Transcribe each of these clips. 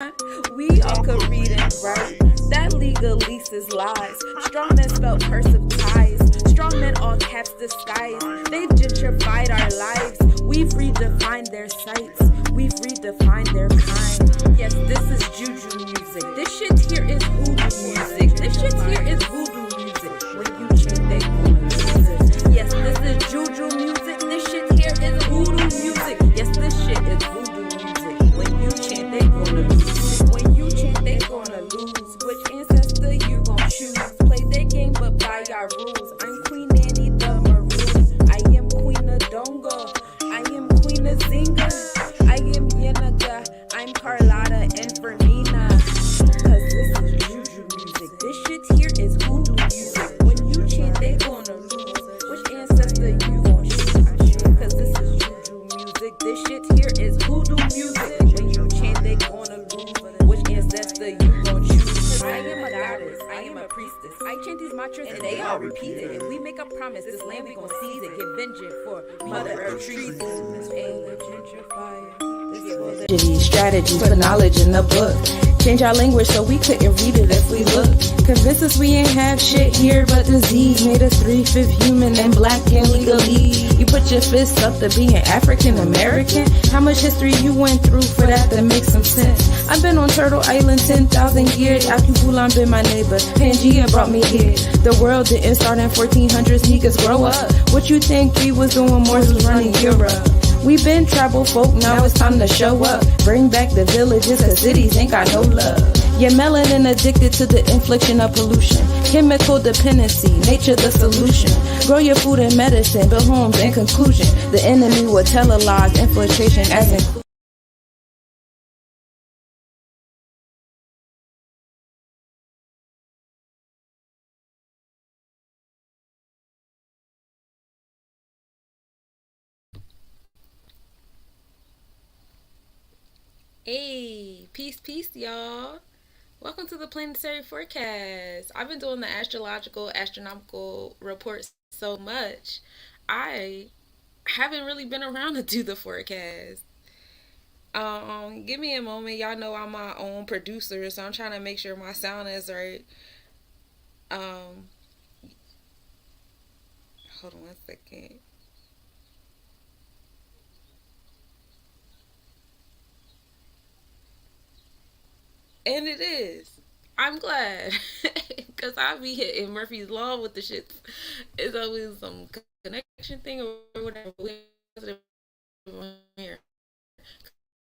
We all could read and write. That legalese is lies. Strong men spell cursive ties. Strong men all caps disguise. They gentrified our lives. We've redefined their sights. We've redefined their kind. Yes, this is juju music. This shit here is hoodoo music. This shit here is voodoo music. When you chant, they gonna lose it. Yes, this is juju music. This shit here is voodoo music. Yes, this shit is voodoo music. When you chant, they gonna lose it. When you chant, they gonna lose. Which ancestor you gon' choose? Play their game, but by our rules. I'm Queen Annie the Maroon. I am Queen of Dongo. I am Queen of Zinga. I am Yenaga. I'm Carlotta and Fernina. Cause this is juju music. This shit here is voodoo music. When you chant, they gonna lose. Which ancestor you gon' choose? Cause this is juju music. This shit here is voodoo music. When you chant, they gonna lose. Which ancestor you gon' choose? I am a goddess. I am a priestess. I chant these mantras and they all repeat it. If we make a promise, this land we gon' seize it. Get vengeance for Mother Earth treason. This ain't the gentrifier. Strategies, put knowledge in the book. Change our language so we couldn't read it if we look. Convince us we ain't have shit here but disease. Made us 3/5 human and black illegally. You put your fists up to being African American. How much history you went through for that to make some sense? I've been on Turtle Island 10,000 years. Akubulan been my neighbor. Pangea brought me here. The world didn't start in 1400s. Niggas grow up. What you think we was doing? Morse was running Europe. We been tribal folk, now it's time to show up. Bring back the villages, cause cities ain't got no love. Your melanin addicted to the infliction of pollution. Chemical dependency, nature the solution. Grow your food and medicine, build homes in conclusion. The enemy will televise infiltration as inclusion. Hey, peace, y'all. Welcome to the planetary forecast. I've been doing the astronomical reports so much, I haven't really been around to do the forecast. Give me a moment. Y'all know I'm my own producer, so I'm trying to make sure my sound is right. Um, Hold on one second. And it is. I'm glad. Because I be hitting Murphy's Law with the shit. It's always some connection thing or whatever. Here.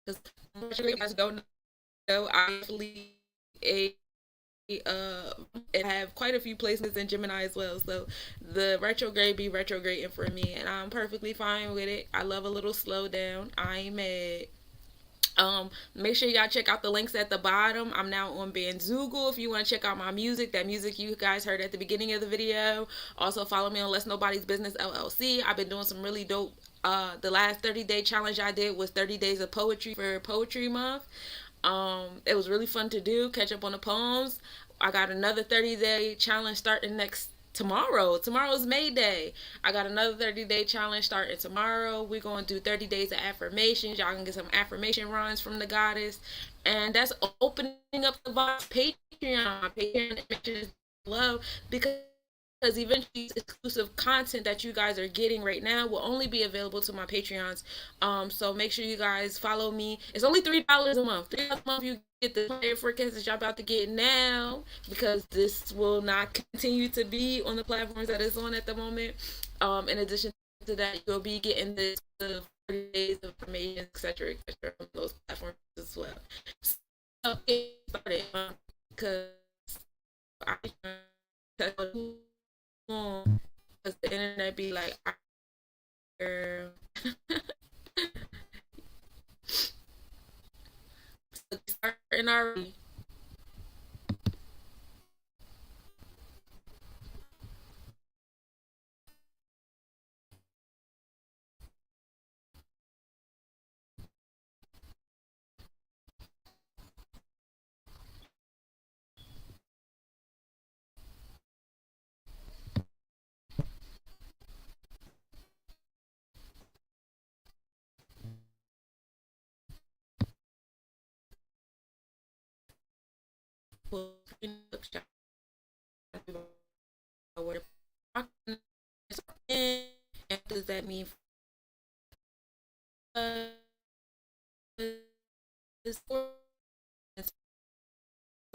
Because you guys don't know, I actually a and I have quite a few placements in Gemini as well. So the retrograde be retrograding for me, and I'm perfectly fine with it. I love a little slowdown. I ain't mad. Make sure y'all check out the links at the bottom. I'm now on Bandzoogle if you want to check out my music. That music you guys heard at the beginning of the video. Also follow me on Less Nobody's Business LLC. I've been doing some really dope. The last 30-day challenge I did was 30 days of poetry for Poetry Month. It was really fun to do. Catch up on the poems. I got another 30-day challenge starting next tomorrow. Tomorrow's May Day. I got another 30-day challenge starting tomorrow. We're going to do 30 days of affirmations. Y'all can get some affirmation runs from the goddess. And that's opening up the box Patreon. Patreon is below because eventually exclusive content that you guys are getting right now will only be available to my Patreons. So make sure you guys follow me. It's only $3 a month. $3 a month you get the player forecast that y'all about to get now, because this will not continue to be on the platforms that it's on at the moment. In addition to that, you'll be getting the 40 days of information, etc., from those platforms as well. So get started, because I because the internet be like, girl. So starting already. what and what does that mean for this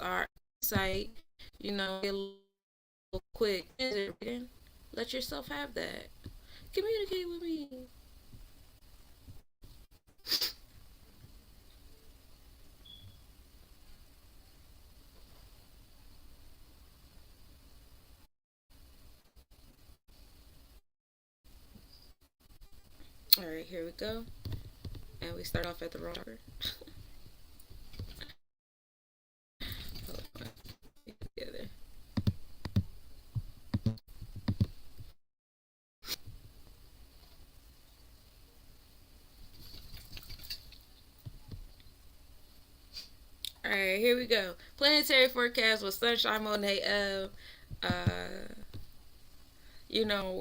our site, a little quick. Let yourself have that. Communicate with me. All right, here we go. And we start off at the wrong chakra. Together. All right, here we go. Planetary forecast with sunshine mode AM.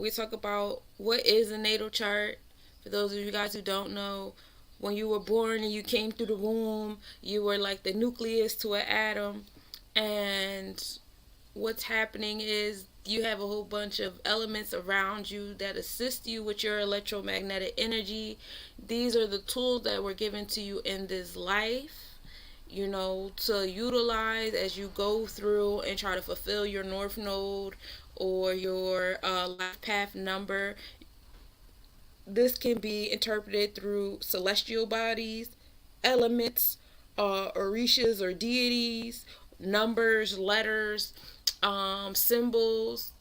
We talk about what is a natal chart. For those of you guys who don't know, when you were born and you came through the womb, you were like the nucleus to an atom. And what's happening is you have a whole bunch of elements around you that assist you with your electromagnetic energy. These are the tools that were given to you in this life, to utilize as you go through and try to fulfill your North Node or your life path number. This can be interpreted through celestial bodies, elements, orishas or deities, numbers, letters, symbols.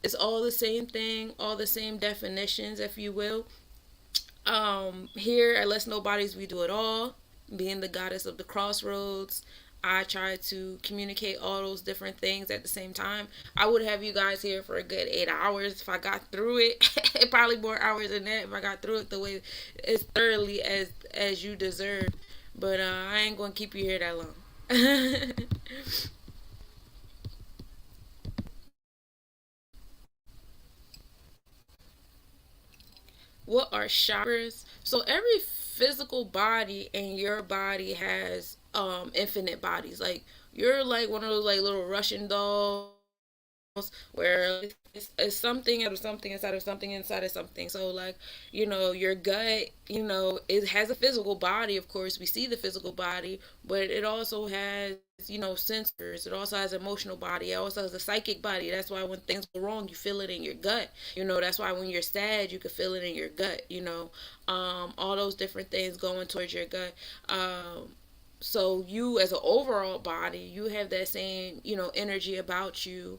It's all the same thing, all the same definitions, if you will. Here at Let's Know Bodies, we do it all. Being the goddess of the crossroads, I try to communicate all those different things at the same time. I would have you guys here for a good 8 hours if I got through it. Probably more hours than that if I got through it the way as thoroughly as you deserve. But I ain't gonna keep you here that long. What are chakras? So every physical body in your body has infinite bodies. Like you're like one of those like little Russian dolls where it's something out of something inside of something inside of something. So like, your gut, it has a physical body. Of course, we see the physical body, but it also has, sensors. It also has an emotional body. It also has a psychic body. That's why when things go wrong, you feel it in your gut. That's why when you're sad, you can feel it in your gut. All those different things going towards your gut. So you as an overall body, you have that same energy about you.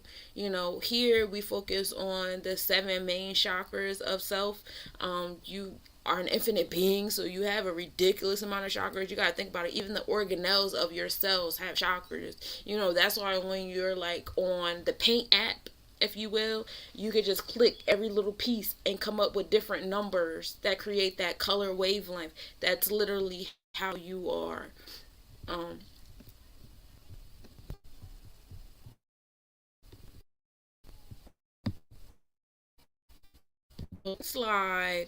Here we focus on the seven main chakras of self. You are an infinite being, so you have a ridiculous amount of chakras. You got to think about it. Even the organelles of your cells have chakras. That's why when you're like on the paint app, if you will, you could just click every little piece and come up with different numbers that create that color wavelength. That's literally how you are. um Slide,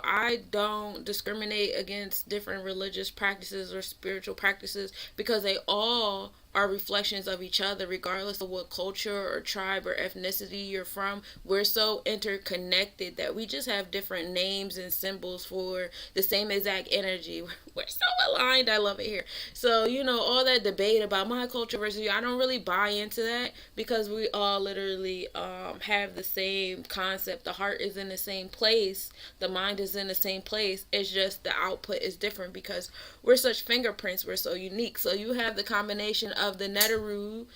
I don't discriminate against different religious practices or spiritual practices because they all are reflections of each other, regardless of what culture or tribe or ethnicity you're from. We're so interconnected that we just have different names and symbols for the same exact energy. We're so aligned. I love it here. So, all that debate about my culture versus you, I don't really buy into that because we all literally have the same concept. The heart is in the same place, the mind is in the same place. It's just the output is different because we're such fingerprints, we're so unique. So you have the combination of the Neteru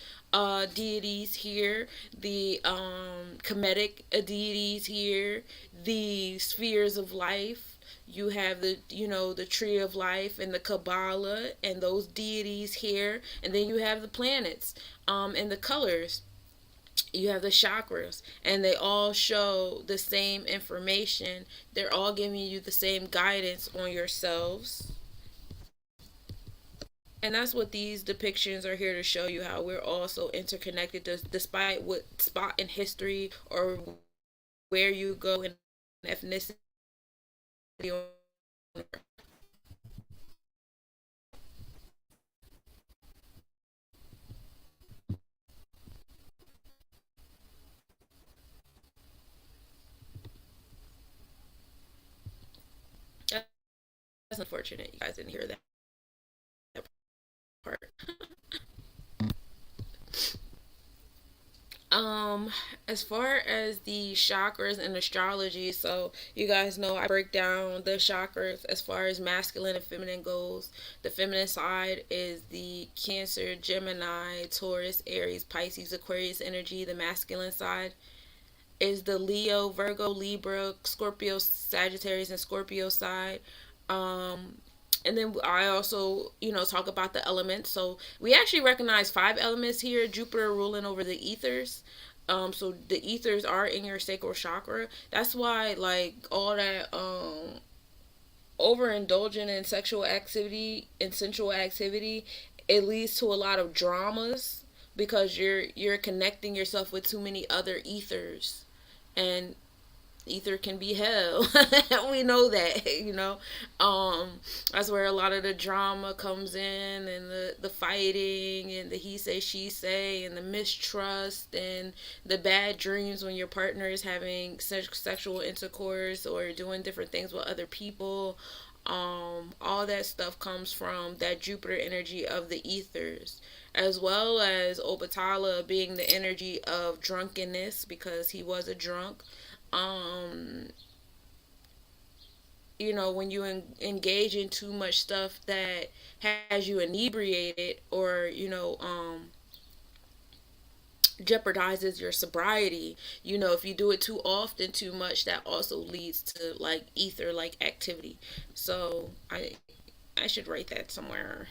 deities here, the Kemetic deities here, the spheres of life. You have the tree of life and the Kabbalah and those deities here, and then you have the planets and the colors. You have the chakras, and they all show the same information. They're all giving you the same guidance on yourselves. And that's what these depictions are here to show you, how we're all so interconnected, despite what spot in history or where you go in ethnicity. unfortunate you guys didn't hear that part. Um, as far as the chakras and astrology, so you guys know I break down the chakras as far as masculine and feminine goes. The feminine side is the Cancer, Gemini, Taurus, Aries, Pisces, Aquarius energy. The masculine side is the Leo, Virgo, Libra, Scorpio, Sagittarius, and Scorpio side. Um, and then I also, talk about the elements. So we actually recognize five elements here. Jupiter ruling over the ethers. So the ethers are in your sacral chakra. That's why, like, all that overindulging in sexual activity and sensual activity, it leads to a lot of dramas because you're connecting yourself with too many other ethers, and ether can be hell. We know that, that's where a lot of the drama comes in, and the fighting, and the he say she say, and the mistrust, and the bad dreams when your partner is having sexual intercourse or doing different things with other people. All that stuff comes from that Jupiter energy of the ethers, as well as Obatala being the energy of drunkenness because he was a drunk. um when you engage in too much stuff that has you inebriated, or jeopardizes your sobriety, if you do it too often, too much, that also leads to like ether like activity. So I should write that somewhere.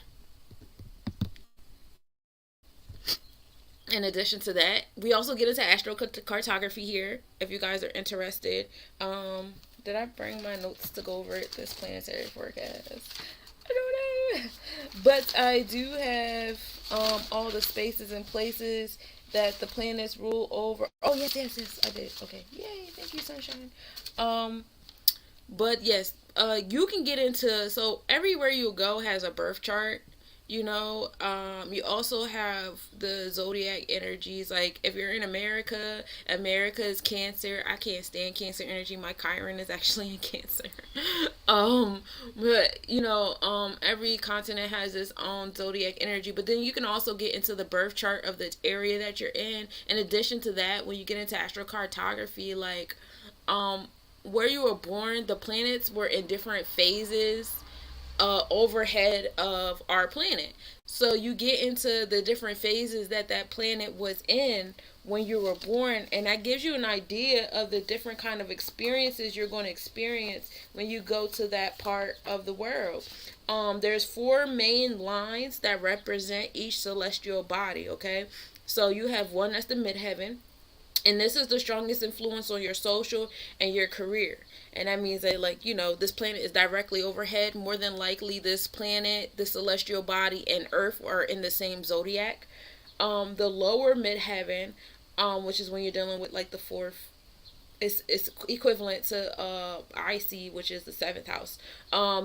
In addition to that, we also get into astrocartography here if you guys are interested. Did I bring my notes to go over this planetary forecast? I don't know. But I do have all the spaces and places that the planets rule over. Oh, yes, yes, yes, I did. Okay. Yay, thank you, sunshine. Um, but yes, you can get into, so everywhere you go has a birth chart. You also have the zodiac energies. Like if you're in America, America is Cancer. I can't stand Cancer energy. My Chiron is actually in Cancer. um, but every continent has its own zodiac energy. But then you can also get into the birth chart of the area that you're in. In addition to that, when you get into astrocartography, like where you were born, the planets were in different phases overhead of our planet. So you get into the different phases that that planet was in when you were born, and that gives you an idea of the different kind of experiences you're going to experience when you go to that part of the world. There's four main lines that represent each celestial body. Okay, so you have one that's the midheaven, and this is the strongest influence on your social and your career. And that means that, like, this planet is directly overhead. More than likely this planet, the celestial body, and Earth are in the same zodiac. The lower midheaven, which is when you're dealing with like the fourth, it's equivalent to IC, which is the seventh house.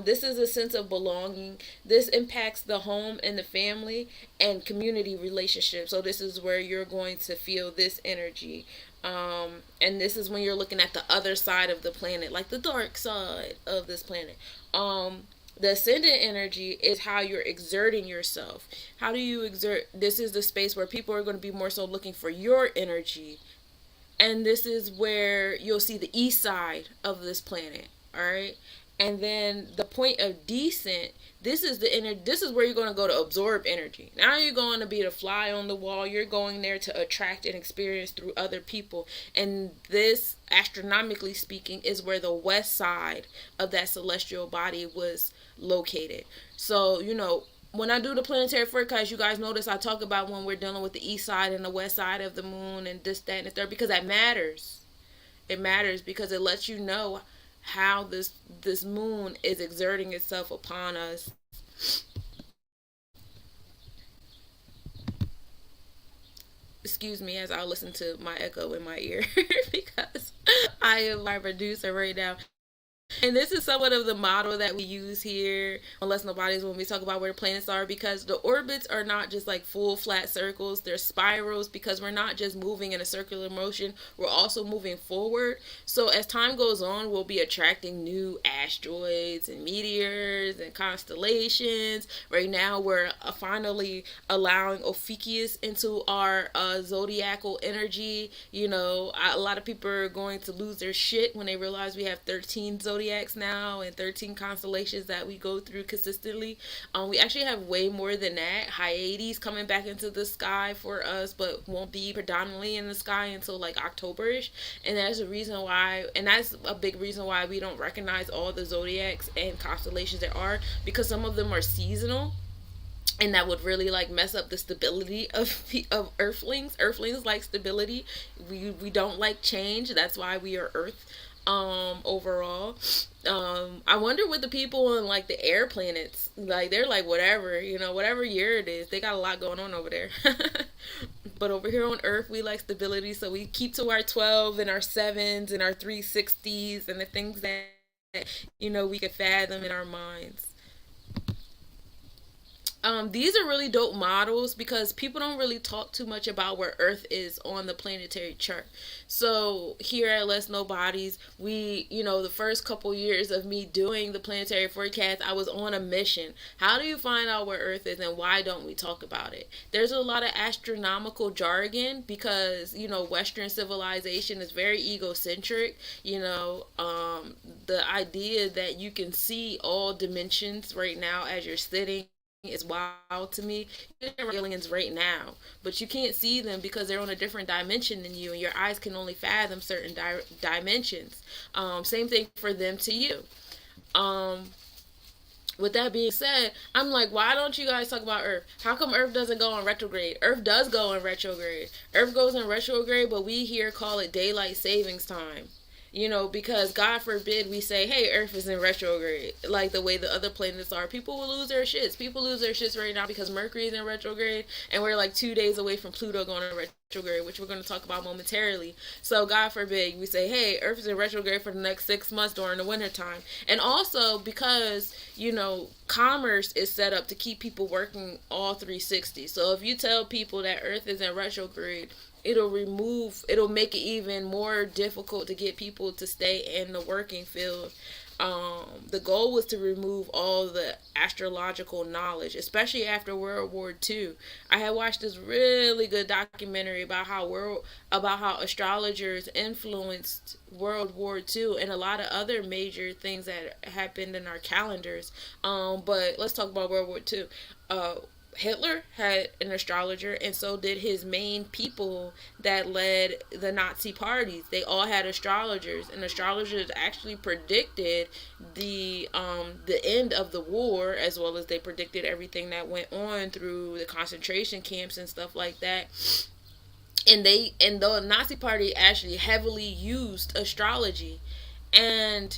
This is a sense of belonging. This impacts the home and the family and community relationships. So this is where you're going to feel this energy. And this is when you're looking at the other side of the planet, like the dark side of this planet. The ascendant energy is how you're exerting yourself. How do you exert? This is the space where people are going to be more so looking for your energy, and this is where you'll see the east side of this planet. All right, and then the point of descent, this is where you're going to go to absorb energy. Now you're going to be the fly on the wall. You're going there to attract and experience through other people. And this, astronomically speaking, is where the west side of that celestial body was located. So when I do the planetary forecast, you guys notice I talk about when we're dealing with the east side and the west side of the moon and this, that, and the third, because that matters. It matters because it lets you know how this moon is exerting itself upon us. Excuse me as I listen to my echo in my ear because I am my producer right now. And this is somewhat of the model that we use here on Less Nobodies when we talk about where the planets are, because the orbits are not just like full flat circles, they're spirals, because we're not just moving in a circular motion, we're also moving forward. So as time goes on, we'll be attracting new asteroids and meteors and constellations. Right now, we're finally allowing Ophiuchus into our zodiacal energy. You know, a lot of people are going to lose their shit when they realize we have 13 zodiacs now and 13 constellations that we go through consistently. We actually have way more than that. Hyades coming back into the sky for us, but won't be predominantly in the sky until like October-ish. And that's a reason why, and that's a big reason why we don't recognize all the zodiacs and constellations there are, because some of them are seasonal, and that would really like mess up the stability of earthlings. Earthlings like stability. We don't like change. That's why we are Earth overall. I wonder what the people on like the air planets, like they're like whatever, you know, whatever year it is, they got a lot going on over there. But over here on Earth, we like stability, so we keep to our 12 and our 7s and our 360s and the things that, you know, we could fathom in our minds. These are really dope models because people don't really talk too much about where Earth is on the planetary chart. So here at Less Nobodies, we, you know, the first couple years of me doing the planetary forecast, I was on a mission. How do you find out where Earth is and why don't we talk about it? There's a lot of astronomical jargon because, you know, Western civilization is very egocentric. You know, the idea that you can see all dimensions right now as you're sitting is wild to me. There are aliens right now, but you can't see them because they're on a different dimension than you, and your eyes can only fathom certain dimensions. Same thing for them to you. With that being said, I'm like, why don't you guys talk about Earth? How come Earth doesn't go in retrograde? Earth does go in retrograde. Earth goes in retrograde, but we here call it daylight savings time. You know, because God forbid we say, hey, Earth is in retrograde, like the way the other planets are. People will lose their shits. People lose their shits right now because Mercury is in retrograde, and we're like 2 days away from Pluto going in retrograde, which we're going to talk about momentarily. So God forbid we say, hey, Earth is in retrograde for the next 6 months during the winter time. And also because, you know, commerce is set up to keep people working all 360. So if you tell people that Earth is in retrograde, it'll make it even more difficult to get people to stay in the working field. The goal was to remove all the astrological knowledge, especially after World War II. I had watched this really good documentary about how astrologers influenced World War II and a lot of other major things that happened in our calendars. But let's talk about World War II. Hitler had an astrologer, and so did his main people that led the Nazi parties. They all had astrologers, and astrologers actually predicted the end of the war, as well as they predicted everything that went on through the concentration camps and stuff like that. And the Nazi party actually heavily used astrology. And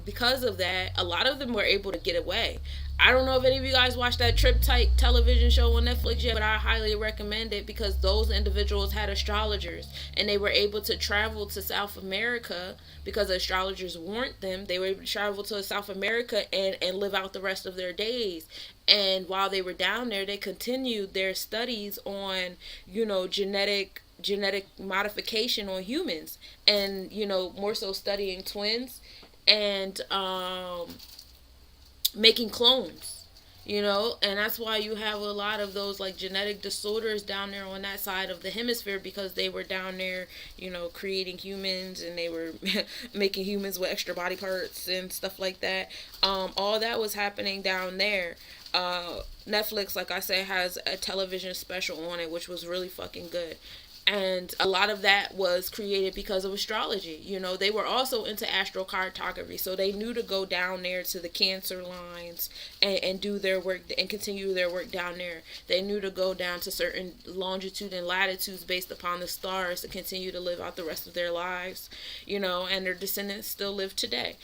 because of that, a lot of them were able to get away. I don't know if any of you guys watched that Triptych television show on Netflix yet, but I highly recommend it because those individuals had astrologers and they were able to travel to South America because the astrologers warned them. They were able to travel to South America and live out the rest of their days. And while they were down there, they continued their studies on, you know, genetic modification on humans, and, you know, more so studying twins and making clones, you know. And that's why you have a lot of those like genetic disorders down there on that side of the hemisphere, because they were down there, you know, creating humans, and they were making humans with extra body parts and stuff like that. All that was happening down there. Netflix, like I said, has a television special on it, which was really fucking good. And a lot of that was created because of astrology. You know, they were also into astrocartography, so they knew to go down there to the Cancer lines and do their work and continue their work down there. They knew to go down to certain longitude and latitudes based upon the stars to continue to live out the rest of their lives, you know, and their descendants still live today.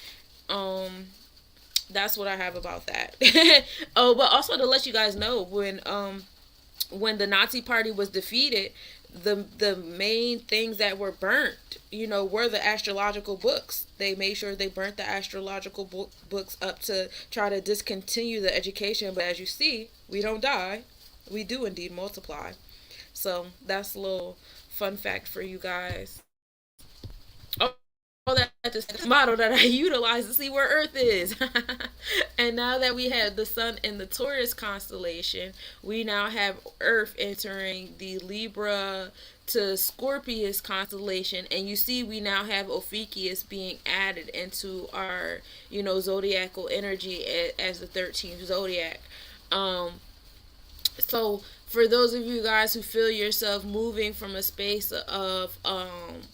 That's what I have about that. Oh, but also to let you guys know, when the Nazi party was defeated, the main things that were burnt, were the astrological books. They made sure they burnt the astrological books up to try to discontinue the education. But as you see, we don't die. We do indeed multiply. So that's a little fun fact for you guys. All that this model that I utilize to see where Earth is. And now that we have the sun in the Taurus constellation, we now have Earth entering the Libra to Scorpius constellation, and you see we now have Ophiuchus being added into our zodiacal energy as the 13th zodiac. So for those of you guys who feel yourself moving from a space of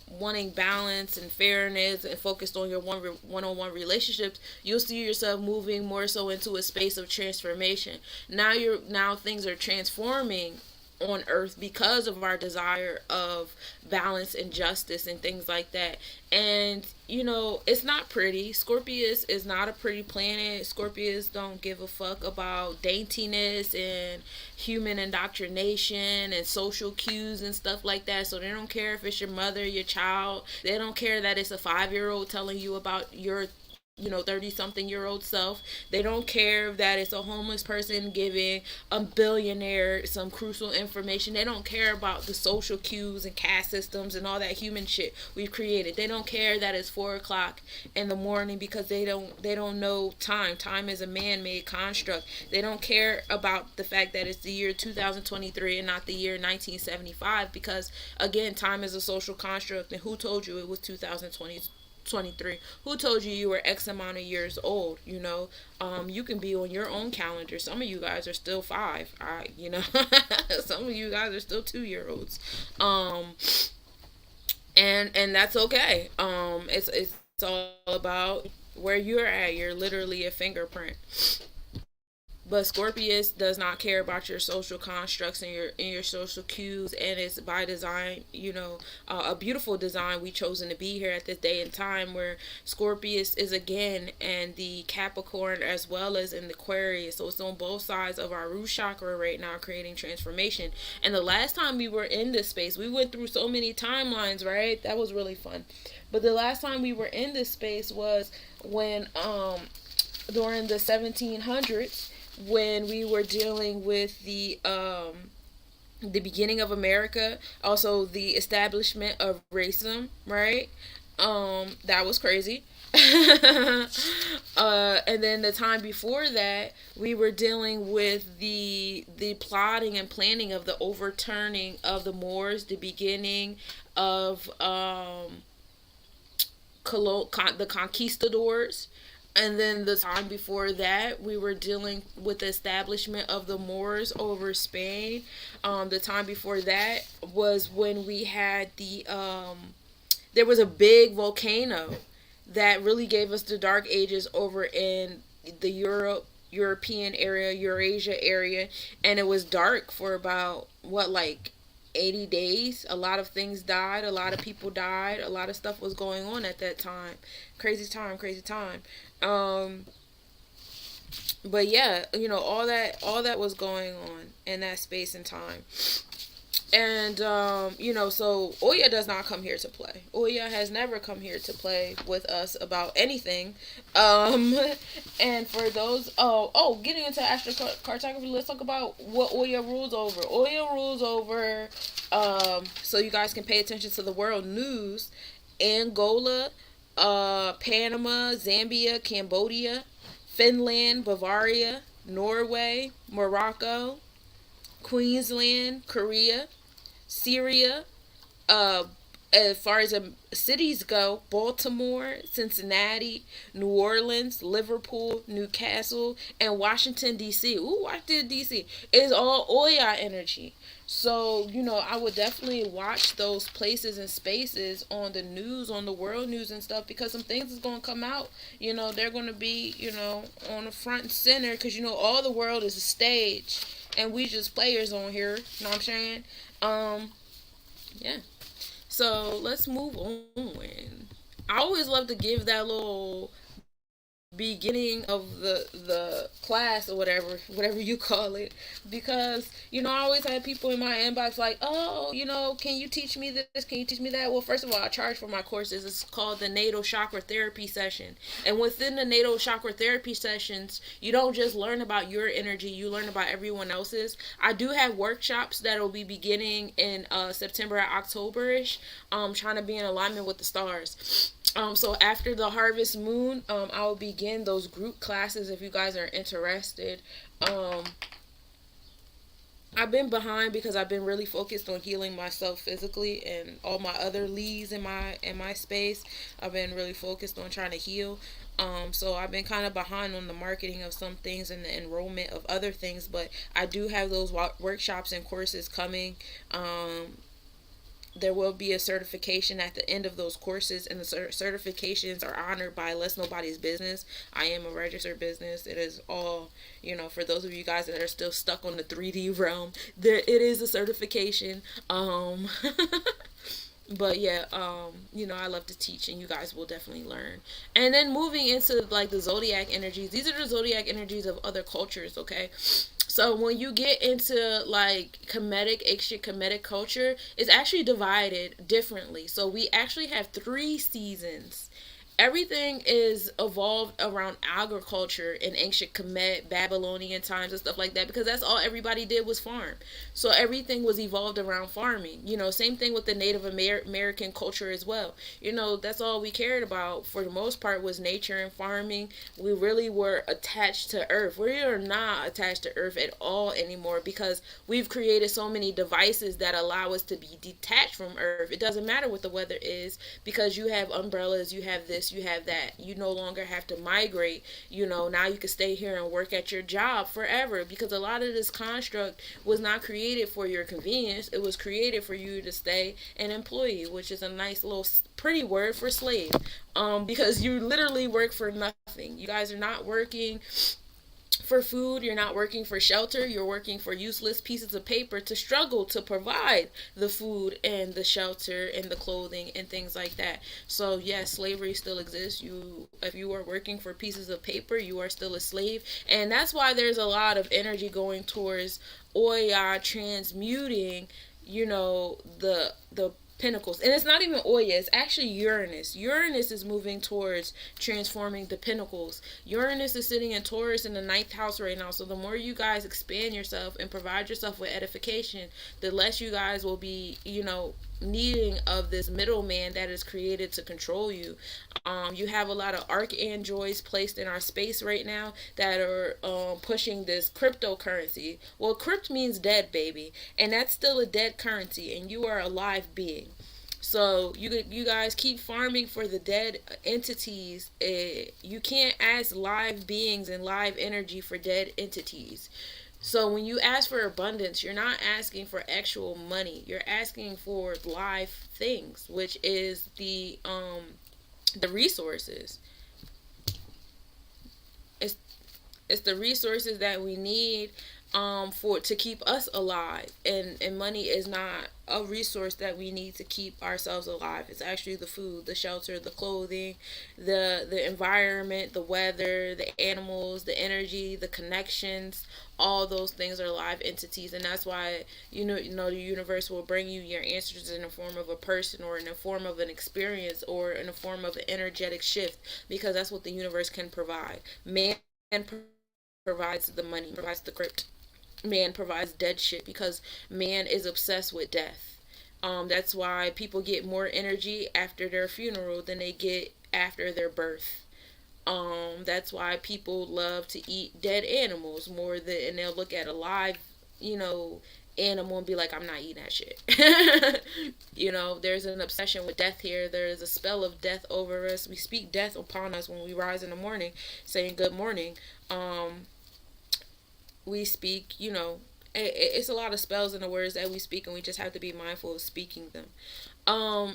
wanting balance and fairness and focused on your one-on-one relationships, you'll see yourself moving more so into a space of transformation. Now things are transforming on Earth because of our desire of balance and justice and things like that. And it's not pretty. Scorpius is not a pretty planet. Scorpius don't give a fuck about daintiness and human indoctrination and social cues and stuff like that. So they don't care if it's your mother, your child. They don't care that it's a 5-year-old telling you about your 30-something-year-old self. They don't care that it's a homeless person giving a billionaire some crucial information. They don't care about the social cues and caste systems and all that human shit we've created. They don't care that it's 4 o'clock in the morning because they don't know time. Time is a man-made construct. They don't care about the fact that it's the year 2023 and not the year 1975 because, again, time is a social construct. And who told you it was 2023? Who told you were X amount of years old? You can be on your own calendar. Some of you guys are still 5. Some of you guys are still 2-year-olds. And that's okay. It's all about where you're at. You're literally a fingerprint. But Scorpius does not care about your social constructs and your social cues, and it's by design, a beautiful design we chosen to be here at this day and time where Scorpius is again in the Capricorn as well as in the Aquarius. So it's on both sides of our root chakra right now, creating transformation. And the last time we were in this space, we went through so many timelines, right? That was really fun. But the last time we were in this space was when during the 1700s, when we were dealing with the beginning of America, also the establishment of racism, right? That was crazy. And then the time before that, we were dealing with the plotting and planning of the overturning of the Moors, the beginning of the conquistadors. And then the time before that, we were dealing with the establishment of the Moors over Spain. The time before that was when we had there was a big volcano that really gave us the Dark Ages over in the European area, Eurasia area. And it was dark for about, 80 days. A lot of things died. A lot of people died. A lot of stuff was going on at that time. Crazy time. But yeah, all that was going on in that space and time. And so Oya does not come here to play. Oya has never come here to play with us about anything. And for those getting into astrocartography, let's talk about what Oya rules over. Oya rules over so you guys can pay attention to the world news. Angola, Panama, Zambia, Cambodia, Finland, Bavaria, Norway, Morocco, Queensland, Korea, Syria, as far as cities go, Baltimore, Cincinnati, New Orleans, Liverpool, Newcastle, and Washington, D.C. Ooh, Washington, D.C. is all Oya energy. So, I would definitely watch those places and spaces on the news, on the world news and stuff, because some things is going to come out. They're going to be, on the front and center, because, all the world is a stage, and we just players on here. You know what I'm saying? Yeah. So, let's move on. I always love to give that little beginning of the class or whatever you call it, because I always had people in my inbox like, oh, can you teach me this, can you teach me that? Well, first of all, I charge for my courses. It's called the natal chakra therapy session, and within the natal chakra therapy sessions, you don't just learn about your energy, you learn about everyone else's. I do have workshops that will be beginning in September or October-ish, trying to be in alignment with the stars. So after the harvest moon, I will begin those group classes if you guys are interested. I've been behind because I've been really focused on healing myself physically, and all my other leads in my space, I've been really focused on trying to heal. So I've been kind of behind on the marketing of some things and the enrollment of other things, but I do have those workshops and courses coming. There will be a certification at the end of those courses, and the certifications are honored by Less Nobody's Business. I am a registered business. It is all, for those of you guys that are still stuck on the 3D realm, it is a certification. But yeah, I love to teach, and you guys will definitely learn. And then moving into like the zodiac energies, these are the zodiac energies of other cultures, okay? So when you get into like ancient Kemetic culture, it's actually divided differently. So we actually have 3 seasons. Everything is evolved around agriculture in ancient Kemet, Babylonian times and stuff like that, because that's all everybody did was farm. So everything was evolved around farming. Same thing with the Native American culture as well. That's all we cared about for the most part was nature and farming. We really were attached to earth. We are not attached to earth at all anymore, because we've created so many devices that allow us to be detached from earth. It doesn't matter what the weather is, because you have umbrellas, you have this, you have that. You no longer have to migrate. Now you can stay here and work at your job forever, because a lot of this construct was not created for your convenience. It was created for you to stay an employee, which is a nice little pretty word for slave, because you literally work for nothing. You guys are not working for food, you're not working for shelter, you're working for useless pieces of paper to struggle to provide the food and the shelter and the clothing and things like that. So yes, slavery still exists. If you are working for pieces of paper, you are still a slave. And that's why there's a lot of energy going towards Oya transmuting, the Pentacles. And it's not even Oya, it's actually Uranus. Uranus is moving towards transforming the Pentacles. Uranus is sitting in Taurus in the 9th house right now. So the more you guys expand yourself and provide yourself with edification, the less you guys will be, needing of this middleman that is created to control you. You have a lot of archandroids placed in our space right now that are pushing this cryptocurrency. Well, crypt means dead, baby, and that's still a dead currency, and you are a live being. So you guys keep farming for the dead entities. You can't ask live beings and live energy for dead entities. So when you ask for abundance, you're not asking for actual money. You're asking for live things, which is the resources. It's it's the resources that we need for to keep us alive, and money is not a resource that we need to keep ourselves alive. It's actually the food, the shelter, the clothing, the environment, the weather, the animals, the energy, the connections. All those things are live entities, and that's why the universe will bring you your answers in the form of a person, or in the form of an experience, or in the form of an energetic shift, because that's what the universe can provide. Man provides the money, provides the crypt. Man provides dead shit, because man is obsessed with death. That's why people get more energy after their funeral than they get after their birth. That's why people love to eat dead animals more than, and they'll look at a live, you know, animal and be like, I'm not eating that shit. There's an obsession with death here. There's a spell of death over us. We speak death upon us when we rise in the morning, saying good morning. We speak, it's a lot of spells in the words that we speak, and we just have to be mindful of speaking them.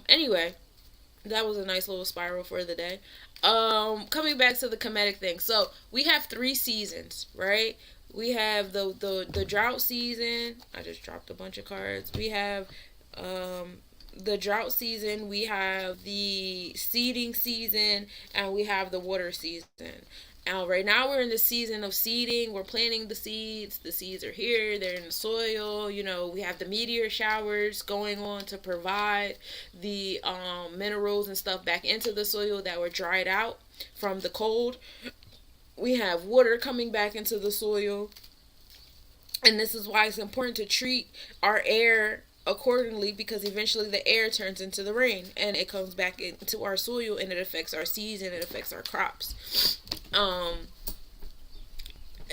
Anyway, that was a nice little spiral for the day. Coming back to the comedic thing. So we have 3 seasons, right? We have the drought season. I just dropped a bunch of cards. We have the drought season, we have the seeding season, and we have the water season. Right now we're in the season of seeding. We're planting the seeds. The seeds are here. They're in the soil. We have the meteor showers going on to provide the minerals and stuff back into the soil that were dried out from the cold. We have water coming back into the soil. And this is why it's important to treat our air accordingly, because eventually the air turns into the rain and it comes back into our soil and it affects our seeds and it affects our crops.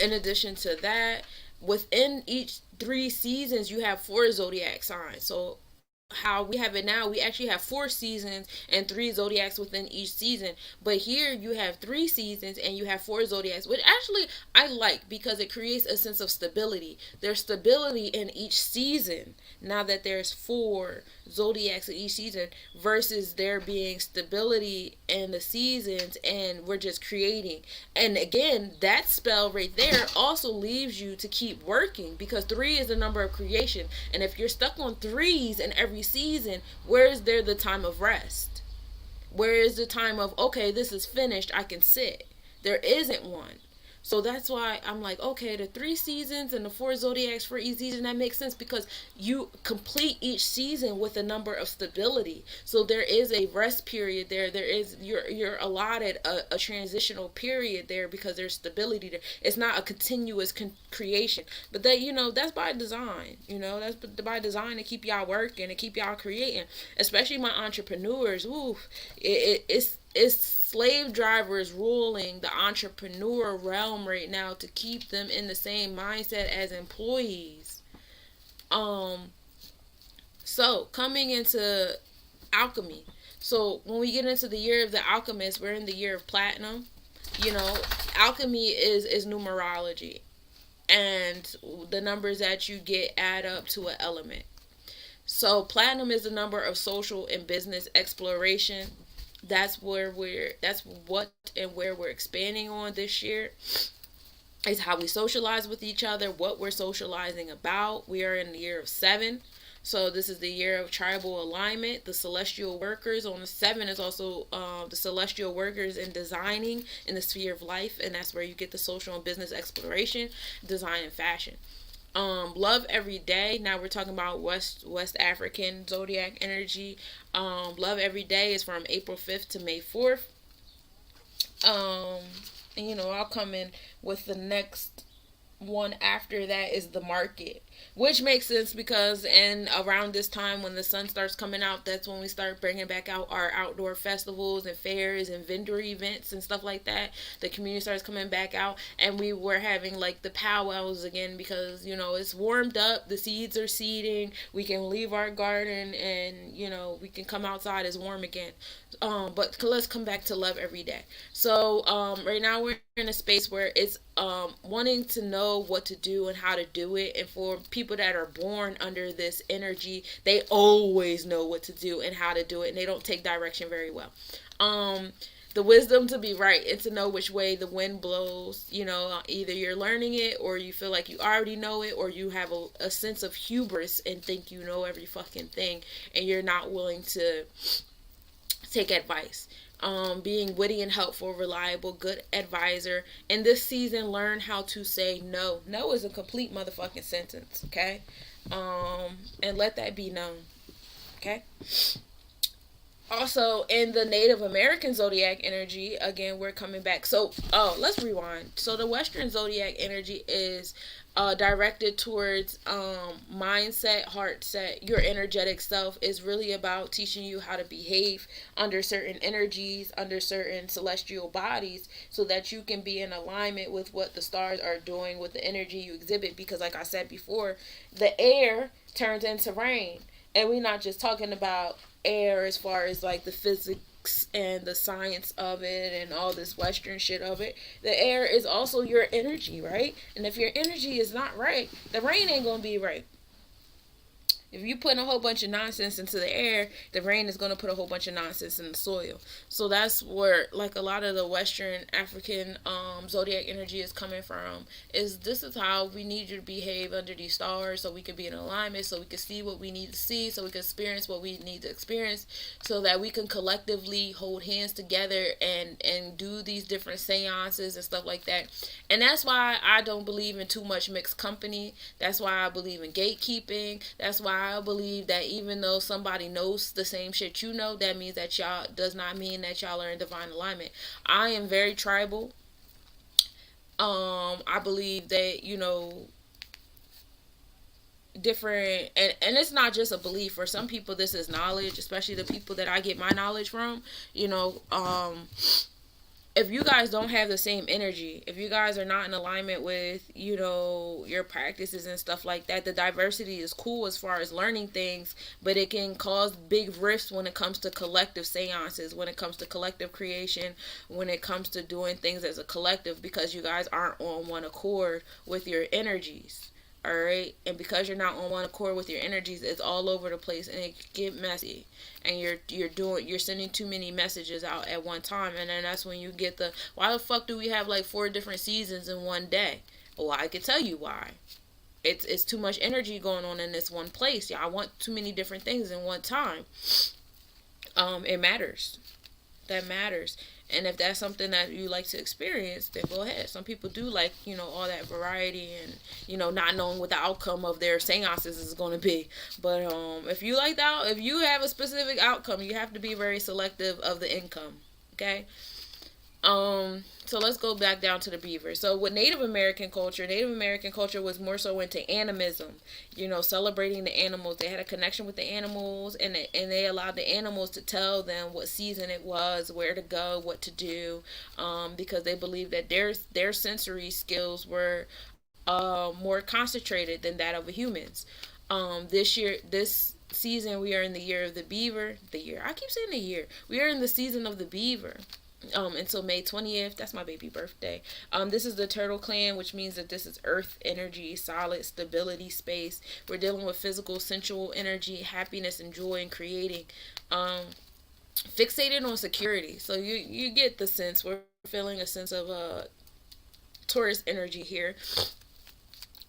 In addition to that, within each 3 seasons, you have 4 zodiac signs. So how we have it now, we actually have 4 seasons and 3 zodiacs within each season. But here you have 3 seasons and you have 4 zodiacs, which actually I like, because it creates a sense of stability. There's stability in each season now that there's 4 zodiacs in each season, versus there being stability in the seasons and we're just creating. And again, that spell right there also leaves you to keep working, because 3 is the number of creation. And if you're stuck on 3s in every season, where is there the time of rest? Where is the time of, okay, this is finished, I can sit? There isn't one. So that's why I'm like, okay, the 3 seasons and the 4 zodiacs for each season, that makes sense, because you complete each season with a number of stability. So there is a rest period there. There is, you're allotted a transitional period there, because there's stability there. It's not a continuous creation, but that, that's by design. That's by design, to keep y'all working and keep y'all creating, especially my entrepreneurs. Ooh, it's slave drivers ruling the entrepreneur realm right now to keep them in the same mindset as employees. So coming into alchemy. So when we get into the year of the alchemist, we're in the year of platinum. Alchemy is numerology, and the numbers that you get add up to an element. So platinum is the number of social and business exploration. That's what and where we're expanding on this year. Is how we socialize with each other, what we're socializing about. We are in the year of 7. So this is the year of tribal alignment. The celestial workers on the 7 is also the celestial workers in designing in the sphere of life. And that's where you get the social and business exploration, design, and fashion. Love every day. Now we're talking about West African zodiac energy. Love every day is from April 5th to May 4th. And I'll come in with the next one after that is the market, which makes sense, because around this time when the sun starts coming out, that's when we start bringing back out our outdoor festivals and fairs and vendor events and stuff like that. The community starts coming back out, and we were having like the powwows again, because it's warmed up, the seeds are seeding, we can leave our garden, and we can come outside, it's warm again. But let's come back to love every day. So right now we're in a space where it's wanting to know what to do and how to do it. And for people that are born under this energy, they always know what to do and how to do it, and they don't take direction very well. The wisdom to be right and to know which way the wind blows. Either you're learning it, or you feel like you already know it, or you have a sense of hubris and think you know every fucking thing, and you're not willing to take advice. Being witty and helpful, reliable, good advisor. In this season, learn how to say no. No is a complete motherfucking sentence, okay? And let that be known, okay? Also, in the Native American zodiac energy, again, we're coming back. So, let's rewind. So, the Western zodiac energy is directed towards mindset, heart set. Your energetic self is really about teaching you how to behave under certain energies, under certain celestial bodies, so that you can be in alignment with what the stars are doing with the energy you exhibit. Because like I said before, the air turns into rain. And we're not just talking about air as far as like the physics and the science of it and all this Western shit of it. The air is also your energy, right? And if your energy is not right, the rain ain't gonna be right. If you put a whole bunch of nonsense into the air, the rain is going to put a whole bunch of nonsense in the soil. So that's where like a lot of the Western African zodiac energy is coming from. Is this is how we need you to behave under these stars, so we can be in alignment, so we can see what we need to see, so we can experience what we need to experience, so that we can collectively hold hands together and do these different seances and stuff like that. And that's why I don't believe in too much mixed company. That's why I believe in gatekeeping. That's why I believe that even though somebody knows the same shit you know, that means that y'all does not mean that y'all are in divine alignment. I am very tribal. I believe that, you know, different, and it's not just a belief. For some people this is knowledge, especially the people that I get my knowledge from. You know, if you guys don't have the same energy, if you guys are not in alignment with, you know, your practices and stuff like that, the diversity is cool as far as learning things, but it can cause big rifts when it comes to collective seances, when it comes to collective creation, when it comes to doing things as a collective, because you guys aren't on one accord with your energies. All right, and because you're not on one accord with your energies, it's all over the place and it get messy, and you're sending too many messages out at one time, and then that's when you get the, why the fuck do we have like 4 different seasons in one day? Well, I can tell you why. It's too much energy going on in this one place. Yeah, I want too many different things in one time. It matters. That matters. And if that's something that you like to experience, then go ahead. Some people do like, you know, all that variety and, you know, not knowing what the outcome of their seances is going to be. But if you like that, if you have a specific outcome, you have to be very selective of the income. Okay? So let's go back down to the beaver. So with Native American culture was more so into animism, you know, celebrating the animals. They had a connection with the animals, and they allowed the animals to tell them what season it was, where to go, what to do, because they believed that their sensory skills were more concentrated than that of the humans. This season, we are in the year of the beaver. I keep saying the year. We are in the season of the beaver. Until May 20th. That's my baby birthday. This is the Turtle Clan, which means that this is earth energy, solid stability, space. We're dealing with physical, sensual energy, happiness and joy in creating. Fixated on security. So you get the sense, we're feeling a sense of Taurus energy here.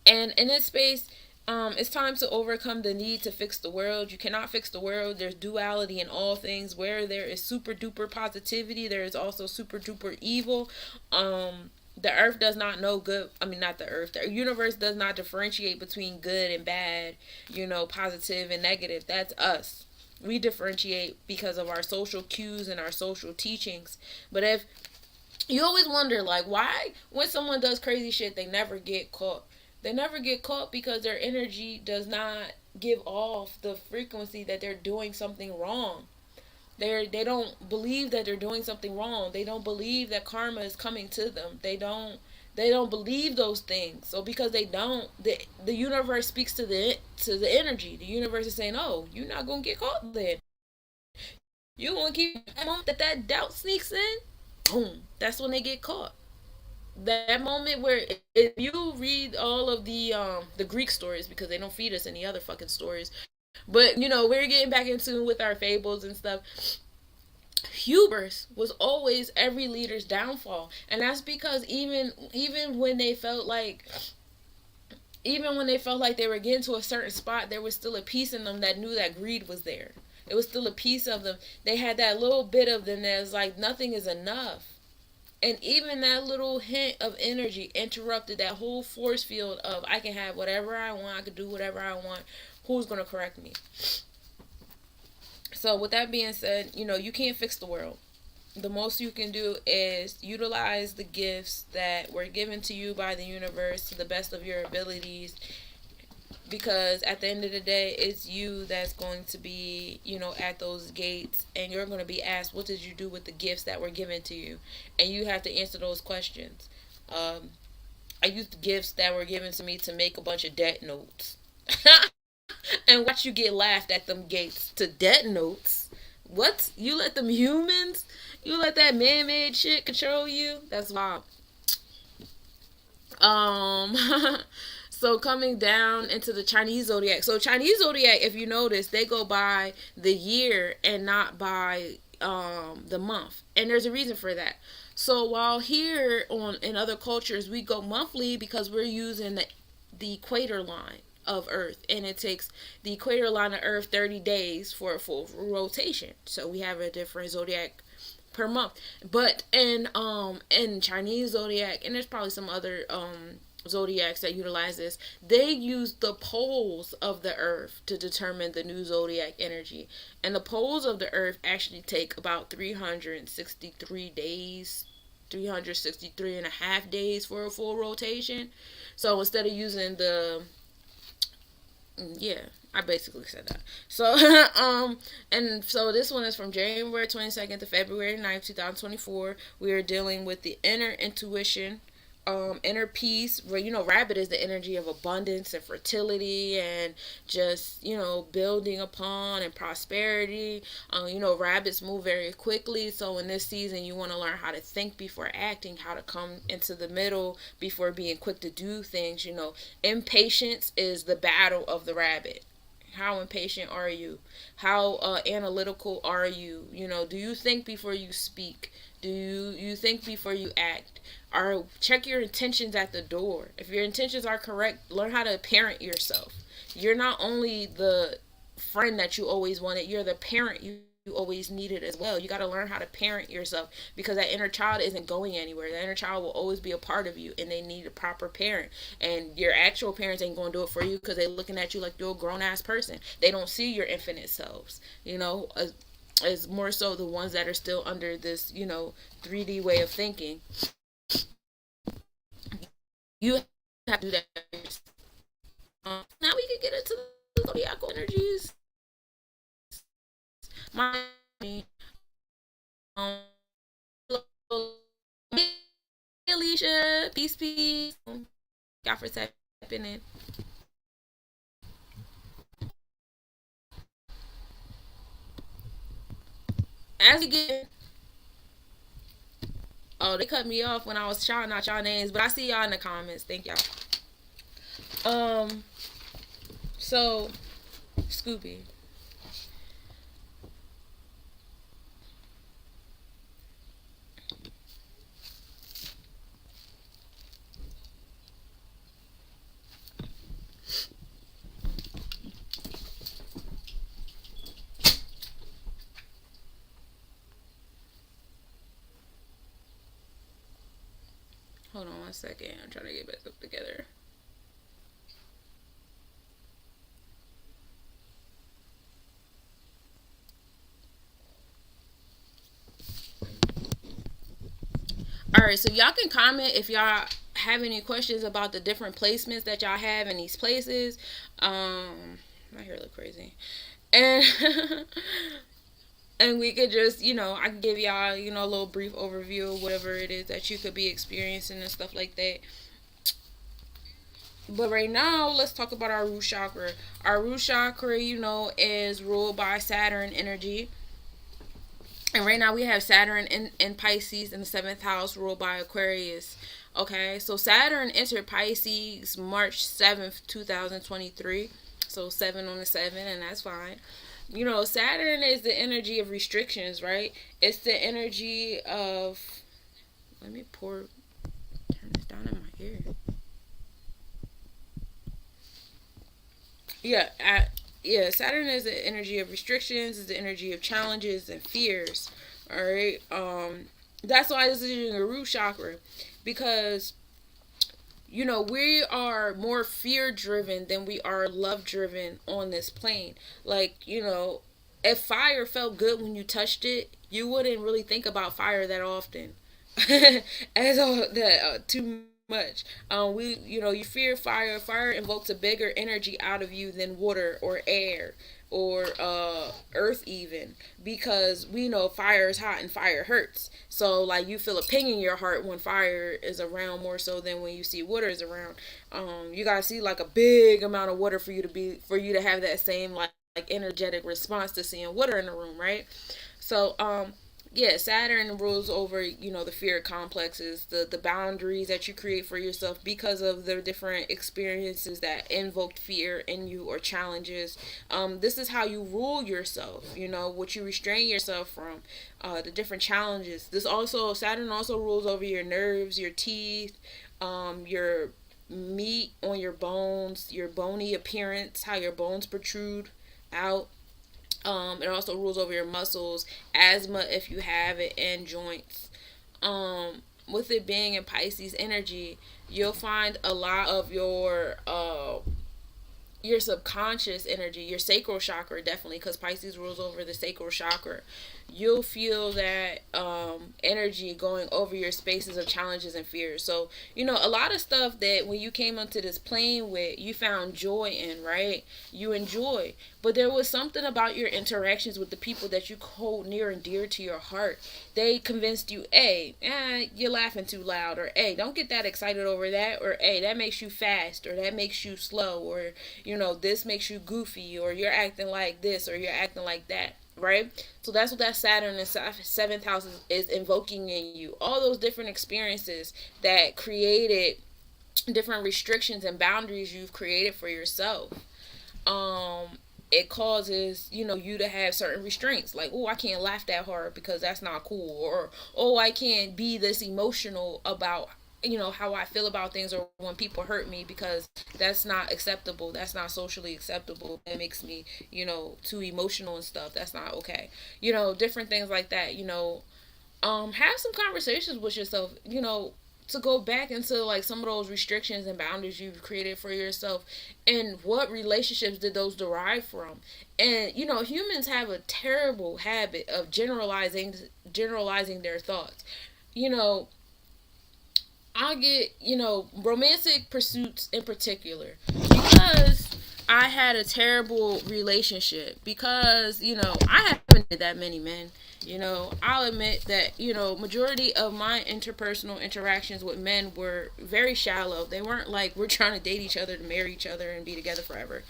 And in this space, it's time to overcome the need to fix the world. You cannot fix the world. There's duality in all things. Where there is super duper positivity, there is also super duper evil. The earth does not know good. I mean, not the earth. The universe does not differentiate between good and bad, you know, positive and negative. That's us. We differentiate because of our social cues and our social teachings. But if you always wonder, like, why when someone does crazy shit, they never get caught. They never get caught because their energy does not give off the frequency that they're doing something wrong. They don't believe that they're doing something wrong. They don't believe that karma is coming to them. They don't believe those things. So because they don't, the universe speaks to the energy. The universe is saying, "Oh, you're not gonna get caught then. You're gonna keep that moment that doubt sneaks in. Boom. That's when they get caught." That moment where, if you read all of the Greek stories, because they don't feed us any other fucking stories, but you know, we're getting back into with our fables and stuff. Hubris was always every leader's downfall, and that's because even when they felt like they were getting to a certain spot, there was still a piece in them that knew that greed was there. It was still a piece of them. They had that little bit of them that's like, nothing is enough. And even that little hint of energy interrupted that whole force field of, I can have whatever I want, I can do whatever I want, who's going to correct me? So with that being said, you know, you can't fix the world. The most you can do is utilize the gifts that were given to you by the universe to the best of your abilities, because at the end of the day, it's you that's going to be, you know, at those gates, and you're going to be asked, what did you do with the gifts that were given to you? And you have to answer those questions. I used the gifts that were given to me to make a bunch of debt notes. And watch you get laughed at them gates. To debt notes? What? You let them humans? You let that man-made shit control you? That's wild. So coming down into the Chinese zodiac. So Chinese zodiac, if you notice, they go by the year and not by the month. And there's a reason for that. So while here on in other cultures we go monthly because we're using the equator line of Earth, and it takes the equator line of Earth 30 days for a full rotation. So we have a different zodiac per month. But in Chinese zodiac, and there's probably some other zodiacs that utilize this, they use the poles of the earth to determine the new zodiac energy. And the poles of the earth actually take about 363 days, 363 and a half days for a full rotation. So instead of using the yeah, I basically said that. So, and so this one is from January 22nd to February 9th, 2024. We are dealing with the inner intuition, inner peace, where, rabbit is the energy of abundance and fertility and just, building upon and prosperity. Rabbits move very quickly. So in this season, you want to learn how to think before acting, how to come into the middle before being quick to do things. Impatience is the battle of the rabbit. How impatient are you? How analytical are you? Do you think before you speak? Do you think before you act? Or check your intentions at the door. If your intentions are correct, learn how to parent yourself. You're not only the friend that you always wanted, you're the parent you always needed as well. You got to learn how to parent yourself because that inner child isn't going anywhere. That inner child will always be a part of you, and they need a proper parent. And your actual parents ain't going to do it for you because they're looking at you like you're a grown ass person. They don't see your infinite selves, as more so the ones that are still under this, 3D way of thinking. You have to do that. Now we can get into the zodiacal energies. My um, hey, Alicia, peace, peace. Y'all for tapping in. As we get, oh, they cut me off when I was shouting out y'all names, but I see y'all in the comments. Thank y'all. Um, so Scooby. Hold on 1 second. I'm trying to get back up together. All right, so y'all can comment if y'all have any questions about the different placements that y'all have in these places. My hair look crazy, and and we could just, I can give y'all, a little brief overview of whatever it is that you could be experiencing and stuff like that. But right now, let's talk about our root chakra. Our root chakra, is ruled by Saturn energy. And right now we have Saturn in Pisces in the seventh house, ruled by Aquarius. Okay, so Saturn entered Pisces March 7th, 2023. So 7 on the 7, and that's fine. Saturn is the energy of restrictions, right? It's the energy of. Let me turn this down in my ear. Yeah, yeah, Saturn is the energy of restrictions, is the energy of challenges and fears. All right. That's why this is in the root chakra, because we are more fear driven than we are love driven on this plane. Like, if fire felt good when you touched it, you wouldn't really think about fire that often. As all that too much. You fear fire. Fire invokes a bigger energy out of you than water or air or earth even, because we know fire is hot and fire hurts. So like you feel a ping in your heart when fire is around more so than when you see water is around. You gotta see like a big amount of water for you to have that same like energetic response to seeing water in the room, right? So yeah, Saturn rules over, the fear complexes, the boundaries that you create for yourself because of the different experiences that invoked fear in you or challenges. This is how you rule yourself, what you restrain yourself from, the different challenges. Saturn also rules over your nerves, your teeth, your meat on your bones, your bony appearance, how your bones protrude out. It also rules over your muscles, asthma if you have it, and joints. With it being in Pisces energy, you'll find a lot of your subconscious energy, your sacral chakra, definitely, because Pisces rules over the sacral chakra. You'll feel that energy going over your spaces of challenges and fears. So, a lot of stuff that when you came onto this plane with, you found joy in, right? You enjoy. But there was something about your interactions with the people that you hold near and dear to your heart. They convinced you, hey, you're laughing too loud, or hey, don't get that excited over that, or hey, that makes you fast, or that makes you slow, or this makes you goofy, or you're acting like this, or you're acting like that, right? So that's what that Saturn in seventh house is invoking in you. All those different experiences that created different restrictions and boundaries you've created for yourself. It causes you to have certain restraints, like, oh, I can't laugh that hard because that's not cool, or oh, I can't be this emotional about how I feel about things, or when people hurt me, because that's not acceptable, that's not socially acceptable, it makes me too emotional and stuff, that's not okay, different things like that. Have some conversations with yourself, to go back into like some of those restrictions and boundaries you've created for yourself, and what relationships did those derive from. And humans have a terrible habit of generalizing their thoughts. I get, romantic pursuits in particular, because I had a terrible relationship, because, I haven't had that many men. I'll admit that, majority of my interpersonal interactions with men were very shallow. They weren't like we're trying to date each other to marry each other and be together forever.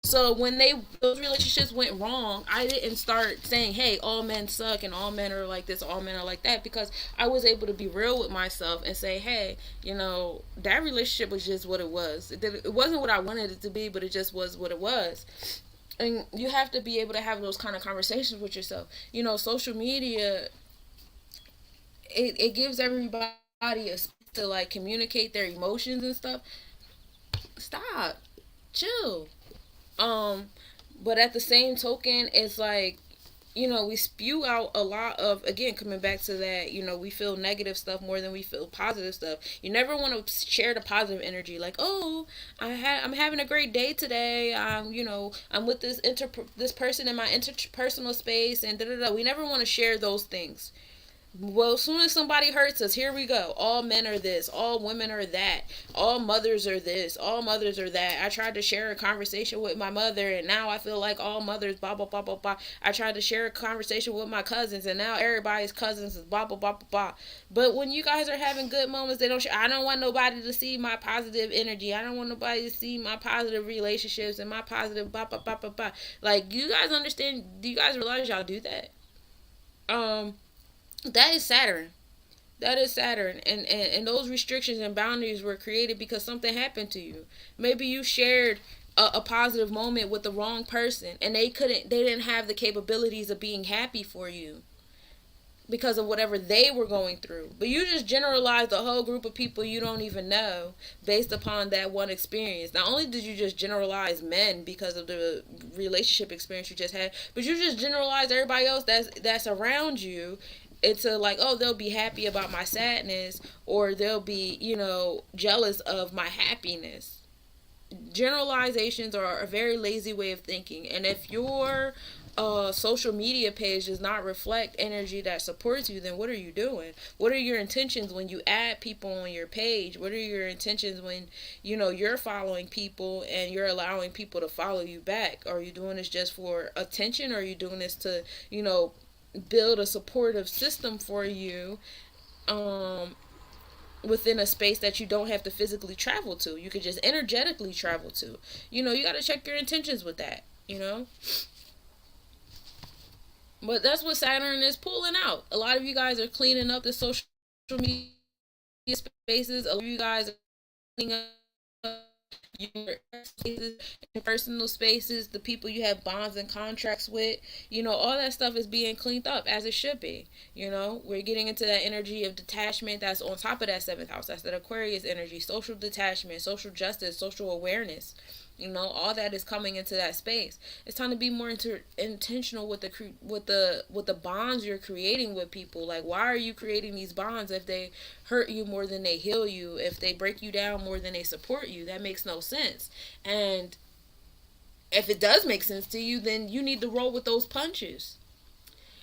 So when those relationships went wrong, I didn't start saying, "Hey, all men suck and all men are like this, all men are like that," because I was able to be real with myself and say, "Hey, that relationship was just what it was. It wasn't what I wanted it to be, but it just was what it was." And you have to be able to have those kind of conversations with yourself. Social media, it gives everybody a space to like communicate their emotions and stuff. Stop, chill. Um, but at the same token, it's like, we spew out a lot of, again, coming back to that, we feel negative stuff more than we feel positive stuff. You never want to share the positive energy, like, oh, I'm having a great day today. I'm with this person in my interpersonal space, and da da da. We never want to share those things. Well, as soon as somebody hurts us, here we go. All men are this. All women are that. All mothers are this. All mothers are that. I tried to share a conversation with my mother, and now I feel like all mothers, blah, blah, blah, blah, blah. I tried to share a conversation with my cousins, and now everybody's cousins is blah, blah, blah, blah, blah. But when you guys are having good moments, they don't share. I don't want nobody to see my positive energy. I don't want nobody to see my positive relationships and my positive blah, blah, blah, blah, blah. Like, you guys understand? Do you guys realize y'all do that? That is Saturn. That is Saturn. And those restrictions and boundaries were created because something happened to you. Maybe you shared a positive moment with the wrong person, and they didn't have the capabilities of being happy for you because of whatever they were going through. But you just generalized a whole group of people you don't even know based upon that one experience. Not only did you just generalize men because of the relationship experience you just had, but you just generalized everybody else that's around you. It's like, oh, they'll be happy about my sadness, or they'll be, jealous of my happiness. Generalizations are a very lazy way of thinking. And if your social media page does not reflect energy that supports you, then what are you doing? What are your intentions when you add people on your page? What are your intentions when you're following people and you're allowing people to follow you back? Are you doing this just for attention, or are you doing this to build a supportive system for you within a space that you don't have to physically travel to? You could just energetically travel to. You got to check your intentions with that. But that's what Saturn is pulling out. A lot of you guys are cleaning up the social media spaces. A lot of you guys are cleaning up your spaces, your personal spaces, the people you have bonds and contracts with. All that stuff is being cleaned up as it should be. We're getting into that energy of detachment that's on top of that seventh house. That's that Aquarius energy, social detachment, social justice, social awareness. All that is coming into that space. It's time to be more intentional with the bonds you're creating with people. Like, why are you creating these bonds if they hurt you more than they heal you? If they break you down more than they support you? That makes no sense. And if it does make sense to you, then you need to roll with those punches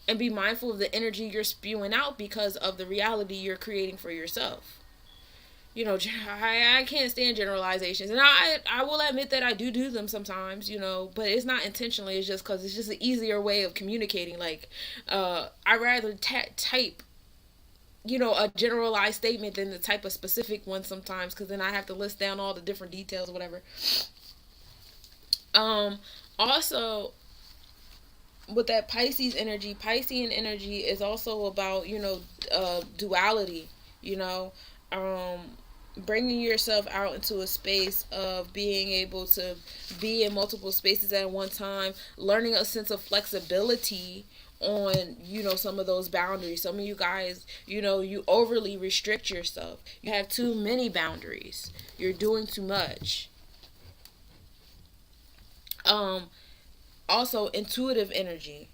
and be mindful of the energy you're spewing out because of the reality you're creating for yourself. I can't stand generalizations, and I will admit that I do them sometimes, but it's not intentionally. It's just because it's just an easier way of communicating. Like, I rather type, a generalized statement than the type of specific one sometimes, because then I have to list down all the different details, or whatever. Also, with that Piscean energy is also about, duality, um, bringing yourself out into a space of being able to be in multiple spaces at one time, learning a sense of flexibility on some of those boundaries. Some of you guys, you overly restrict yourself. You have too many boundaries. You're doing too much. Also, intuitive energy.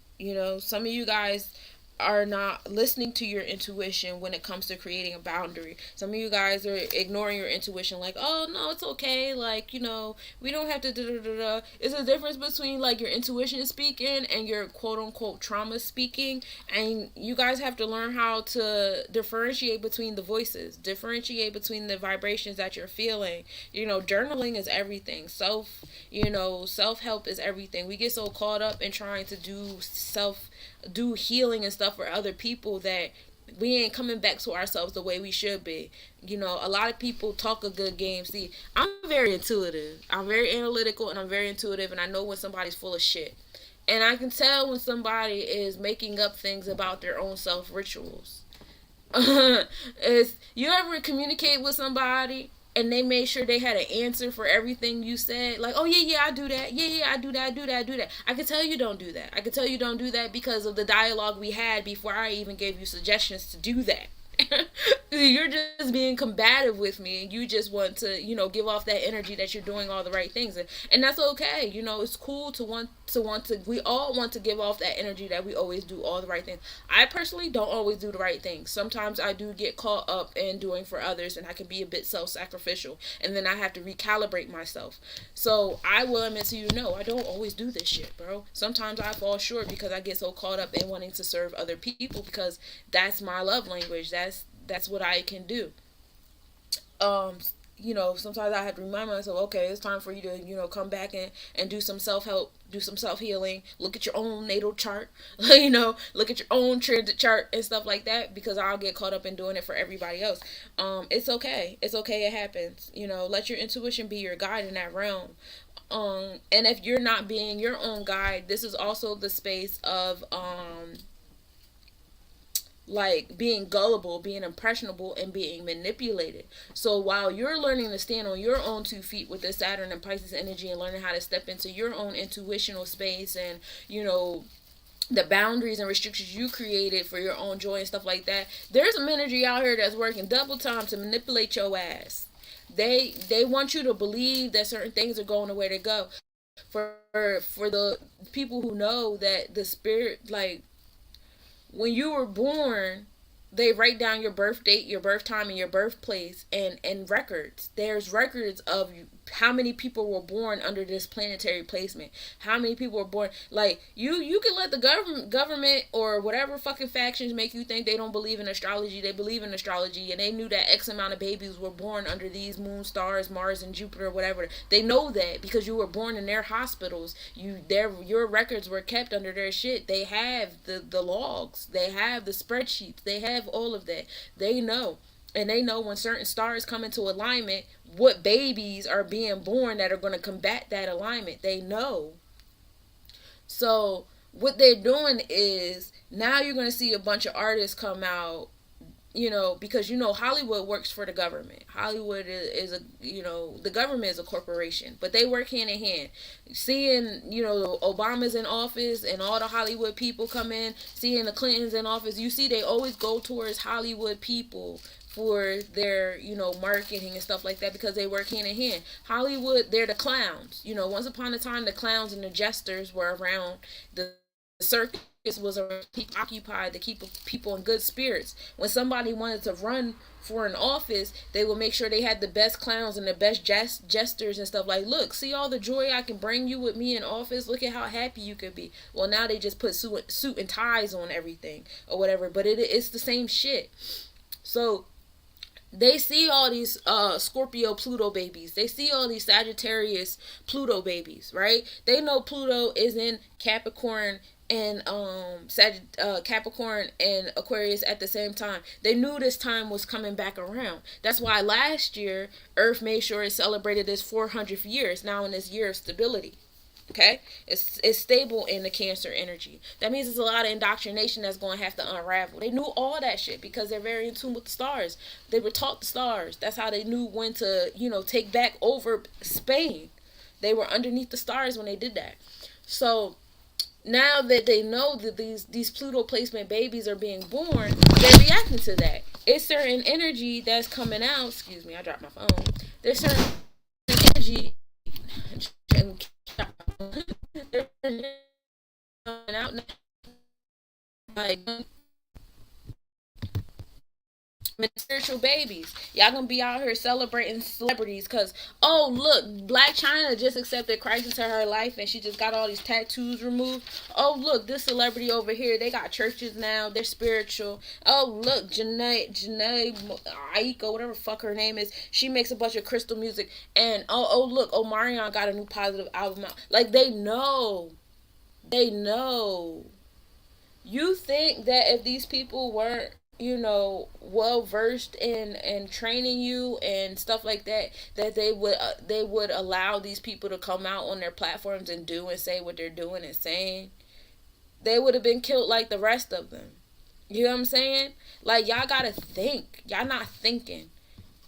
Some of you guys are not listening to your intuition when it comes to creating a boundary. Some of you guys are ignoring your intuition, like, oh no, it's okay, like, we don't have to da da da da. It's a difference between like your intuition speaking and your quote unquote trauma speaking, and you guys have to learn how to differentiate between the voices, differentiate between the vibrations that you're feeling. Journaling is everything. Self-help is everything. We get so caught up in trying to do healing and stuff for other people that we ain't coming back to ourselves the way we should be. A lot of people talk a good game. See, I'm very intuitive. I'm very analytical, and I'm very intuitive, and I know when somebody's full of shit. And I can tell when somebody is making up things about their own self rituals. Is you ever communicate with somebody and they made sure they had an answer for everything you said? Like, oh yeah, I do that. Yeah, I do that. I do that. I can tell you don't do that. I can tell you don't do that because of the dialogue we had before I even gave you suggestions to do that. You're just being combative with me, and you just want to, give off that energy that you're doing all the right things, and that's okay. It's cool to want to. We all want to give off that energy that we always do all the right things. I personally don't always do the right things. Sometimes I do get caught up in doing for others, and I can be a bit self-sacrificial, and then I have to recalibrate myself. So I will admit to you, no, I don't always do this shit, bro. Sometimes I fall short because I get so caught up in wanting to serve other people, because that's my love language. That's what I can do. Sometimes I have to remind myself, okay, it's time for you to, come back and do some self-help, do some self-healing, look at your own natal chart, look at your own transit chart and stuff like that, because I'll get caught up in doing it for everybody else. It's okay. It's okay. It happens. Let your intuition be your guide in that realm. And if you're not being your own guide, this is also the space of, like being gullible, being impressionable, and being manipulated. So while you're learning to stand on your own 2 feet with the Saturn and Pisces energy, and learning how to step into your own intuitional space, and the boundaries and restrictions you created for your own joy and stuff like that, there's some energy out here that's working double time to manipulate your ass. They want you to believe that certain things are going the way they go. For the people who know that the spirit, like, when you were born, they write down your birth date, your birth time, and your birthplace, and records. There's records of how many people were born under this planetary placement. How many people were born? Like, you can let the government or whatever fucking factions make you think they don't believe in astrology. They believe in astrology, and they knew that X amount of babies were born under these moon, stars, Mars, and Jupiter, whatever. They know that because you were born in their hospitals. Your records were kept under their shit. They have the logs. They have the spreadsheets. They have all of that. They know. And they know when certain stars come into alignment, what babies are being born that are going to combat that alignment. They know. So what they're doing is now you're going to see a bunch of artists come out, because Hollywood works for the government. Hollywood is a, the government is a corporation, but they work hand in hand. Seeing, Obama's in office and all the Hollywood people come in, seeing the Clintons in office, you see they always go towards Hollywood people for their, marketing and stuff like that, because they work hand in hand. Hollywood, they're the clowns. Once upon a time, the clowns and the jesters were around. The circus was around to keep occupied, to keep people in good spirits. When somebody wanted to run for an office, they would make sure they had the best clowns and the best jesters and stuff. Like, look, see all the joy I can bring you with me in office. Look at how happy you could be. Well, now they just put suit and ties on everything or whatever, but it's the same shit. So they see all these Scorpio Pluto babies. They see all these Sagittarius Pluto babies, right? They know Pluto is in Capricorn and Capricorn and Aquarius at the same time. They knew this time was coming back around. That's why last year Earth made sure it celebrated its 400th year. It's now in this year of stability. Okay, it's stable in the Cancer energy. That means there's a lot of indoctrination that's going to have to unravel. They knew all that shit because they're very in tune with the stars. They were taught the stars. That's how they knew when to, take back over Spain. They were underneath the stars when they did that. So now that they know that these Pluto placement babies are being born, they're reacting to that. It's certain energy that's coming out. Excuse me, I dropped my phone. There's certain energy they're coming out like spiritual babies. Y'all gonna be out here celebrating celebrities because, oh look, Black China just accepted Christ into her life and she just got all these tattoos removed. Oh look, this celebrity over here, they got churches now, they're spiritual. Oh look, Janae Aiko, whatever the fuck her name is, she makes a bunch of crystal music. And oh look, Omarion got a new positive album out. Like, they know. You think that if these people weren't, well versed in training you and stuff like that, that they would allow these people to come out on their platforms and do and say what they're doing and saying? They would have been killed like the rest of them. You know what I'm saying? Like, y'all gotta think. Y'all not thinking.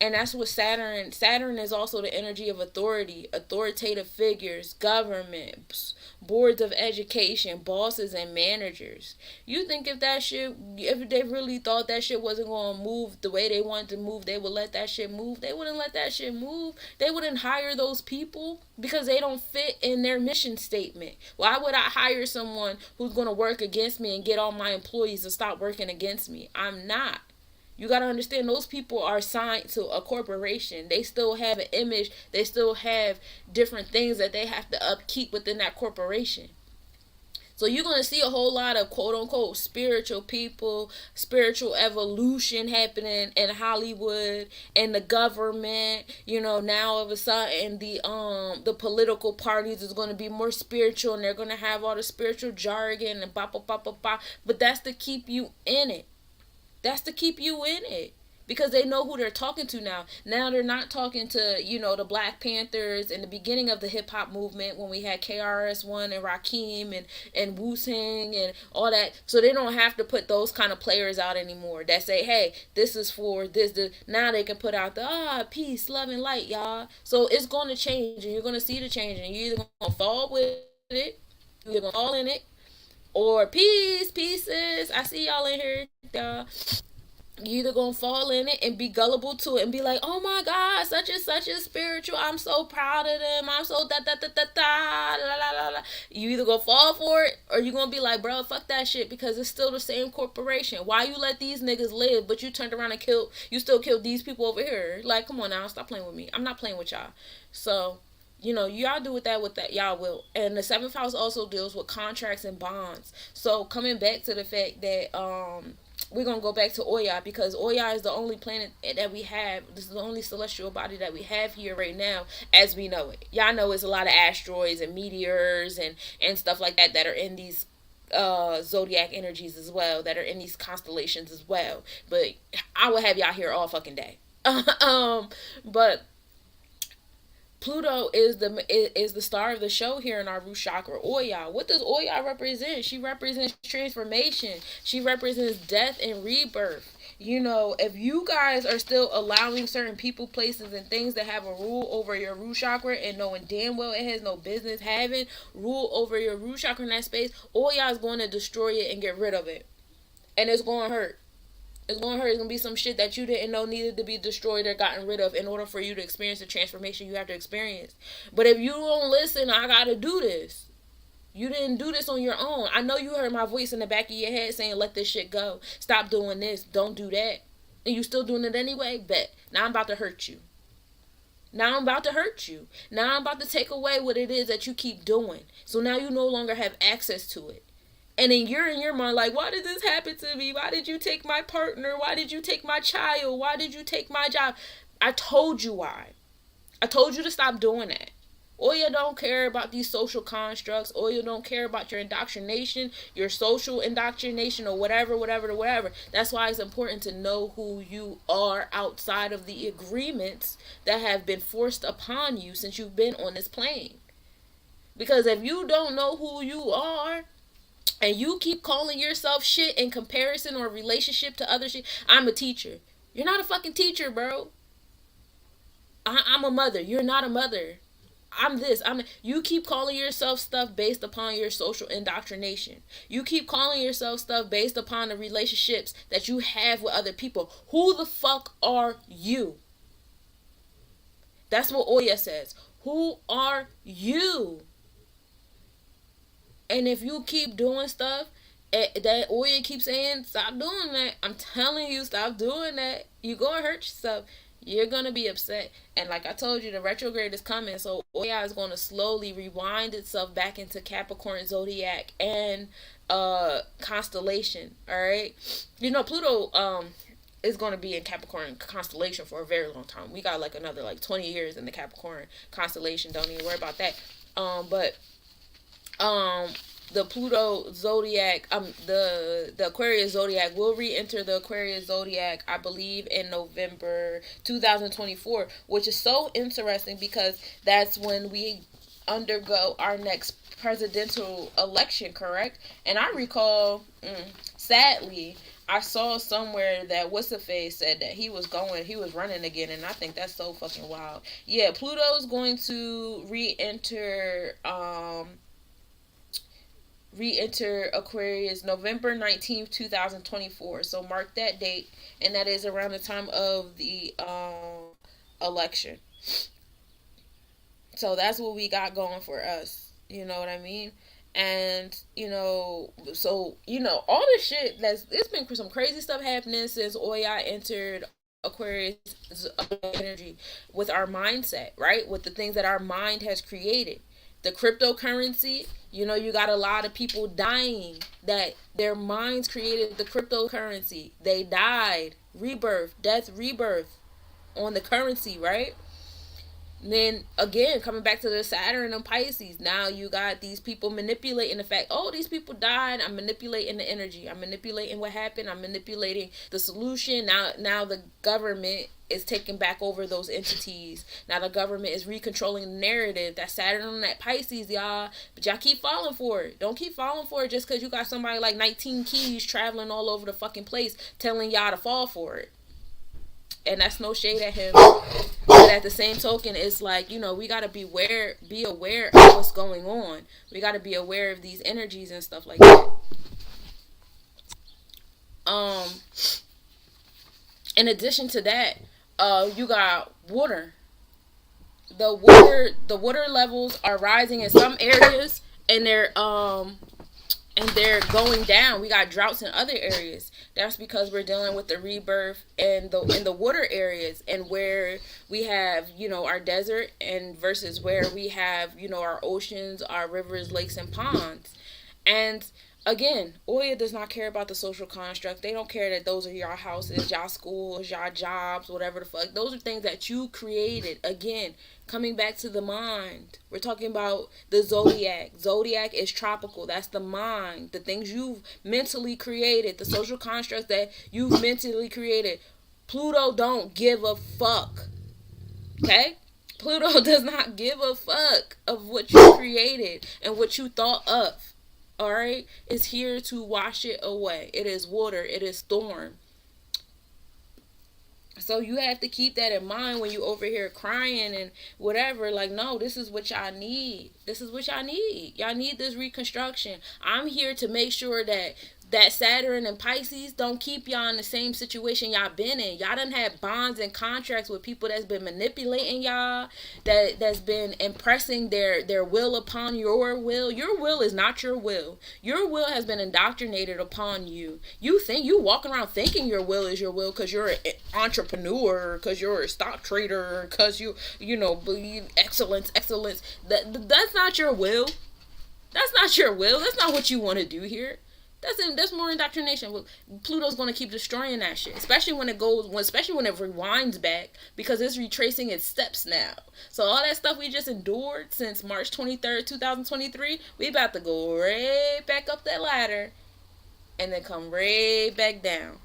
And that's what Saturn is also the energy of authority, authoritative figures, governments, boards of education, bosses, and managers. You think if they really thought that shit wasn't going to move the way they wanted to move, they would let that shit move? They wouldn't let that shit move. They wouldn't hire those people because they don't fit in their mission statement. Why would I hire someone who's going to work against me and get all my employees to stop working against me? I'm not. You got to understand, those people are signed to a corporation. They still have an image. They still have different things that they have to upkeep within that corporation. So you're going to see a whole lot of quote unquote spiritual people, spiritual evolution happening in Hollywood and the government. Now all of a sudden the political parties is going to be more spiritual and they're going to have all the spiritual jargon and blah, blah, blah, blah, blah. But that's to keep you in it. That's to keep you in it. Because they know who they're talking to now. Now they're not talking to, the Black Panthers in the beginning of the hip-hop movement when we had KRS-One and Rakim and Wu-Tang and all that. So they don't have to put those kind of players out anymore that say, hey, this is for this. Now they can put out the, peace, love, and light, y'all. So it's going to change, and you're going to see the change. And you're either going to fall with it, you're going to fall in it, or pieces. I see y'all in here, y'all. You either gonna fall in it and be gullible to it and be like, oh my God, such and such is spiritual. I'm so proud of them. I'm so da da da da da la la la la. You either gonna fall for it or you gonna be like, bro, fuck that shit, because it's still the same corporation. Why you let these niggas live, but you turned around and still killed these people over here? Like, come on now, stop playing with me. I'm not playing with y'all. So, y'all do with that y'all will. And the 7th house also deals with contracts and bonds. So coming back to the fact that we're going to go back to Oya, because Oya is the only planet that we have. This is the only celestial body that we have here right now as we know it. Y'all know it's a lot of asteroids and meteors and stuff like that are in these zodiac energies as well, that are in these constellations as well. But I will have y'all here all fucking day. But Pluto is the star of the show here in our root chakra, Oya. What does Oya represent? She represents transformation. She represents death and rebirth. You know, if you guys are still allowing certain people, places, and things that have a rule over your root chakra and knowing damn well it has no business having rule over your root chakra in that space, Oya is going to destroy it and get rid of it. And it's going to hurt. It's going to hurt. It's going to be some shit that you didn't know needed to be destroyed or gotten rid of in order for you to experience the transformation you have to experience. But if you don't listen, I got to do this. You didn't do this on your own. I know you heard my voice in the back of your head saying, let this shit go. Stop doing this. Don't do that. And you still doing it anyway? Bet. Now I'm about to hurt you. Now I'm about to hurt you. Now I'm about to take away what it is that you keep doing. So now you no longer have access to it. And then you're in your mind like, why did this happen to me? Why did you take my partner? Why did you take my child? Why did you take my job? I told you why. I told you to stop doing that. Oya don't care about these social constructs. Oya don't care about your indoctrination, your social indoctrination, or whatever. That's why it's important to know who you are outside of the agreements that have been forced upon you since you've been on this plane. Because if you don't know who you are, and you keep calling yourself shit in comparison or relationship to other shit, I'm a teacher. You're not a fucking teacher, bro. I'm a mother. You're not a mother. I'm this. You keep calling yourself stuff based upon your social indoctrination. You keep calling yourself stuff based upon the relationships that you have with other people. Who the fuck are you? That's what Oya says. Who are you? And if you keep doing stuff that Oya keeps saying, stop doing that. I'm telling you, stop doing that. You're going to hurt yourself. You're going to be upset. And like I told you, the retrograde is coming. So Oya is going to slowly rewind itself back into Capricorn, Zodiac, and constellation. All right? You know, Pluto is going to be in Capricorn constellation for a very long time. We got like another 20 years in the Capricorn constellation. Don't even worry about that. The Pluto zodiac, the Aquarius zodiac will re-enter the Aquarius zodiac, I believe, in November 2024, which is so interesting because that's when we undergo our next presidential election, correct? And I recall, sadly, I saw somewhere that what's-the-face said that he was running again, and I think that's so fucking wild. Yeah, Pluto's going to re-enter Aquarius November 19th, 2024. So mark that date, and that is around the time of the election. So that's what we got going for us. You know what I mean? And, so, all this shit, it's been some crazy stuff happening since Oya entered Aquarius energy with our mindset, right? With the things that our mind has created. The cryptocurrency, you got a lot of people dying that their minds created the cryptocurrency. They died. Death, rebirth on the currency, right? And then again, coming back to the Saturn and Pisces, now you got these people manipulating the fact, these people died. I'm manipulating the energy. I'm manipulating what happened. I'm manipulating the solution. Now the government is taking back over those entities. Now the government is recontrolling the narrative. That Saturn and that Pisces, y'all. But y'all keep falling for it. Don't keep falling for it just because you got somebody like 19 Keys traveling all over the fucking place telling y'all to fall for it. And that's no shade at him. But at the same token, it's like, we got to be aware of what's going on. We got to be aware of these energies and stuff like that. In addition to that, you got water. The water levels are rising in some areas, and they're going down. We got droughts in other areas. That's because we're dealing with the rebirth in the water areas, and where we have, our desert, and versus where we have, our oceans, our rivers, lakes, and ponds. And again, Oya does not care about the social construct. They don't care that those are your houses, y'all schools, y'all jobs, whatever the fuck. Those are things that you created. Again, coming back to the mind. We're talking about the zodiac. Zodiac is tropical. That's the mind. The things you've mentally created. The social constructs that you've mentally created. Pluto don't give a fuck. Okay? Pluto does not give a fuck of what you created and what you thought of. Alright? It's here to wash it away. It is water. It is storm. So you have to keep that in mind when you over here crying and whatever. Like, no, this is what y'all need. This is what y'all need. Y'all need this reconstruction. I'm here to make sure that Saturn and Pisces don't keep y'all in the same situation y'all been in. Y'all done had bonds and contracts with people that's been manipulating y'all, that's been impressing their will upon your will. Your will is not your will. Your will has been indoctrinated upon you. You walk around thinking your will is your will because you're an entrepreneur, because you're a stock trader, because you know believe excellence. That's not your will. That's not your will. That's not what you want to do here. That's more indoctrination. Pluto's going to keep destroying that shit, especially when it rewinds back, because it's retracing its steps now. So all that stuff we just endured since March 23rd, 2023, we about to go right back up that ladder and then come right back down.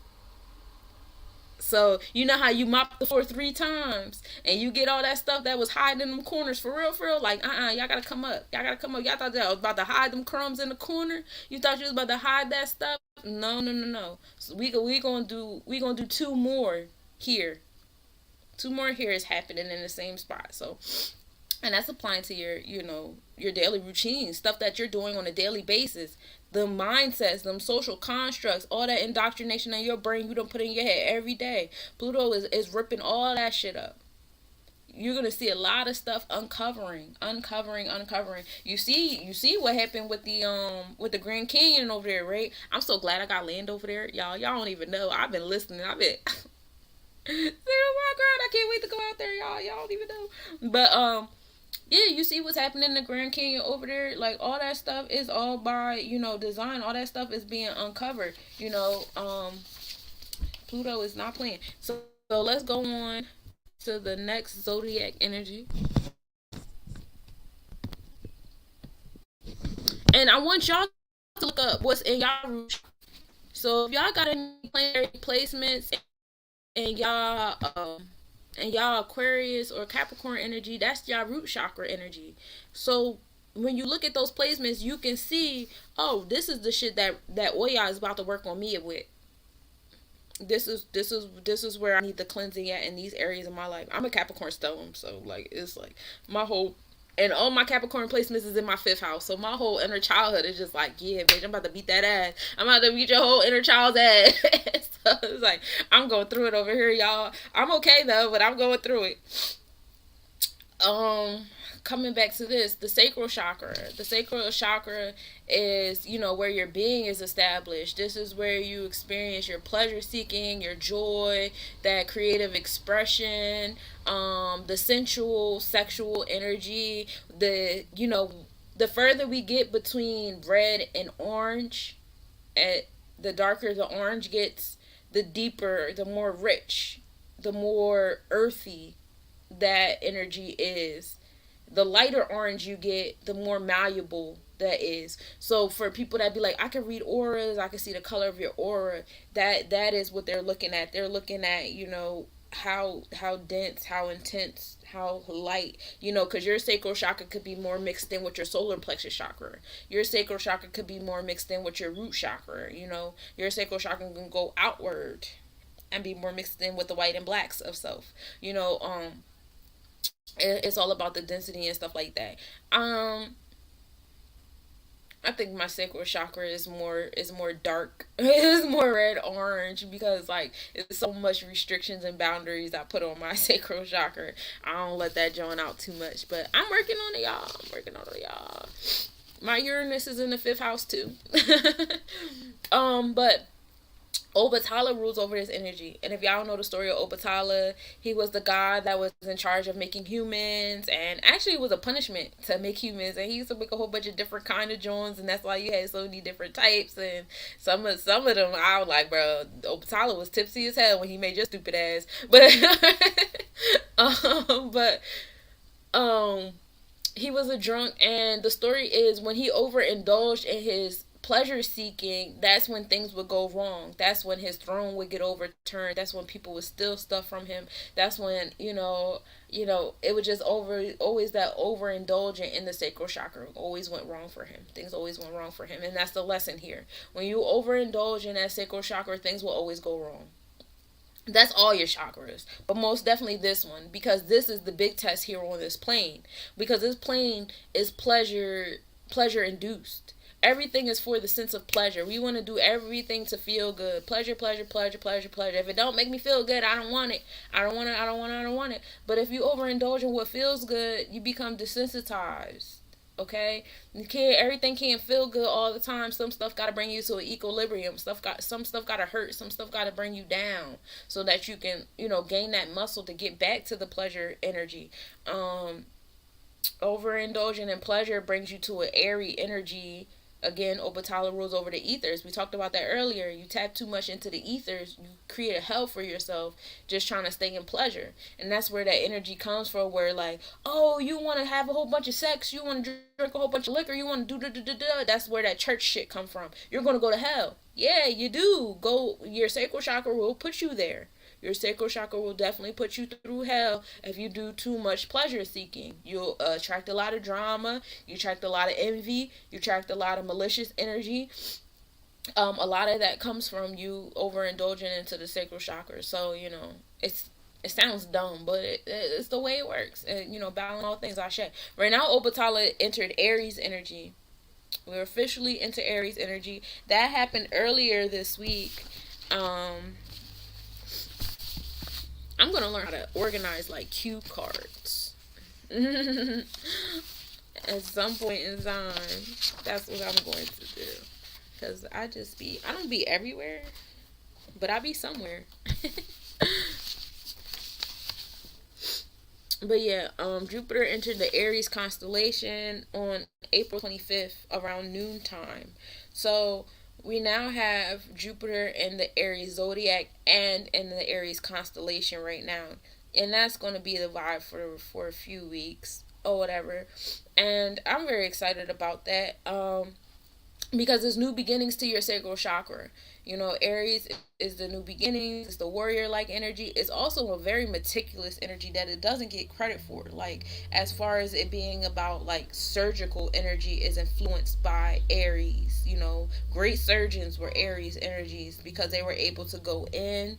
So, you know how you mop the floor 3 times and you get all that stuff that was hiding in them corners, for real? Like, y'all gotta come up. Y'all thought that I was about to hide them crumbs in the corner? You thought you was about to hide that stuff? No. So we gonna do 2 more here. 2 more here is happening in the same spot. So, and that's applying to your daily routine, stuff that you're doing on a daily basis. The mindsets, them social constructs, all that indoctrination in your brain you don't put in your head every day. Pluto is ripping all that shit up. You're gonna see a lot of stuff uncovering. You see what happened with the Grand Canyon over there, right? I'm so glad I got land over there, y'all. Y'all don't even know. I've been listening. I've been oh my god, I can't wait to go out there, y'all. Y'all don't even know. But yeah, you see what's happening in the Grand Canyon over there. Like, all that stuff is all by, design. All that stuff is being uncovered. Pluto is not playing. So let's go on to the next zodiac energy. And I want y'all to look up what's in y'all root. So if y'all got any planetary placements and y'all Aquarius or Capricorn energy, that's y'all root chakra energy. So when you look at those placements, you can see, oh, this is the shit that Oya is about to work on me with. This is where I need the cleansing at in these areas of my life. I'm a Capricorn stone, so like it's like my whole, and all my Capricorn placements is in my 5th house. So my whole inner childhood is just like, yeah, bitch, I'm about to beat that ass. I'm about to beat your whole inner child's ass. So it's like, I'm going through it over here, y'all. I'm okay though, but I'm going through it. Coming back to this, the sacral chakra. The sacral chakra is, where your being is established. This is where you experience your pleasure seeking, your joy, that creative expression, the sensual, sexual energy. The further we get between red and orange, the darker the orange gets, the deeper, the more rich, the more earthy that energy is. The lighter orange you get, the more malleable that is. So for people that be like, I can read auras, I can see the color of your aura, that is what they're looking at. They're looking at, how dense, how intense, how light, because your sacral chakra could be more mixed in with your solar plexus chakra. Your sacral chakra could be more mixed in with your root chakra. Your sacral chakra can go outward and be more mixed in with the white and blacks of self. It's all about the density and stuff like that. I think my sacral chakra is more dark. It's more red orange, because like it's so much restrictions and boundaries I put on my sacral chakra. I don't let that join out too much, but I'm working on it, y'all. My Uranus is in the 5th house too. But Obatala rules over this energy. And if y'all don't know the story of Obatala, he was the god that was in charge of making humans, and actually it was a punishment to make humans, and he used to make a whole bunch of different kind of drones, and that's why you had so many different types. And some of them I was like, bro, Obatala was tipsy as hell when he made your stupid ass. But he was a drunk, and the story is when he overindulged in his pleasure seeking, that's when things would go wrong. That's when his throne would get overturned. That's when people would steal stuff from him. That's when, it was just always that overindulgent in the sacral chakra always went wrong for him. Things always went wrong for him. And that's the lesson here. When you overindulge in that sacral chakra, things will always go wrong. That's all your chakras, but most definitely this one, because this is the big test here on this plane, because this plane is pleasure induced. Everything is for the sense of pleasure. We want to do everything to feel good. Pleasure, pleasure, pleasure, pleasure, pleasure. If it don't make me feel good, I don't want it. I don't want it. I don't want it. I don't want it. But if you overindulge in what feels good, you become desensitized. Okay, everything can't feel good all the time. Some stuff got to bring you to an equilibrium. Some stuff got to hurt. Some stuff got to bring you down so that you can gain that muscle to get back to the pleasure energy. Overindulging in pleasure brings you to an airy energy. Again, Obatala rules over the ethers. We talked about that earlier. You tap too much into the ethers, you create a hell for yourself just trying to stay in pleasure. And that's where that energy comes from, where like, oh, you want to have a whole bunch of sex, you want to drink a whole bunch of liquor, you want to do da. That's where that church shit come from. You're going to go to hell. Yeah, you do. Your sacral chakra will put you there. Your sacral chakra will definitely put you through hell if you do too much pleasure seeking. You'll attract a lot of drama. You attract a lot of envy. You attract a lot of malicious energy. A lot of that comes from you overindulging into the sacral chakra. So, it sounds dumb, but it's the way it works. And, balance all things, I share. Right now, Obatala entered Aries energy. We're officially into Aries energy. That happened earlier this week. I'm gonna learn how to organize like cue cards. At some point in time, that's what I'm going to do. Cause I don't be everywhere, but I be somewhere. But yeah, Jupiter entered the Aries constellation on April 25th around noontime. So we now have Jupiter in the Aries zodiac and in the Aries constellation right now. And that's going to be the vibe for a few weeks or whatever. And I'm very excited about that. Because there's new beginnings to your sacral chakra. Aries is the new beginnings. It's the warrior-like energy. It's also a very meticulous energy that it doesn't get credit for. Like, as far as it being about, like, surgical energy is influenced by Aries. Great surgeons were Aries energies because they were able to go in,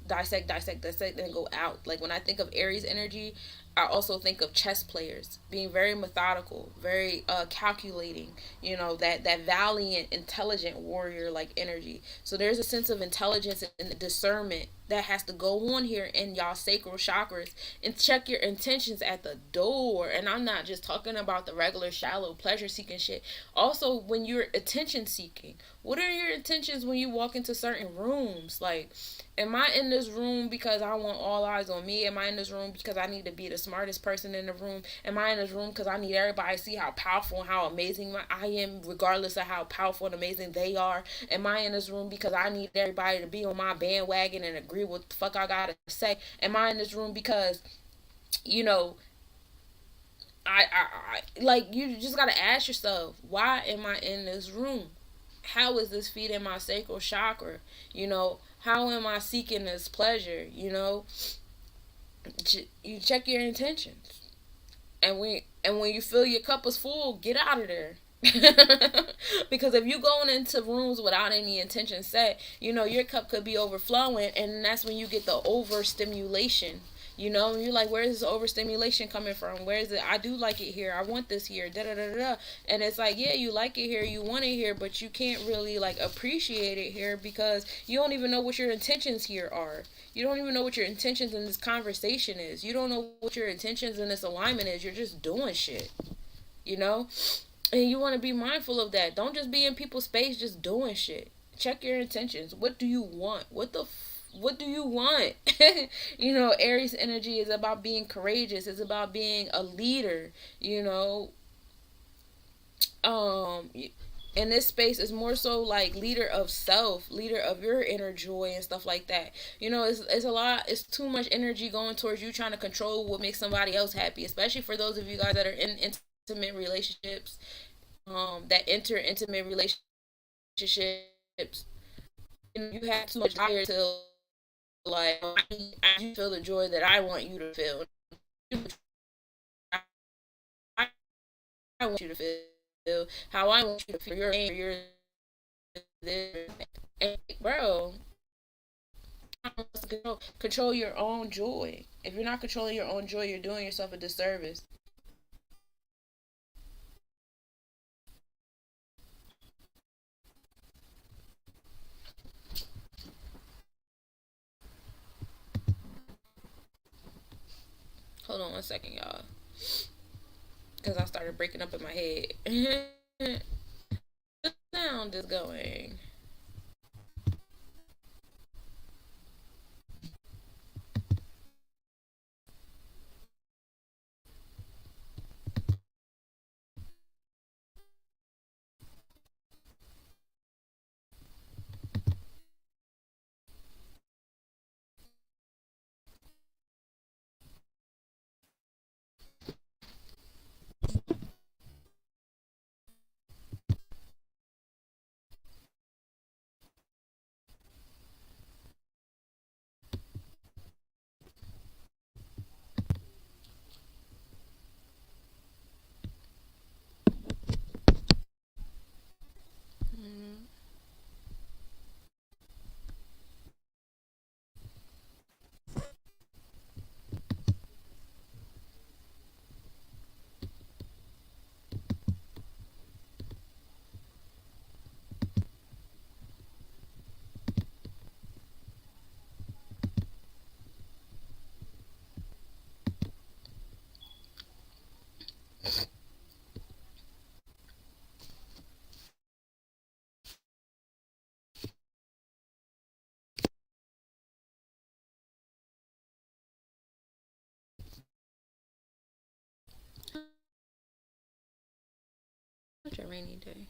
dissect, and go out. Like, when I think of Aries energy, I also think of chess players being very methodical, very calculating, that valiant, intelligent warrior like energy. So there's a sense of intelligence and discernment that has to go on here in y'all sacral chakras, and check your intentions at the door. And I'm not just talking about the regular shallow pleasure seeking shit. Also, when you're attention seeking, what are your intentions when you walk into certain rooms? Like, am I in this room because I want all eyes on me? Am I in this room because I need to be the smartest person in the room? Am I in this room because I need everybody to see how powerful and how amazing I am, regardless of how powerful and amazing they are? Am I in this room because I need everybody to be on my bandwagon and agree with what the fuck I gotta say? Am I in this room because, I like, you just gotta ask yourself, why am I in this room? How is this feeding my sacral chakra? How am I seeking this pleasure? You check your intentions, and when you feel your cup is full, get out of there. Because if you going into rooms without any intention set, your cup could be overflowing, and that's when you get the overstimulation. And you're like, where is this overstimulation coming from? Where is it? I do like it here. I want this here. Da da da da. And it's like, yeah, you like it here, you want it here, but you can't really like appreciate it here because you don't even know what your intentions here are. You don't even know what your intentions in this conversation is. You don't know what your intentions in this alignment is. You're just doing shit. And you want to be mindful of that. Don't just be in people's space just doing shit. Check your intentions. What do you want? What do you want? Aries energy is about being courageous. It's about being a leader. In this space is more so like leader of self, leader of your inner joy and stuff like that. It's a lot. It's too much energy going towards you trying to control what makes somebody else happy, especially for those of you guys that are in intimate relationships, that enter intimate relationships relationships, you have too much desire to like I feel the joy that I want you to feel. I want you to feel how I want you to feel. You're this, and bro, control your own joy. If you're not controlling your own joy, you're doing yourself a disservice. Hold on 1 second, y'all, because I started breaking up in my head. The sound is going. Mm-hmm. Such a rainy day.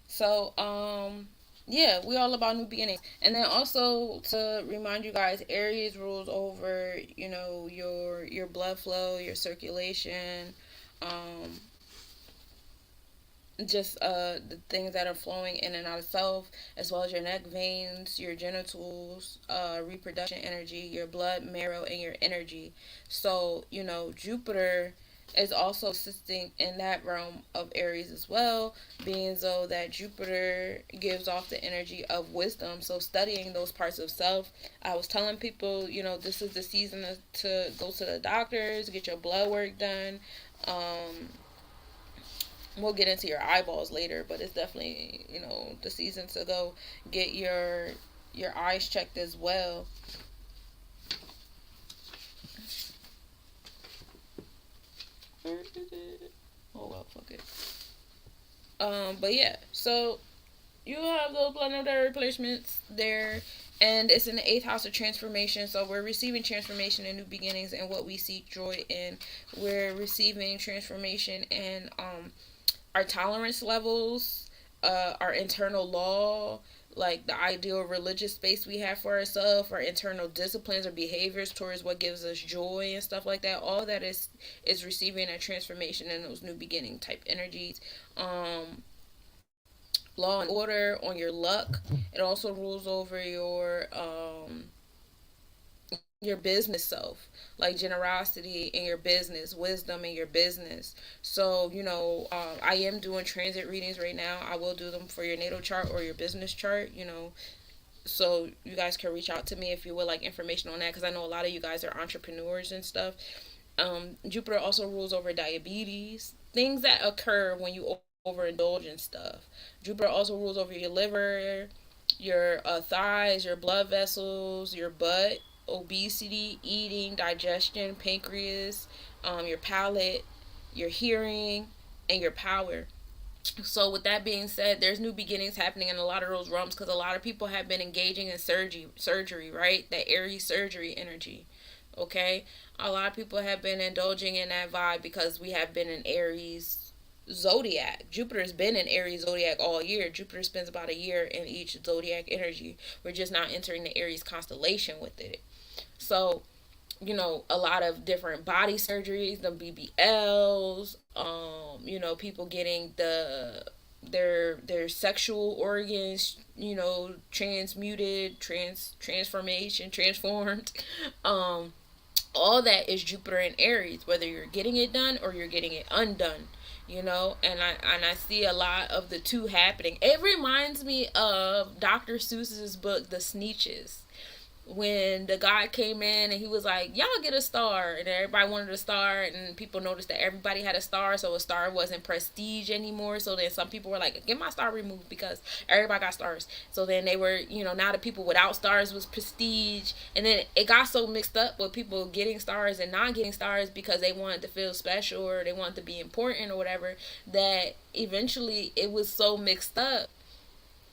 So, yeah, we all about new beginnings. And then also to remind you guys, Aries rules over, your blood flow, your circulation, um, just the things that are flowing in and out of self, as well as your neck veins, your genitals, reproduction energy, your blood marrow, and your energy. So Jupiter is also assisting in that realm of Aries as well, being so that Jupiter gives off the energy of wisdom. So studying those parts of self, I was telling people, this is the season to go to the doctors, get your blood work done. We'll get into your eyeballs later, but it's definitely the season to go get your eyes checked as well. Where is it? Oh well, fuck it. But yeah, so you have those planetary replacements there, and it's in the eighth house of transformation. So we're receiving transformation and new beginnings, and what we seek joy in. We're receiving transformation and our tolerance levels, our internal law, like the ideal religious space we have for ourselves, our internal disciplines or behaviors towards what gives us joy and stuff like that. All that is receiving a transformation in those new beginning type energies. Law and order on your luck. It also rules over your business self, like generosity in your business, wisdom in your business. So I am doing transit readings right now. I will do them for your natal chart or your business chart, so you guys can reach out to me if you would like information on that, because I know a lot of you guys are entrepreneurs and stuff. Jupiter also rules over diabetes, things that occur when you overindulge in stuff. Jupiter also rules over your liver, your thighs, your blood vessels, your butt, obesity, eating, digestion, pancreas, your palate, your hearing, and your power. So with that being said, there's new beginnings happening in a lot of those realms because a lot of people have been engaging in surgery, right? That Aries surgery energy. Okay, a lot of people have been indulging in that vibe because we have been in Aries zodiac. Jupiter's been in Aries zodiac all year. Jupiter spends about a year in each zodiac energy. We're just now entering the Aries constellation with it. So, a lot of different body surgeries, the BBLs, people getting their sexual organs, transmuted, transformed. All that is Jupiter and Aries, whether you're getting it done or you're getting it undone. And I see a lot of the two happening. It reminds me of Dr. Seuss's book, The Sneetches, when the guy came in and he was like, y'all get a star, and everybody wanted a star, and people noticed that everybody had a star, so a star wasn't prestige anymore. So then some people were like, get my star removed because everybody got stars. So then they were, now the people without stars was prestige, and then it got so mixed up with people getting stars and not getting stars because they wanted to feel special or they wanted to be important or whatever, that eventually it was so mixed up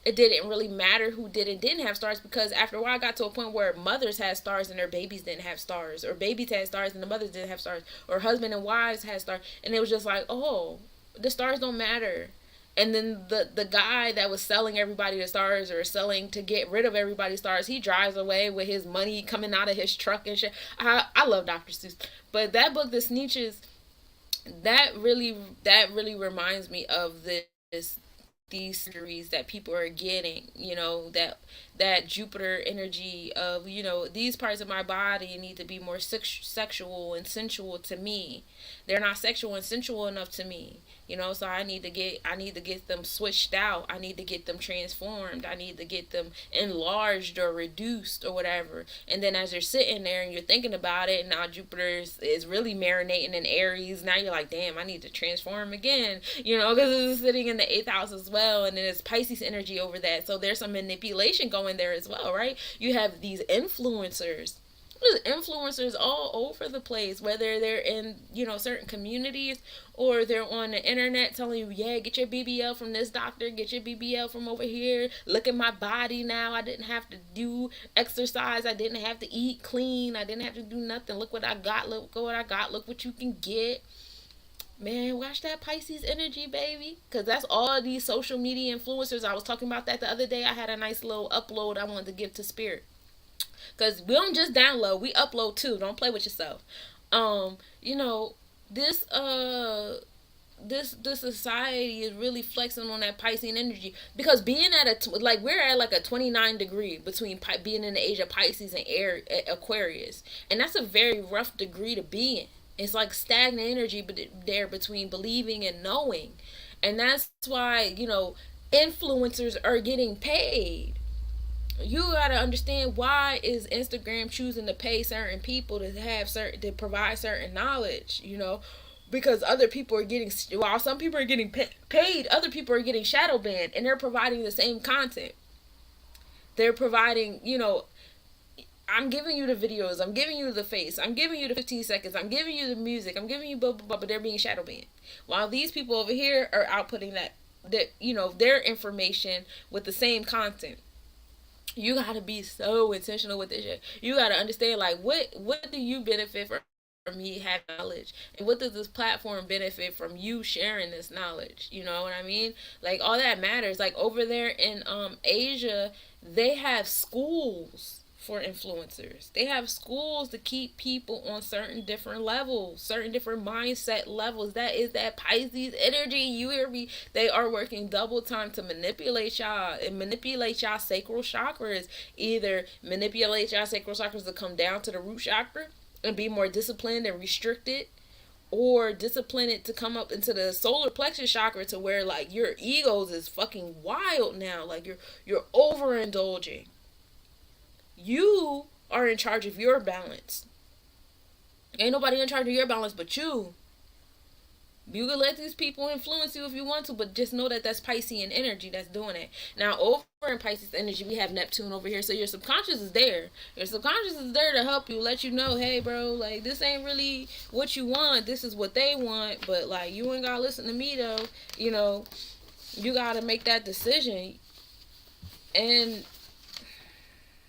it didn't really matter who did and didn't have stars, because after a while I got to a point where mothers had stars and their babies didn't have stars, or babies had stars and the mothers didn't have stars, or husband and wives had stars, and it was just like, oh, the stars don't matter. And then the guy that was selling everybody the stars, or selling to get rid of everybody's stars, he drives away with his money coming out of his truck and shit. I love Dr. Seuss, but that book, The Sneetches, that really reminds me of this these surgeries that people are getting, that Jupiter energy of, these parts of my body need to be more sexual and sensual to me. They're not sexual and sensual enough to me, so I need to get them switched out. I need to get them transformed. I need to get them enlarged or reduced or whatever. And then as you're sitting there and you're thinking about it, now Jupiter is really marinating in Aries. Now you're like, damn, I need to transform again, because it's sitting in the 8th house as well. And then it's Pisces energy over that. So there's some manipulation going there as well, right? You have these influencers. There's influencers all over the place, whether they're in, certain communities, or they're on the internet telling you, yeah, get your BBL from this doctor, get your BBL from over here, look at my body now, I didn't have to do exercise, I didn't have to eat clean, I didn't have to do nothing, look what I got, look what you can get. Man, watch that Pisces energy, baby. Because that's all these social media influencers. I was talking about that the other day. I had a nice little upload I wanted to give to Spirit. Because we don't just download, we upload too. Don't play with yourself. This this society is really flexing on that Piscean energy, because being at we're at like a 29 degree between being in the age of Pisces and Aquarius, and that's a very rough degree to be in. It's like stagnant energy, but there between believing and knowing, and that's why influencers are getting paid. You gotta understand, why is Instagram choosing to pay certain people to provide certain knowledge, because other people are getting, while some people are getting paid, other people are getting shadow banned, and they're providing the same content. They're providing, I'm giving you the videos, I'm giving you the face, I'm giving you the 15 seconds, I'm giving you the music, I'm giving you blah blah blah, but they're being shadow banned, while these people over here are outputting that their information with the same content. You gotta be so intentional with this shit. You gotta understand, like, what do you benefit from me having knowledge, and what does this platform benefit from you sharing this knowledge? You know what I mean? Like, all that matters. Like, over there in Asia, they have schools for influencers. They have schools to keep people on certain different levels, certain different mindset levels. That is that Pisces energy. You hear me? They are working double time to manipulate y'all and manipulate y'all sacral chakras. Either manipulate y'all sacral chakras to come down to the root chakra and be more disciplined and restricted, or discipline it to come up into the solar plexus chakra to where, like, your egos is fucking wild now. Like, you're overindulging. You are in charge of your balance. Ain't nobody in charge of your balance but you. You can let these people influence you if you want to, but just know that that's Piscean energy that's doing it. Now, over in Pisces energy, we have Neptune over here. So your subconscious is there. Your subconscious is there to help you, let you know, hey, bro, like, this ain't really what you want. This is what they want. But, like, you ain't got to listen to me, though. You gotta make that decision. And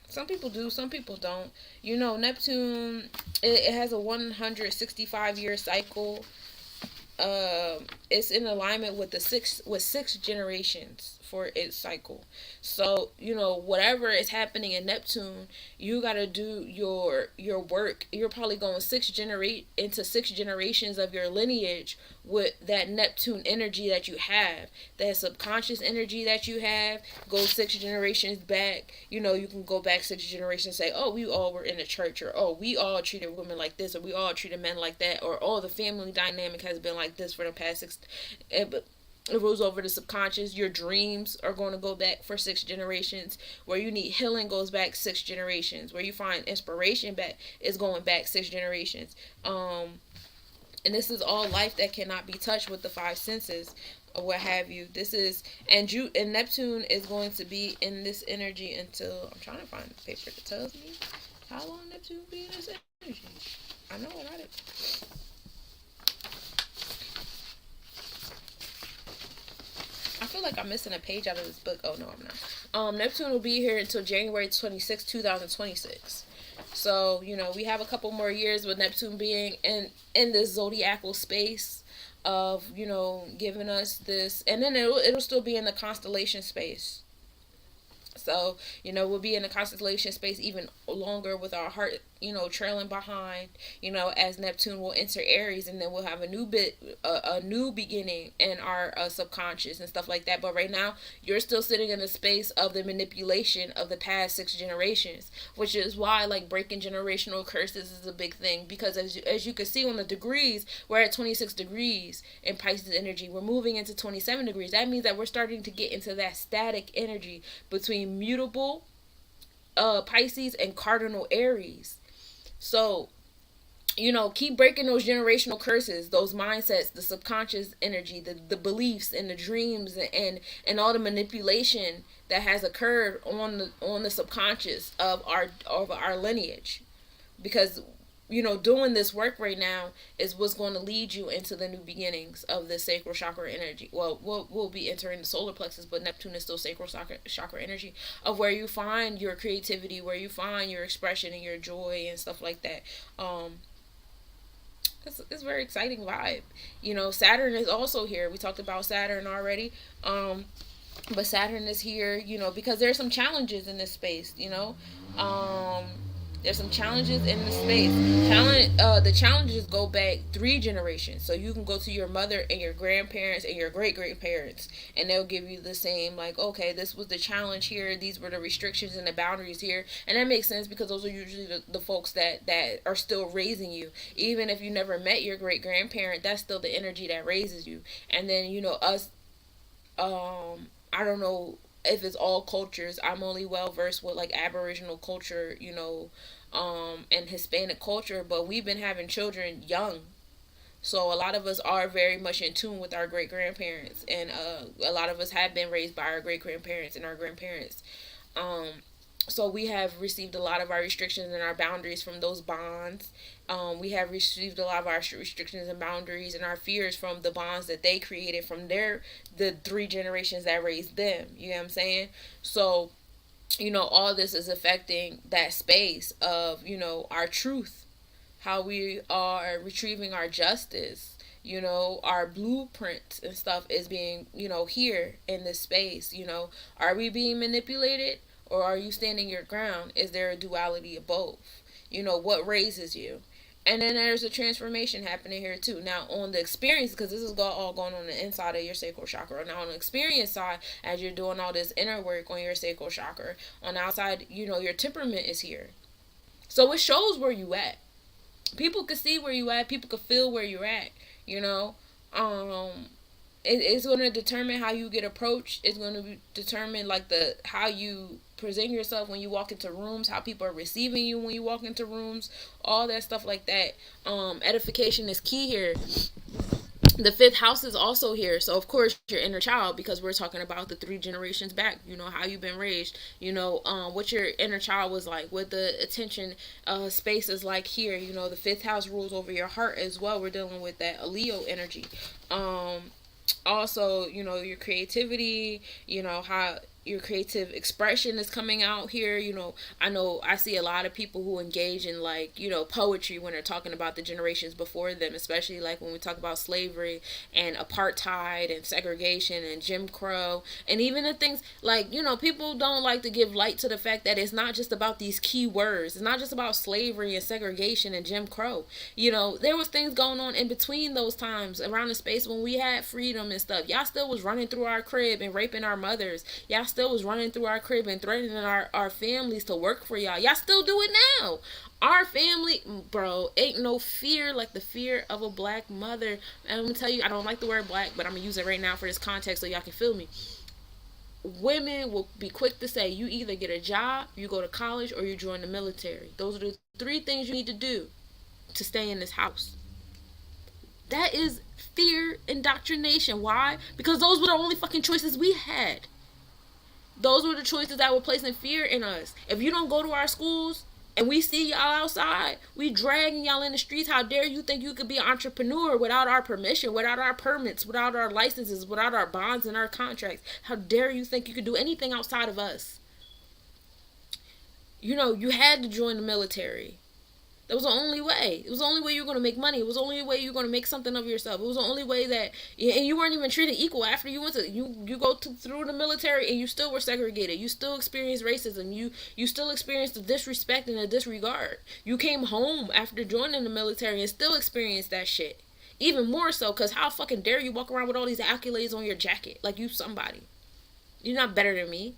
some people do, some people don't. Neptune, it has a 165-year cycle. It's in alignment with six generations for its cycle. So whatever is happening in Neptune, you got to do your work. You're probably going into six generations of your lineage with that Neptune energy that you have, that subconscious energy that you have. Go six generations back. You can go back six generations and say, oh, we all were in the church, or oh, we all treated women like this, or we all treated men like that, or oh, the family dynamic has been like this for the past six. But it rolls over the subconscious. Your dreams are going to go back for six generations. Where you need healing goes back six generations. Where you find inspiration back is going back six generations. And this is all life that cannot be touched with the five senses or what have you. This is and Neptune is going to be in this energy until, I'm trying to find the paper that tells me how long Neptune will be in this energy. I know I got it. I feel like I'm missing a page out of this book. Oh no, I'm not. Neptune will be here until January 26, 2026. So, we have a couple more years with Neptune being in this zodiacal space of, giving us this, and then it'll still be in the constellation space. So, we'll be in the constellation space even longer with our heart, trailing behind, as Neptune will enter Aries, and then we'll have a new beginning in our subconscious and stuff like that. But right now, you're still sitting in the space of the manipulation of the past six generations, which is why, like, breaking generational curses is a big thing, because as you can see on the degrees, we're at 26 degrees in Pisces energy. We're moving into 27 degrees. That means that we're starting to get into that static energy between mutable Pisces and cardinal Aries. So, keep breaking those generational curses, those mindsets, the subconscious energy, the beliefs and the dreams, and all the manipulation that has occurred on the subconscious of our lineage. Because doing this work right now is what's going to lead you into the new beginnings of the sacral chakra energy. Well, we'll be entering the solar plexus, but Neptune is still sacral chakra energy, of where you find your creativity, where you find your expression and your joy and stuff like that. It's a very exciting vibe. Saturn is also here. We talked about Saturn already. But Saturn is here, because there's some challenges in this space, there's some challenges in the space. The challenges go back three generations. So you can go to your mother and your grandparents and your great grandparents, and they'll give you the same, like, okay, this was the challenge here. These were the restrictions and the boundaries here. And that makes sense, because those are usually the folks that are still raising you. Even if you never met your great grandparent, that's still the energy that raises you. And then, us, I don't know if it's all cultures. I'm only well versed with, like, Aboriginal culture, and Hispanic culture, but we've been having children young. So a lot of us are very much in tune with our great grandparents, and a lot of us have been raised by our great grandparents and our grandparents. So we have received a lot of our restrictions and our boundaries from those bonds. We have received a lot of our restrictions and boundaries and our fears from the bonds that they created from the three generations that raised them. You know what I'm saying? So, all this is affecting that space of, our truth, how we are retrieving our justice. Our blueprints and stuff is being, here in this space. Are we being manipulated, or are you standing your ground? Is there a duality of both? What raises you? And then there's a transformation happening here too. Now on the experience, because this is all going on the inside of your sacral chakra. Now on the experience side, as you're doing all this inner work on your sacral chakra, on the outside, your temperament is here. So it shows where you at. People can see where you at. People can feel where you're at. It's going to determine how you get approached. It's going to determine, like, how you present yourself when you walk into rooms, how people are receiving you when you walk into rooms, all that stuff like that. Edification is key here. The fifth house is also here. So, of course, your inner child, because we're talking about the three generations back, how you've been raised, what your inner child was like, what the attention space is like here. The fifth house rules over your heart as well. We're dealing with that Leo energy. Also, your creativity, how your creative expression is coming out here. I know I see a lot of people who engage in, like, poetry when they're talking about the generations before them, especially like when we talk about slavery and apartheid and segregation and Jim Crow, and even the things like, people don't like to give light to the fact that it's not just about these key words. It's not just about slavery and segregation and Jim Crow. There was things going on in between those times, around the space when we had freedom and stuff. Y'all still was running through our crib and raping our mothers. Y'all still was running through our crib and threatening our families to work for y'all. Y'all still do it now. Our family, bro, ain't no fear like the fear of a black mother. And I'm gonna tell you, I don't like the word black, but I'm gonna use it right now for this context so y'all can feel me. Women will be quick to say, you either get a job, you go to college, or you join the military. Those are the 3 things you need to do to stay in this house. That is fear indoctrination. Why? Because those were the only fucking choices we had. Those were the choices that were placing fear in us. If you don't go to our schools and we see y'all outside, we dragging y'all in the streets, how dare you think you could be an entrepreneur without our permission, without our permits, without our licenses, without our bonds and our contracts? How dare you think you could do anything outside of us? You had to join the military. That was the only way. It was the only way you were going to make money. It was the only way you were going to make something of yourself. It was the only way that, and you weren't even treated equal after you went to, you go through the military and you still were segregated. You still experienced racism. You still experienced the disrespect and the disregard. You came home after joining the military and still experienced that shit. Even more so, because how fucking dare you walk around with all these accolades on your jacket like you somebody. You're not better than me.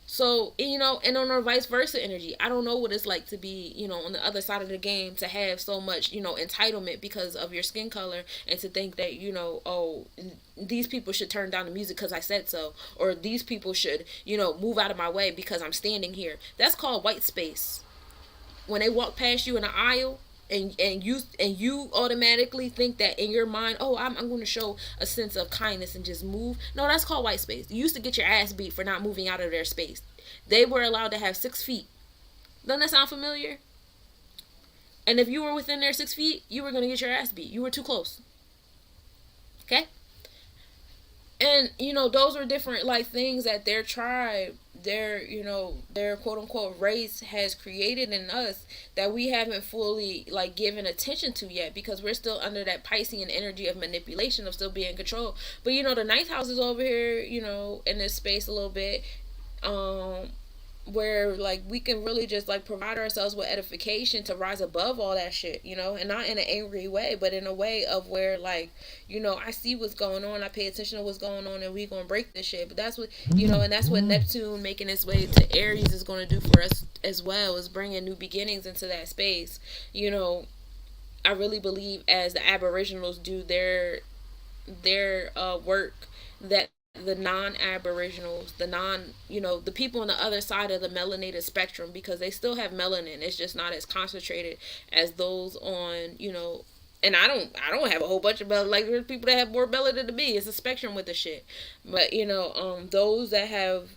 So, and on our vice versa energy, I don't know what it's like to be, on the other side of the game, to have so much, entitlement because of your skin color, and to think that, oh, these people should turn down the music because I said so, or these people should, move out of my way because I'm standing here. That's called white space. When they walk past you in the aisle, and you automatically think that in your mind, oh, I'm going to show a sense of kindness and just move. No, that's called white space. You used to get your ass beat for not moving out of their space. They were allowed to have 6 feet. Doesn't that sound familiar? And if you were within their 6 feet, you were going to get your ass beat. You were too close. Okay? And, those are different, like, things that their tribe, their quote unquote race has created in us that we haven't fully, like, given attention to yet, because we're still under that Piscean energy of manipulation, of still being controlled. But, the ninth house is over here, in this space a little bit, where, like, we can really just, like, provide ourselves with edification to rise above all that shit, and not in an angry way, but in a way of where, like, I see what's going on, I pay attention to what's going on, and we gonna break this shit. But that's what, and that's what Neptune making its way to Aries is gonna do for us as well, is bringing new beginnings into that space. I really believe, as the Aboriginals do their work, that the non-aboriginals, the people on the other side of the melanated spectrum, because they still have melanin, it's just not as concentrated as those on, and I don't have a whole bunch of melanin. Like, there's people that have more melanin than me. It's a spectrum with the shit. But those that have,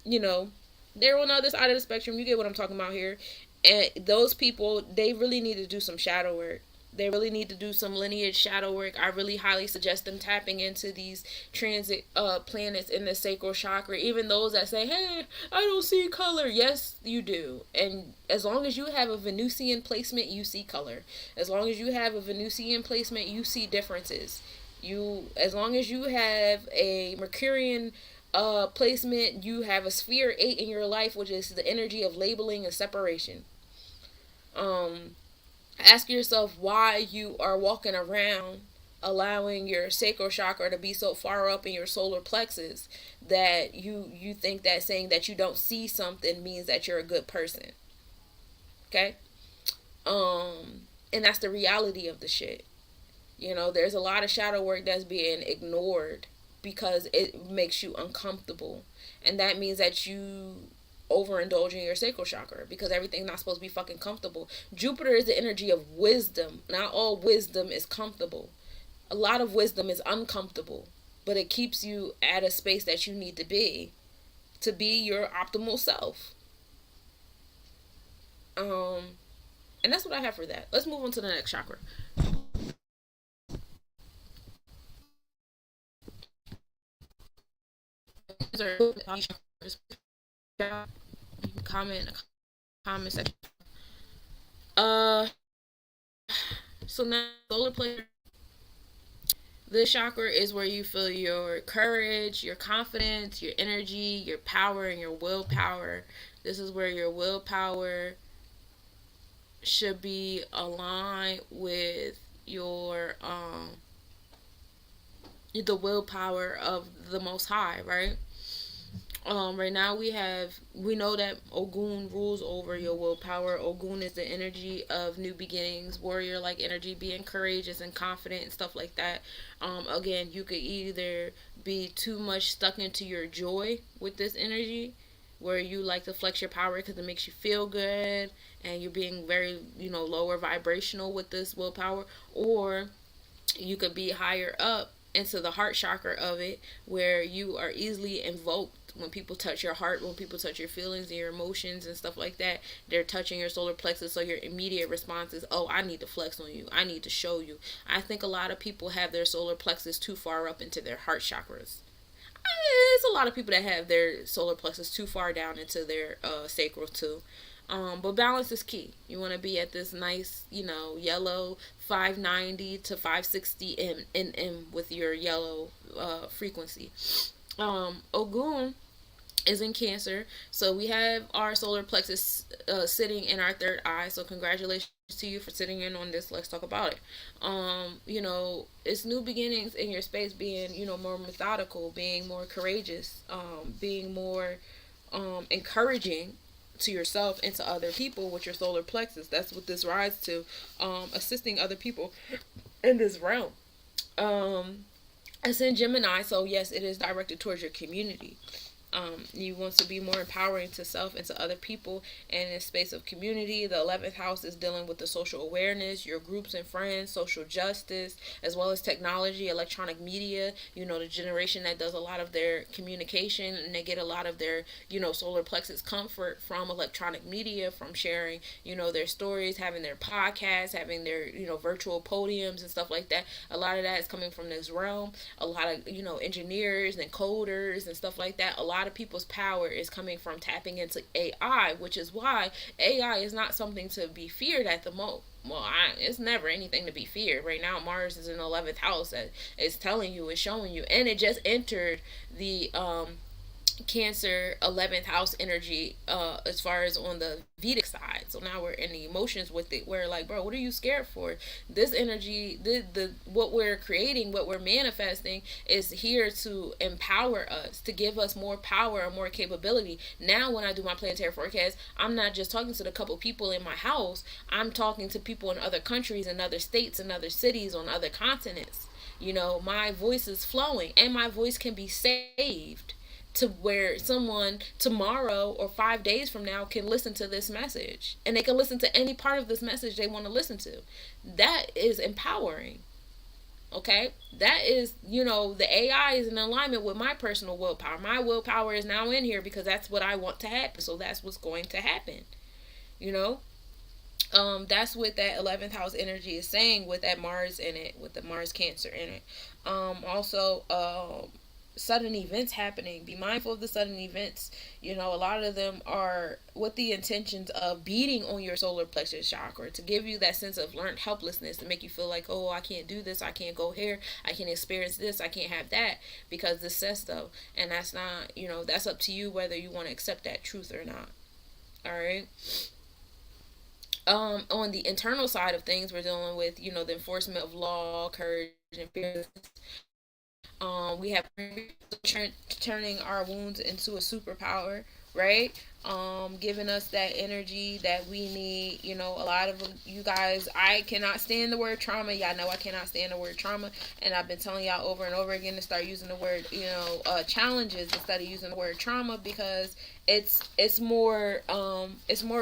they're on the other side of the spectrum. You get what I'm talking about here. And those people, they really need to do some shadow work. They really need to do some lineage shadow work. I really highly suggest them tapping into these transit planets in the sacral chakra. Even those that say, hey, I don't see color. Yes, you do. And as long as you have a Venusian placement, you see color. As long as you have a Venusian placement, you see differences. As long as you have a Mercurian placement, you have a sphere 8 in your life, which is the energy of labeling and separation. Ask yourself why you are walking around allowing your sacral chakra to be so far up in your solar plexus that you think that saying that you don't see something means that you're a good person. Okay? And that's the reality of the shit. There's a lot of shadow work that's being ignored because it makes you uncomfortable. And that means that you overindulging your sacral chakra, because everything's not supposed to be fucking comfortable. Jupiter is the energy of wisdom. Not all wisdom is comfortable. A lot of wisdom is uncomfortable, but it keeps you at a space that you need to be your optimal self. And that's what I have for that. Let's move on to the next chakra. or comment comment section. Uh, so now solar plexus. This chakra is where you feel your courage, your confidence, your energy, your power, and your willpower. This is where your willpower should be aligned with your the willpower of the Most High, right? Right now we know that Ogun rules over your willpower. Ogun is the energy of new beginnings, warrior like energy, being courageous and confident and stuff like that. Again, you could either be too much stuck into your joy with this energy, where you like to flex your power because it makes you feel good, and you're being very, lower vibrational with this willpower. Or you could be higher up into the heart chakra of it, where you are easily invoked when people touch your heart, when people touch your feelings and your emotions and stuff like that. They're touching your solar plexus, so your immediate response is, oh, I need to flex on you, I need to show you. I think a lot of people have their solar plexus too far up into their heart chakras. There's a lot of people that have their solar plexus too far down into their sacral too. But balance is key. You want to be at this nice, yellow 590 to 560 nm with your yellow frequency. Ogun is in Cancer, so we have our solar plexus sitting in our third eye. So congratulations to you for sitting in on this. Let's talk about it. It's new beginnings in your space, being more methodical, being more courageous, being more encouraging to yourself and to other people with your solar plexus. That's what this rides to, assisting other people in this realm. It's in Gemini, so yes, it is directed towards your community. You want to be more empowering to self and to other people, and in space of community. The 11th house is dealing with the social awareness, your groups and friends, social justice, as well as technology, electronic media. The generation that does a lot of their communication, and they get a lot of their solar plexus comfort from electronic media, from sharing their stories, having their podcasts, having their virtual podiums and stuff like that. A lot of that is coming from this realm. A lot of engineers and coders and stuff like that. A lot of people's power is coming from tapping into AI, which is why AI is not something to be feared at the moment. Well, it's never anything to be feared. Right now, Mars is in the 11th house. That is telling you, is showing you, and it just entered the Cancer 11th house energy, as far as on the Vedic side. So now we're in the emotions with it. We're like, bro, what are you scared for? This energy, the what we're creating, what we're manifesting, is here to empower us, to give us more power and more capability. Now when I do my planetary forecast, I'm not just talking to the couple people in my house. I'm talking to people in other countries and other states and other cities on other continents. My voice is flowing, and my voice can be saved to where someone tomorrow or 5 days from now can listen to this message, and they can listen to any part of this message they want to listen to. That is empowering. Okay, that is, the AI is in alignment with my personal willpower. My willpower is now in here because that's what I want to happen, so that's what's going to happen. That's what that 11th house energy is saying, with that Mars in it, with the Mars Cancer in it. Also, sudden events happening. Be mindful of the sudden events. A lot of them are with the intentions of beating on your solar plexus chakra, to give you that sense of learned helplessness, to make you feel like, oh, I can't do this, I can't go here, I can't experience this, I can't have that, because this says so. And that's not, that's up to you whether you want to accept that truth or not. All right. On the internal side of things, we're dealing with, the enforcement of law, courage, and fearlessness. We have turning our wounds into a superpower, right? Giving us that energy that we need. A lot of you guys, I cannot stand the word trauma. Y'all know I cannot stand the word trauma, and I've been telling y'all over and over again to start using the word, challenges, instead of using the word trauma, because it's more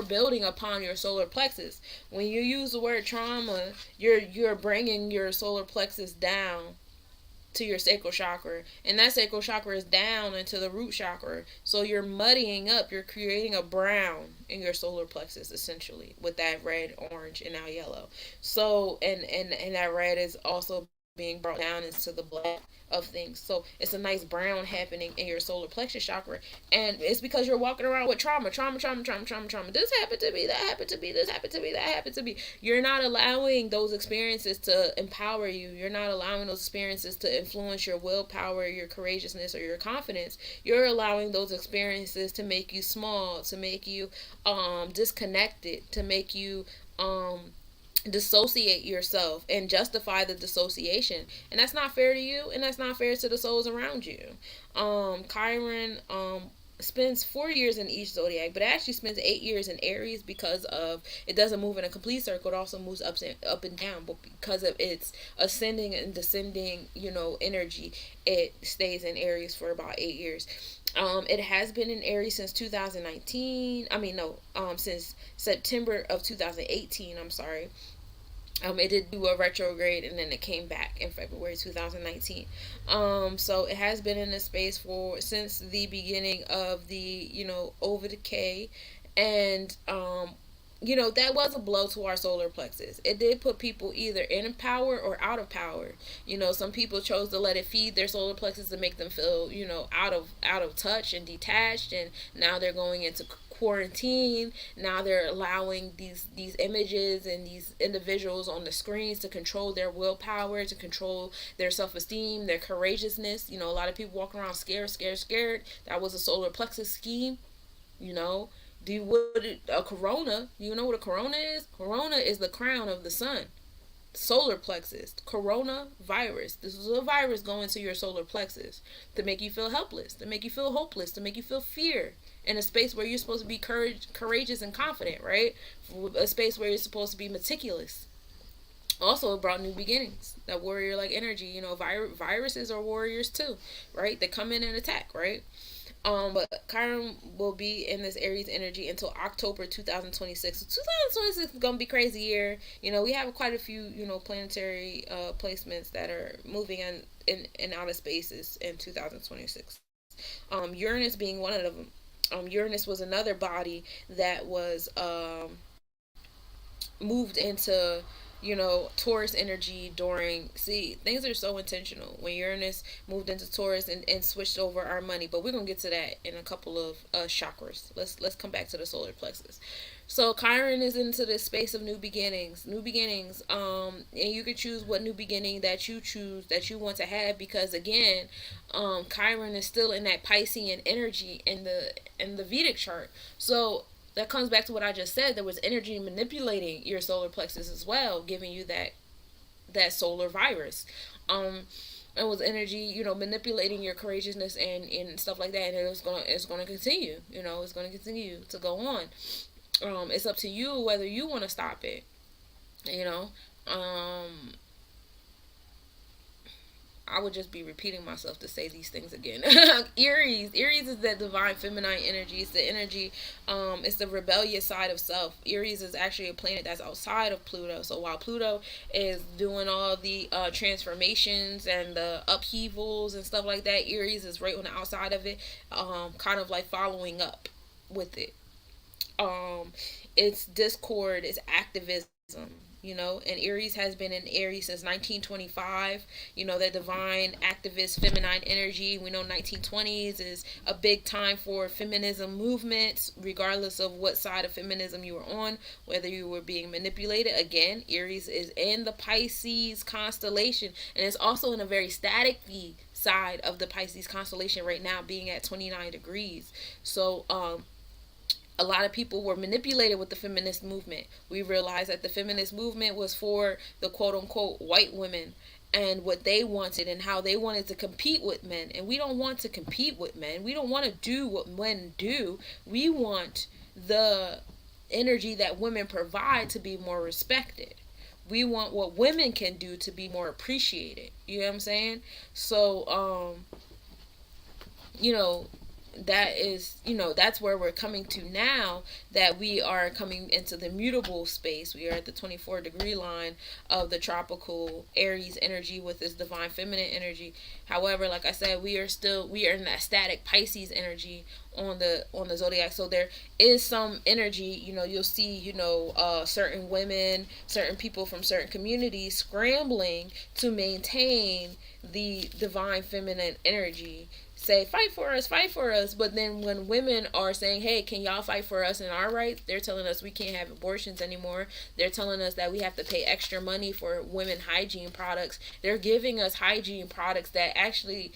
building upon your solar plexus. When you use the word trauma, you're bringing your solar plexus down to your sacral chakra, and that sacral chakra is down into the root chakra, so you're muddying up, you're creating a brown in your solar plexus, essentially, with that red, orange, and now yellow. So and that red is also being brought down into the black of things. So it's a nice brown happening in your solar plexus chakra, and it's because you're walking around with trauma. This happened to me, that happened to me, this happened to me, that happened to me. You're not allowing those experiences to empower you. You're not allowing those experiences to influence your willpower, your courageousness, or your confidence. You're allowing those experiences to make you small, to make you disconnected, to make you dissociate yourself and justify the dissociation, and that's not fair to you, and that's not fair to the souls around you. Chiron spends 4 years in each zodiac, but it actually spends 8 years in Aries because of it doesn't move in a complete circle. It also moves up and down, but because of its ascending and descending, energy, it stays in Aries for about 8 years. It has been in Aries since 2019. Since September of 2018. I'm sorry. It did do a retrograde, and then it came back in February 2019. So it has been in this space since the beginning of the over decay, and that was a blow to our solar plexus. It did put people either in power or out of power. Some people chose to let it feed their solar plexus to make them feel out of touch and detached, and now they're going into quarantine. Now they're allowing these images and these individuals on the screens to control their willpower, to control their self-esteem, their courageousness. A lot of people walking around scared. That was a solar plexus scheme. A corona? Do you know what a corona is? Corona is the crown of the sun. Solar plexus, coronavirus. This is a virus going to your solar plexus to make you feel helpless, to make you feel hopeless, to make you feel fear, in a space where you're supposed to be courageous and confident, right? A space where you're supposed to be meticulous. Also, it brought new beginnings, that warrior-like energy. Viruses are warriors too, right? They come in and attack, right? But Chiron will be in this Aries energy until October 2026. So 2026 is gonna be crazy year. We have quite a few planetary placements that are moving in outer spaces in 2026. Uranus being one of them. Uranus was another body that was moved into Taurus energy during, things are so intentional when Uranus moved into Taurus and switched over our money, but we're gonna get to that in a couple of chakras. Let's come back to the solar plexus. So Chiron is into this space of new beginnings, and you can choose what new beginning that you want to have, because again, Chiron is still in that Piscean energy in the Vedic chart. So that comes back to what I just said. There was energy manipulating your solar plexus as well, giving you that solar virus. It was energy, manipulating your courageousness and stuff like that, and it's gonna continue. It's gonna continue to go on. It's up to you whether you want to stop it. I would just be repeating myself to say these things again. Aries is that divine feminine energy. It's the energy, it's the rebellious side of self. Aries is actually a planet that's outside of Pluto. So while Pluto is doing all the transformations and the upheavals and stuff like that, Aries is right on the outside of it, kind of like following up with it. It's discord, it's activism. And Aries has been in Aries since 1925. That divine activist feminine energy. We know 1920s is a big time for feminism movements, regardless of what side of feminism you were on, whether you were being manipulated. Again, Aries is in the Pisces constellation, and it's also in a very static side of the Pisces constellation right now, being at 29 degrees. So a lot of people were manipulated with the feminist movement. We realized that the feminist movement was for the quote-unquote white women and what they wanted and how they wanted to compete with men. And we don't want to compete with men. We don't want to do what men do. We want the energy that women provide to be more respected. We want what women can do to be more appreciated. You know what I'm saying? So, that is, that's where we're coming to now, that we are coming into the mutable space. We are at the 24-degree line of the tropical Aries energy with this divine feminine energy. However, like I said, we are in that static Pisces energy on the zodiac. So there is some energy, you'll see, certain women, certain people from certain communities scrambling to maintain the divine feminine energy, say fight for us. But then when women are saying, hey, can y'all fight for us and our rights, they're telling us we can't have abortions anymore. They're telling us that we have to pay extra money for women hygiene products. They're giving us hygiene products that actually,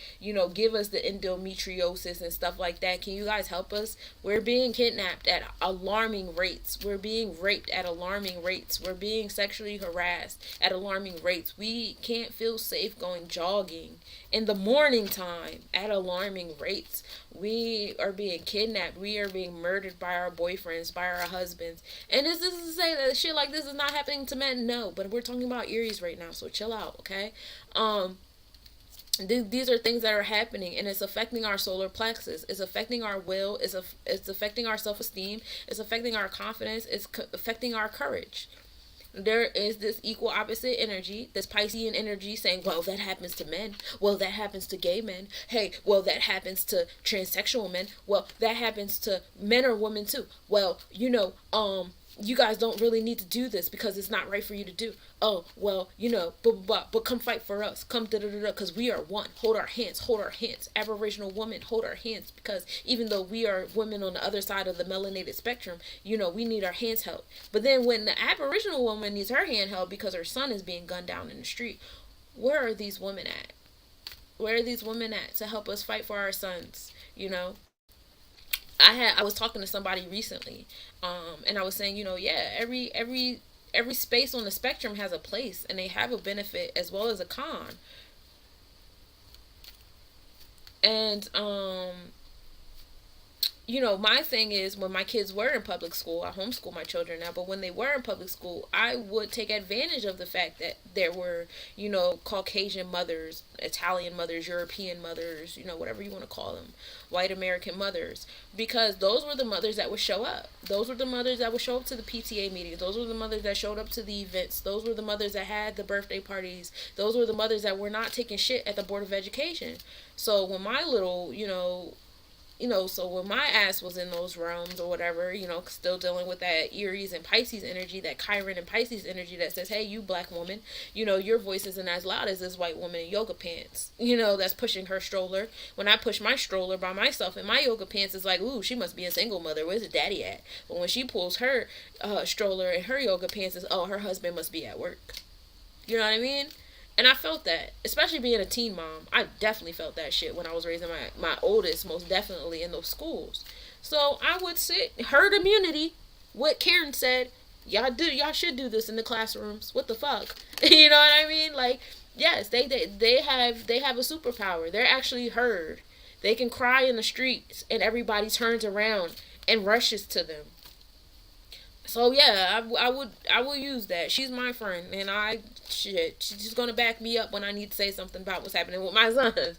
give us the endometriosis and stuff like that. Can you guys help us? We're being kidnapped at alarming rates. We're being raped at alarming rates. We're being sexually harassed at alarming rates. We can't feel safe going jogging in the morning time at alarming rates. We are being kidnapped. We are being murdered by our boyfriends, by our husbands. And this isn't to say that shit like this is not happening to men. No, but we're talking about Aries right now, so chill out, okay? These are things that are happening, and it's affecting our solar plexus. It's affecting our will. It's affecting our self-esteem. It's affecting our confidence. It's affecting our courage. There is this equal opposite energy, this Piscean energy saying, well, that happens to men. Well, that happens to gay men. Hey, well, that happens to transsexual men. Well, that happens to men or women too. Well, you guys don't really need to do this because it's not right for you to do. Oh, well, but come fight for us. Come because we are one. Hold our hands, hold our hands. Aboriginal women, hold our hands, because even though we are women on the other side of the melanated spectrum, we need our hands held. But then when the Aboriginal woman needs her hand held because her son is being gunned down in the street, where are these women at? Where are these women at to help us fight for our sons? I was talking to somebody recently, and I was saying, every space on the spectrum has a place, and they have a benefit as well as a con. And my thing is, when my kids were in public school, I homeschool my children now, but when they were in public school, I would take advantage of the fact that there were, Caucasian mothers, Italian mothers, European mothers, whatever you want to call them, white American mothers, because those were the mothers that would show up. Those were the mothers that would show up to the PTA meetings. Those were the mothers that showed up to the events. Those were the mothers that had the birthday parties. Those were the mothers that were not taking shit at the Board of Education. So when my little, so when my ass was in those realms or whatever, still dealing with that Aries and Pisces energy, that Chiron and Pisces energy that says, hey, you black woman, your voice isn't as loud as this white woman in yoga pants, that's pushing her stroller. When I push my stroller by myself in my yoga pants, it's like, ooh, she must be a single mother. Where's the daddy at? But when she pulls her stroller in her yoga pants, it's, oh, her husband must be at work. You know what I mean? And I felt that, especially being a teen mom. I definitely felt that shit when I was raising my oldest, most definitely, in those schools. So I would sit, herd immunity, what Karen said, y'all should do this in the classrooms. What the fuck? You know what I mean? Like, yes, they have a superpower. They're actually heard. They can cry in the streets and everybody turns around and rushes to them. So yeah, I will use that. She's my friend, and she's gonna back me up when I need to say something about what's happening with my sons.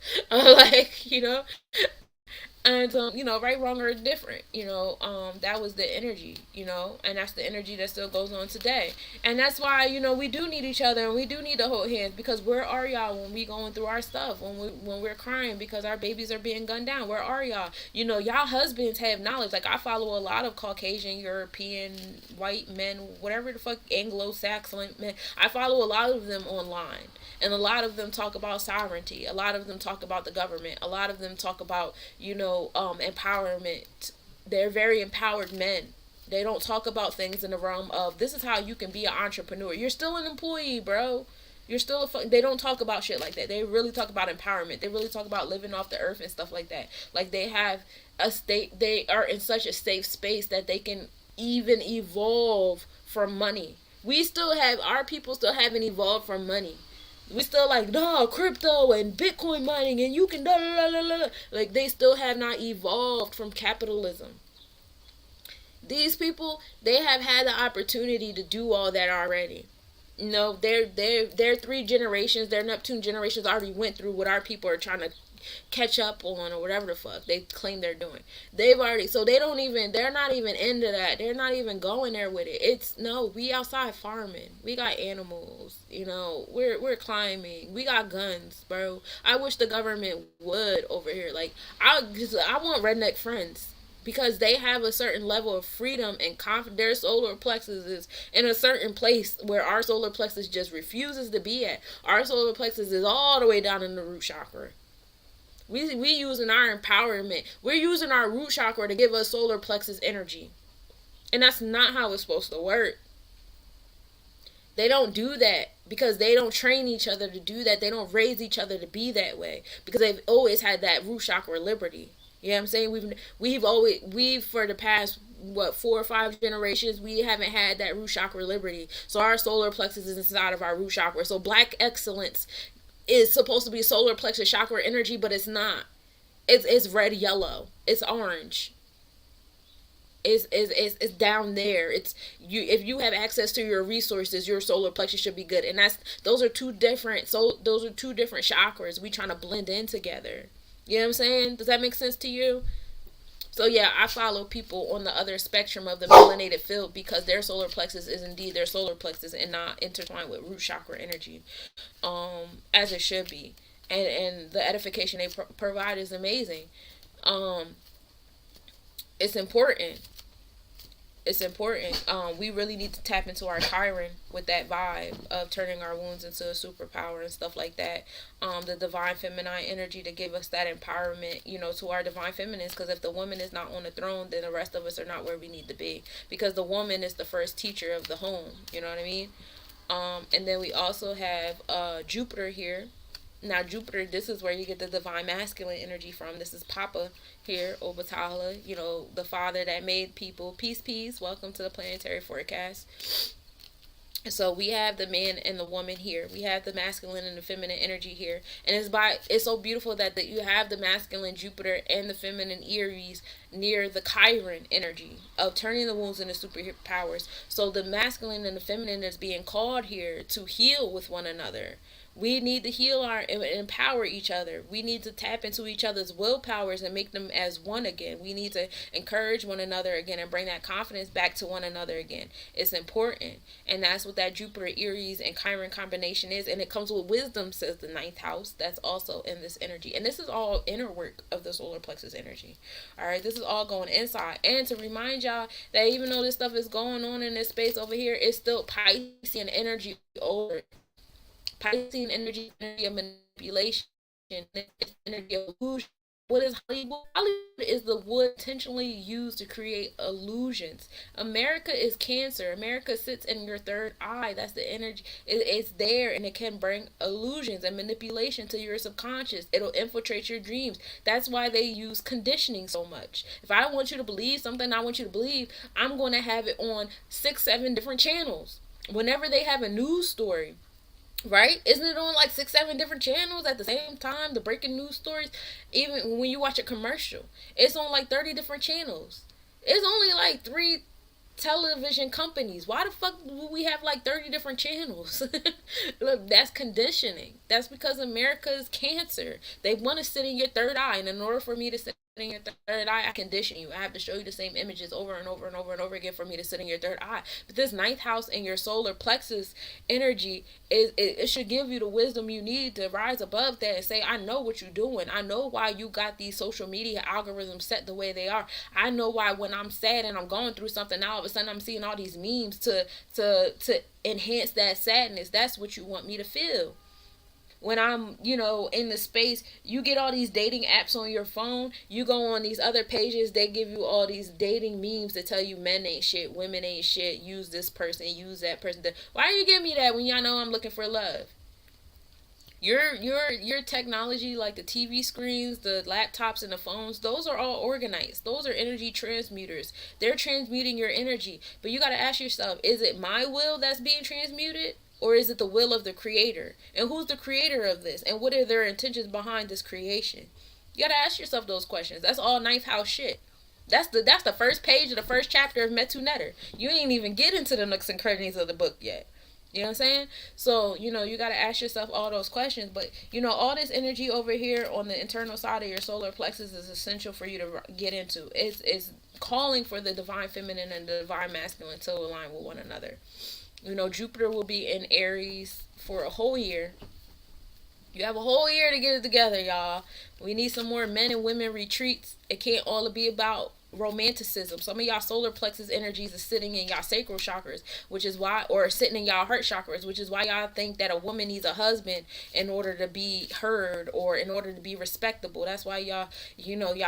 And right, wrong, or different, that was the energy, and that's the energy that still goes on today. And that's why, we do need each other, and we do need to hold hands, because where are y'all when we going through our stuff, when we're crying because our babies are being gunned down? Where are y'all? Y'all husbands have knowledge. Like, I follow a lot of Caucasian, European, white men, whatever the fuck, Anglo-Saxon men. I follow a lot of them online. And a lot of them talk about sovereignty. A lot of them talk about the government. A lot of them talk about, empowerment. They're very empowered men. They don't talk about things in the realm of, this is how you can be an entrepreneur. You're still an employee, bro. You're still they don't talk about shit like that. They really talk about empowerment. They really talk about living off the earth and stuff like that. Like, they have they are in such a safe space that they can even evolve from money. Our people still haven't evolved from money. We still like, no, crypto and Bitcoin mining, and you can da da da da da. Like, they still have not evolved from capitalism. These people, they have had the opportunity to do all that already. Their 3 generations, their Neptune generations already went through what our people are trying to catch up on, or whatever the fuck they claim they're doing. They've already, so they're not even into that. They're not even going there with it. It's no, we outside farming. We got animals, we're climbing. We got guns, bro. I wish the government would over here. Like, I want redneck friends, because they have a certain level of freedom and confidence. Their solar plexus is in a certain place where our solar plexus just refuses to be at. Our solar plexus is all the way down in the root chakra. We using our empowerment. We're using our root chakra to give us solar plexus energy. And that's not how it's supposed to work. They don't do that because they don't train each other to do that. They don't raise each other to be that way, because they've always had that root chakra liberty. You know what I'm saying? We've for the past 4 or 5 generations, we haven't had that root chakra liberty. So our solar plexus is inside of our root chakra. So black excellence is supposed to be solar plexus chakra energy, but it's not. It's red, yellow. It's orange. It's down there. It's you. If you have access to your resources, your solar plexus should be good. And those are two different chakras. We trying to blend in together. You know what I'm saying? Does that make sense to you? So yeah, I follow people on the other spectrum of the melanated field, because their solar plexus is indeed their solar plexus and not intertwined with root chakra energy, as it should be. And the edification they provide is amazing. It's important. It's important. We really need to tap into our Chiron with that vibe of turning our wounds into a superpower and stuff like that. The divine feminine energy to give us that empowerment, to our divine feminines. Because if the woman is not on the throne, then the rest of us are not where we need to be. Because the woman is the first teacher of the home. You know what I mean? And then we also have Jupiter here. Now Jupiter, this is where you get the divine masculine energy from. This is Papa here, Obatala, the father that made people. Peace, peace. Welcome to the planetary forecast. So we have the man and the woman here. We have the masculine and the feminine energy here. And it's so beautiful that you have the masculine Jupiter and the feminine Aries near the Chiron energy of turning the wounds into superpowers. So the masculine and the feminine is being called here to heal with one another. We need to heal and empower each other. We need to tap into each other's willpowers and make them as one again. We need to encourage one another again and bring that confidence back to one another again. It's important. And that's what that Jupiter, Aries, and Chiron combination is. And it comes with wisdom, says the 9th house. That's also in this energy. And this is all inner work of the solar plexus energy. All right, this is all going inside. And to remind y'all that even though this stuff is going on in this space over here, it's still Piscean energy over. Piscean energy of manipulation, energy of illusion. What is Hollywood? Hollywood is the wood intentionally used to create illusions. America is Cancer. America sits in your third eye. That's the energy. It's there, and it can bring illusions and manipulation to your subconscious. It'll infiltrate your dreams. That's why they use conditioning so much. If I want you to believe something I want you to believe, I'm going to have it on 6, 7 different channels. Whenever they have a news story, right? Isn't it on like 6, 7 different channels at the same time? The breaking news stories. Even when you watch a commercial, it's on like 30 different channels. It's only like 3 television companies. Why the fuck do we have like 30 different channels? Look, that's conditioning. That's because America is Cancer. They want to sit in your third eye, and in order for me to sit in your third eye, I condition you. I have to show you the same images over and over and over and over again for me to sit in your third eye. But this 9th house in your solar plexus energy it should give you the wisdom you need to rise above that and say, I know what you're doing. I know why you got these social media algorithms set the way they are. I know why when I'm sad and I'm going through something, now all of a sudden I'm seeing all these memes to enhance that sadness. That's what you want me to feel. When I'm, in the space, you get all these dating apps on your phone. You go on these other pages, they give you all these dating memes to tell you men ain't shit, women ain't shit, use this person, use that person. Why are you giving me that when y'all know I'm looking for love? Your technology, like the TV screens, the laptops, and the phones, those are all organized. Those are energy transmuters. They're transmuting your energy. But you got to ask yourself, is it my will that's being transmuted? Or is it the will of the creator? And who's the creator of this? And what are their intentions behind this creation? You gotta ask yourself those questions. That's all 9th house shit. That's the first page of the first chapter of Metu Netter. You ain't even get into the nooks and crannies of the book yet. You know what I'm saying? So, you got to ask yourself all those questions. But, all this energy over here on the internal side of your solar plexus is essential for you to get into. It's calling for the divine feminine and the divine masculine to align with one another. Jupiter will be in Aries for a whole year. You have a whole year to get it together, y'all. We need some more men and women retreats. It can't all be about romanticism. Some of y'all solar plexus energies are sitting in y'all sacral chakras, which is why, or sitting in y'all heart chakras, which is why y'all think that a woman needs a husband in order to be heard or in order to be respectable. That's why y'all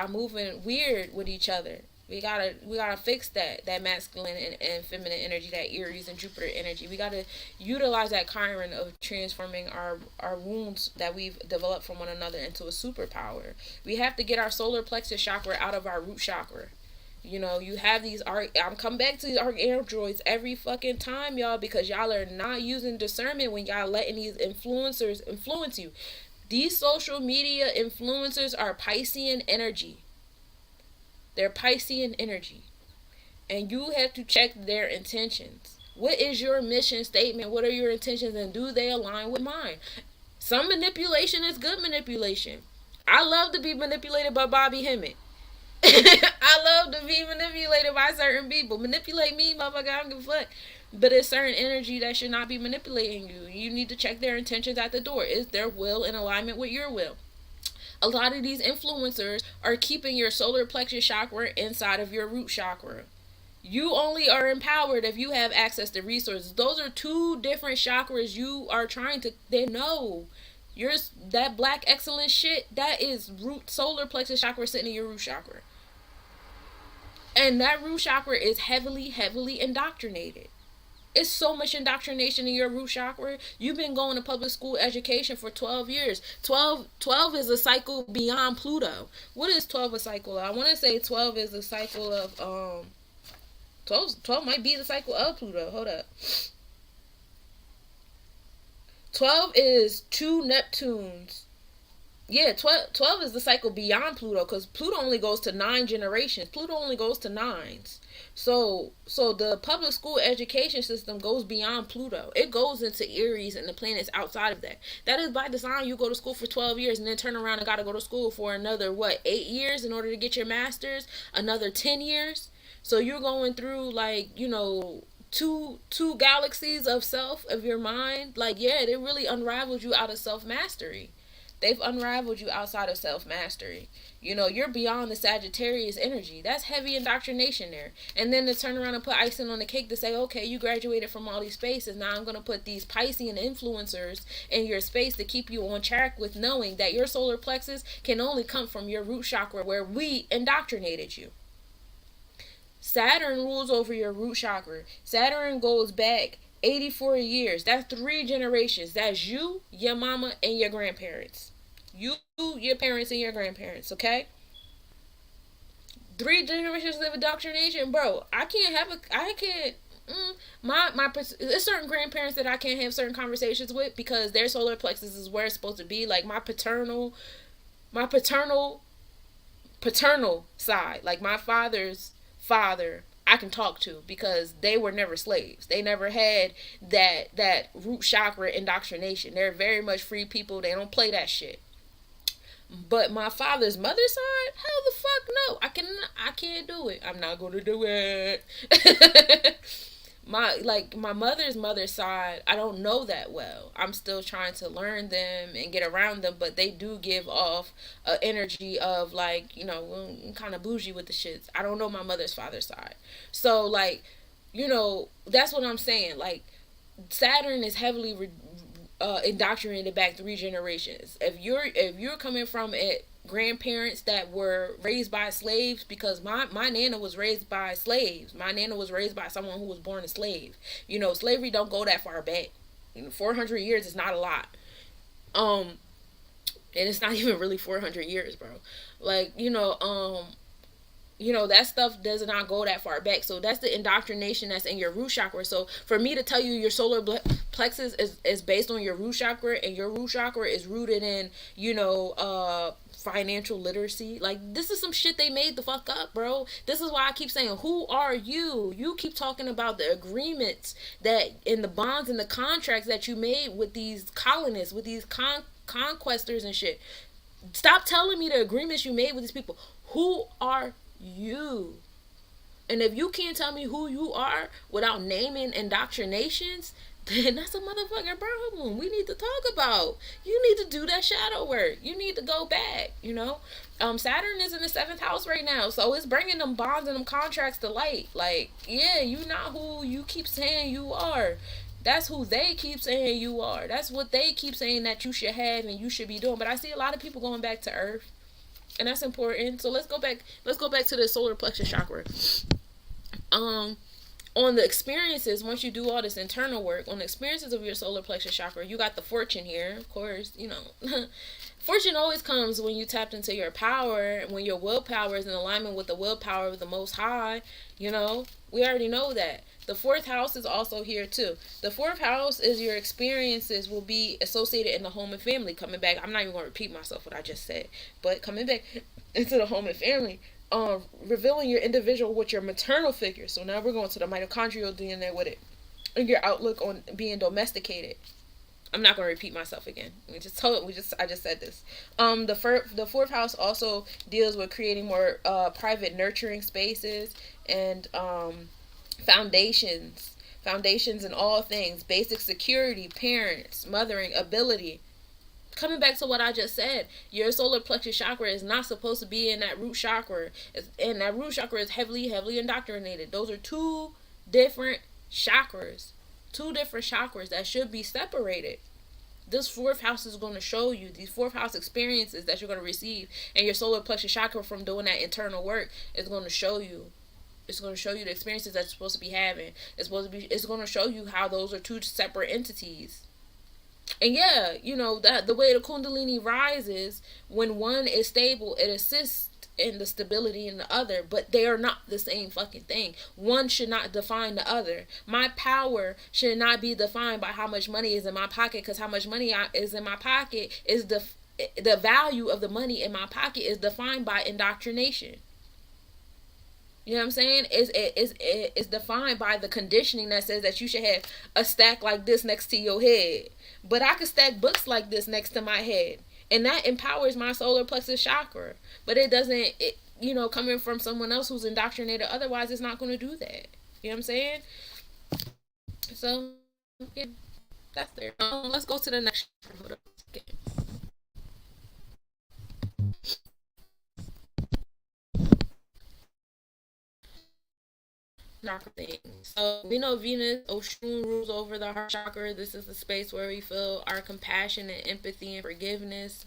moving weird with each other. We gotta fix that masculine and feminine energy, that Aries and Jupiter energy. We gotta utilize that Chiron of transforming our wounds that we've developed from one another into a superpower. We have to get our solar plexus chakra out of our root chakra. You have these I'm coming back to these archandroids every fucking time, y'all, because y'all are not using discernment when y'all letting these influencers influence you. These social media influencers are Piscean energy. They're Piscean energy. And you have to check their intentions. What is your mission statement? What are your intentions? And do they align with mine? Some manipulation is good manipulation. I love to be manipulated by Bobby Hemmett. I love to be manipulated by certain people. Manipulate me, motherfucker, I don't give a fuck. But it's certain energy that should not be manipulating you. You need to check their intentions at the door. Is their will in alignment with your will? A lot of these influencers are keeping your solar plexus chakra inside of your root chakra. You only are empowered if you have access to resources. Those are two different chakras you are trying to. They know. Yours, that black excellence shit, that is root solar plexus chakra sitting in your root chakra. And that root chakra is heavily, heavily indoctrinated. It's so much indoctrination in your root chakra. You've been going to public school education for 12 years. 12 is a cycle beyond Pluto. What is 12 a cycle of? I want to say 12 is a cycle of 12 might be the cycle of Pluto. Hold up. 12 is two Neptunes. Yeah, 12 is the cycle beyond Pluto, because Pluto only goes to 9 generations. Pluto only goes to 9s. So the public school education system goes beyond Pluto. It goes into Aries and the planets outside of that. That is by design. You go to school for 12 years and then turn around and got to go to school for another, 8 years in order to get your master's? Another 10 years? So you're going through, two galaxies of self, of your mind. Yeah, they really unraveled you out of self-mastery. They've unraveled you outside of self-mastery. You're beyond the Sagittarius energy. That's heavy indoctrination there. And then to turn around and put icing on the cake to say, okay, you graduated from all these spaces. Now I'm going to put these Piscean influencers in your space to keep you on track with knowing that your solar plexus can only come from your root chakra, where we indoctrinated you. Saturn rules over your root chakra. Saturn goes back 84 years. That's 3 generations. That's you, your mama, and your grandparents. You, your parents, and your grandparents, okay? 3 generations of indoctrination, bro. I can't. There's certain grandparents that I can't have certain conversations with because their solar plexus is where it's supposed to be. Like my paternal side, like my father's father, I can talk to because they were never slaves. They never had that root chakra indoctrination. They're very much free people. They don't play that shit. But my father's mother's side, hell the fuck no. I can't do it. I'm not gonna do it. my mother's side, I don't know that well. I'm still trying to learn them and get around them, but they do give off a energy of kind of bougie with the shits. I don't know my mother's father's side. So that's what I'm saying. Saturn is heavily indoctrinated back 3 generations. If you're coming from grandparents that were raised by slaves, because my nana was raised by slaves. My nana was raised by someone who was born a slave. Slavery don't go that far back. 400 years is not a lot. And it's not even really 400 years, bro. That stuff does not go that far back. So that's the indoctrination that's in your root chakra. So for me to tell you your solar plexus is based on your root chakra, and your root chakra is rooted in, financial literacy. Like, this is some shit they made the fuck up, bro. This is why I keep saying, who are you? You keep talking about the agreements that in the bonds and the contracts that you made with these colonists, with these conquestors and shit. Stop telling me the agreements you made with these people. Who are you? And if you can't tell me who you are without naming indoctrinations, then that's a motherfucking problem we need to talk about. You need to do that shadow work. You need to go back, Saturn is in the 7th house right now, so it's bringing them bonds and them contracts to light. Like, yeah, you not who you keep saying you are. That's who they keep saying you are. That's what they keep saying that you should have and you should be doing. But I see a lot of people going back to Earth, and that's important. So let's go back to the solar plexus chakra. On the experiences, once you do all this internal work, on the experiences of your solar plexus chakra, you got the fortune here, of course. Fortune always comes when you tapped into your power, when your willpower is in alignment with the willpower of the Most High. We already know that. The 4th house is also here too. The 4th house is your experiences will be associated in the home and family. Coming back, I'm not even going to repeat myself what I just said, but coming back into the home and family, revealing your individual with your maternal figure. So now we're going to the mitochondrial DNA with it, and your outlook on being domesticated. I'm not going to repeat myself again. I just said this. The 4th house also deals with creating more private nurturing spaces and foundations in all things, basic security, parents, mothering, ability. Coming back to what I just said, your solar plexus chakra is not supposed to be in that root chakra, and that root chakra is heavily indoctrinated. Those are two different chakras that should be separated. This 4th house is going to show you these 4th house experiences that you're going to receive, and your solar plexus chakra from doing that internal work is going to show you. It's going to show you the experiences that you're supposed to be having. It's going to show you how those are two separate entities. And yeah, that the way the Kundalini rises, when one is stable, it assists in the stability in the other, but they are not the same fucking thing. One should not define the other. My power should not be defined by how much money is in my pocket, because how much money is in my pocket is the value of the money in my pocket is defined by indoctrination. You know what I'm saying? It's defined by the conditioning that says that you should have a stack like this next to your head. But I could stack books like this next to my head. And that empowers my solar plexus chakra. But it doesn't, coming from someone else who's indoctrinated, otherwise it's not going to do that. You know what I'm saying? So, yeah, that's there. Let's go to the next. Hold up. Okay. Chakra thing. So we know Venus, Oshun, rules over the heart chakra. This is the space where we feel our compassion and empathy and forgiveness.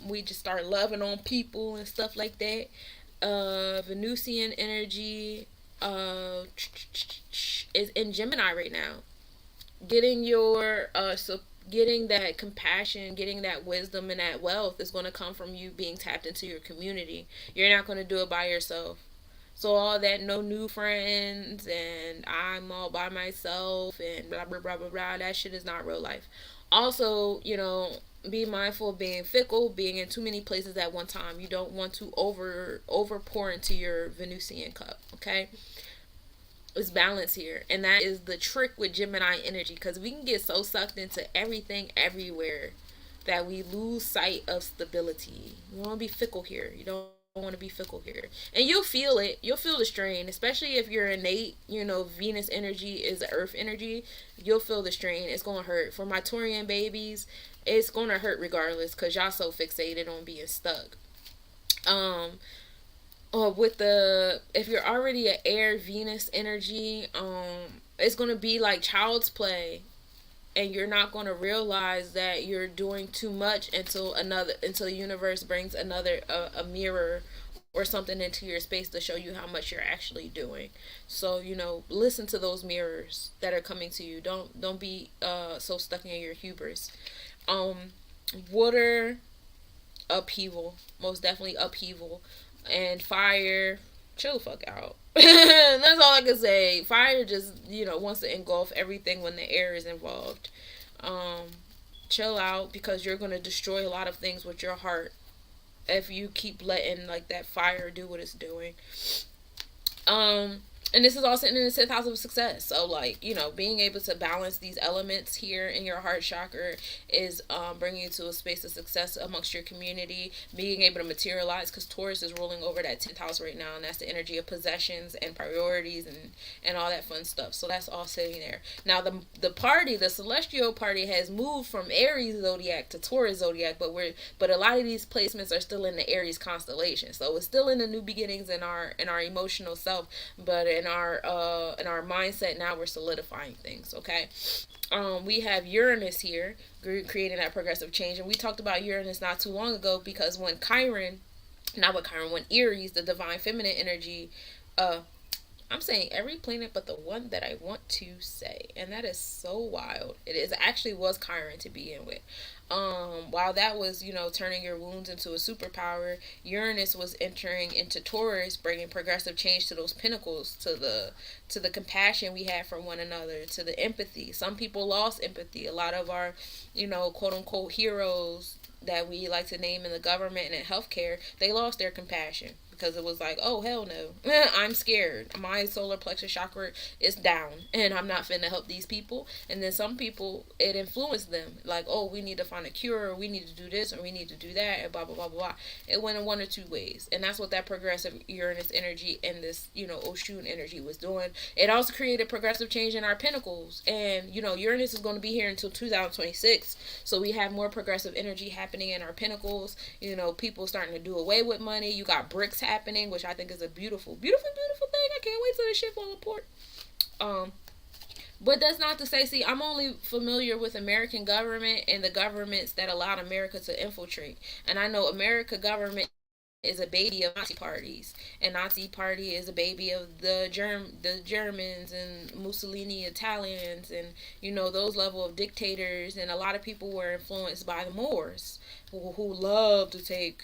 We just start loving on people and stuff like that. Venusian energy is in Gemini right now. Getting your getting that compassion, getting that wisdom and that wealth is going to come from you being tapped into your community. You're not going to do it by yourself. So all that no new friends and I'm all by myself and blah blah blah blah blah, that shit is not real life. Also, be mindful of being fickle, being in too many places at one time. You don't want to over pour into your Venusian cup, okay? It's balance here, and that is the trick with Gemini energy, because we can get so sucked into everything everywhere that we lose sight of stability. You want to be fickle here. You don't want to be fickle here, and you'll feel it. You'll feel the strain, especially if you're innate. Venus energy is Earth energy. You'll feel the strain. It's gonna hurt. For my Taurian babies, it's gonna hurt regardless, because y'all so fixated on being stuck. If you're already an air Venus energy, it's gonna be like child's play, and you're not gonna realize that you're doing too much until the universe brings another a mirror or something into your space to show you how much you're actually doing. So listen to those mirrors that are coming to you. Don't be so stuck in your hubris. Water upheaval, most definitely upheaval. And fire, chill the fuck out. That's all I can say. Fire just, wants to engulf everything when the air is involved. Um, Chill out, because you're gonna destroy a lot of things with your heart if you keep letting like that fire do what it's doing. Um, and this is all sitting in the 10th house of success. So, like, being able to balance these elements here in your heart chakra is bringing you to a space of success amongst your community, being able to materialize, because Taurus is ruling over that 10th house right now, and that's the energy of possessions and priorities and all that fun stuff. So that's all sitting there. Now, the celestial party has moved from Aries zodiac to Taurus zodiac, but a lot of these placements are still in the Aries constellation. So it's still in the new beginnings in our emotional self, but in our mindset now we're solidifying things. Okay. We have Uranus here creating that progressive change, and we talked about Uranus not too long ago, because when Aries, the divine feminine energy, I'm saying every planet but the one that I want to say, and that is so wild. Actually was Chiron to begin with. While that was, turning your wounds into a superpower, Uranus was entering into Taurus, bringing progressive change to those pinnacles, to the compassion we have for one another, to the empathy. Some people lost empathy. A lot of our, quote unquote heroes that we like to name in the government and in healthcare, they lost their compassion, because it was like, oh, hell no. I'm scared. My solar plexus chakra is down, and I'm not finna help these people. And then some people, it influenced them. Like, oh, we need to find a cure, or we need to do this, or we need to do that, and blah, blah, blah, blah. It went in one or two ways. And that's what that progressive Uranus energy and this, Oshun energy was doing. It also created progressive change in our pinnacles. And, Uranus is going to be here until 2026. So we have more progressive energy happening in our pinnacles. People starting to do away with money. You got bricks happening, which I think is a beautiful, beautiful, beautiful thing. I can't wait till this shit fall apart. But that's not to say, see, I'm only familiar with American government and the governments that allowed America to infiltrate. And I know America government is a baby of Nazi parties, and Nazi party is a baby of the Germans and Mussolini Italians, and those level of dictators. And a lot of people were influenced by the Moors, who love to take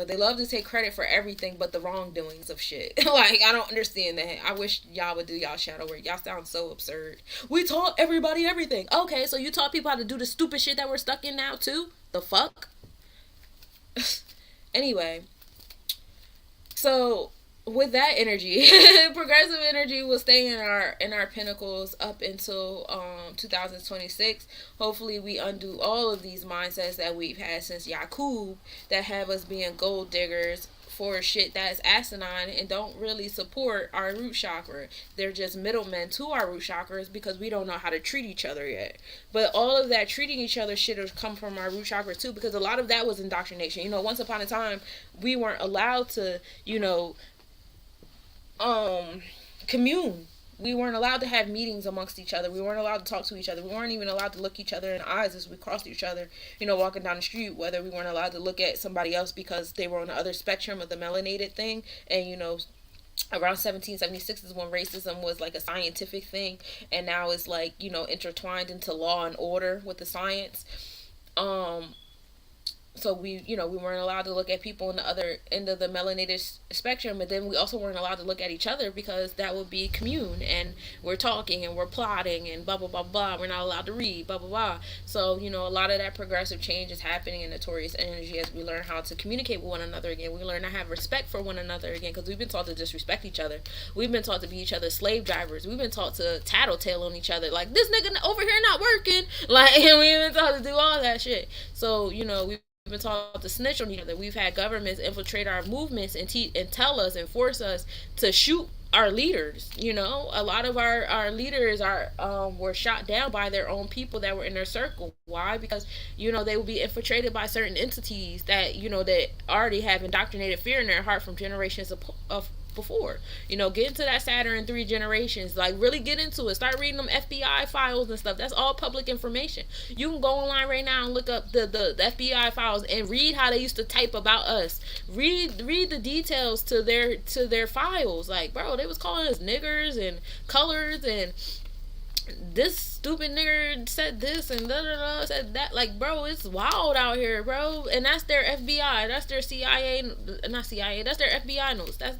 they love to take credit for everything but the wrongdoings of shit. Like, I don't understand that. I wish y'all would do y'all shadow work. Y'all sound so absurd. We taught everybody everything. Okay, so you taught people how to do the stupid shit that we're stuck in now too? The fuck? Anyway, so with that energy, progressive energy will stay in our pinnacles up until 2026. Hopefully we undo all of these mindsets that we've had since Yakub, that have us being gold diggers for shit that's asinine and don't really support our root chakra. They're just middlemen to our root chakras, because we don't know how to treat each other yet. But all of that treating each other shit has come from our root chakra too, because a lot of that was indoctrination. Once upon a time we weren't allowed to commune. We weren't allowed to have meetings amongst each other. We weren't allowed to talk to each other. We weren't even allowed to look each other in the eyes as we crossed each other, walking down the street. Whether we weren't allowed to look at somebody else because they were on the other spectrum of the melanated thing. And around 1776 is when racism was like a scientific thing, and now it's like intertwined into law and order with the science. So we weren't allowed to look at people on the other end of the melanated spectrum, but then we also weren't allowed to look at each other, because that would be commune, and we're talking and we're plotting and blah blah blah blah. We're not allowed to read, blah blah blah. So a lot of that progressive change is happening in the Taurus energy as we learn how to communicate with one another again. We learn to have respect for one another again, because we've been taught to disrespect each other. We've been taught to be each other's slave drivers. We've been taught to tattletale on each other, like, this nigga over here not working, like, and we've been taught to do all that shit. So we've been taught to snitch on each other. We've had governments infiltrate our movements and tell us and force us to shoot our leaders. A lot of our leaders were shot down by their own people that were in their circle. Why? Because they will be infiltrated by certain entities that that already have indoctrinated fear in their heart from generations of before. Get into that Saturn 3 generations. Like, really get into it. Start reading them FBI files and stuff. That's all public information. You can go online right now and look up the FBI files and read how they used to type about us. Read the details to their files. Like, bro, they was calling us niggers and colors and this stupid nigga said this and da da da said that. Like, bro, it's wild out here, bro. And that's their FBI, that's their CIA, not CIA, that's their FBI notes, that's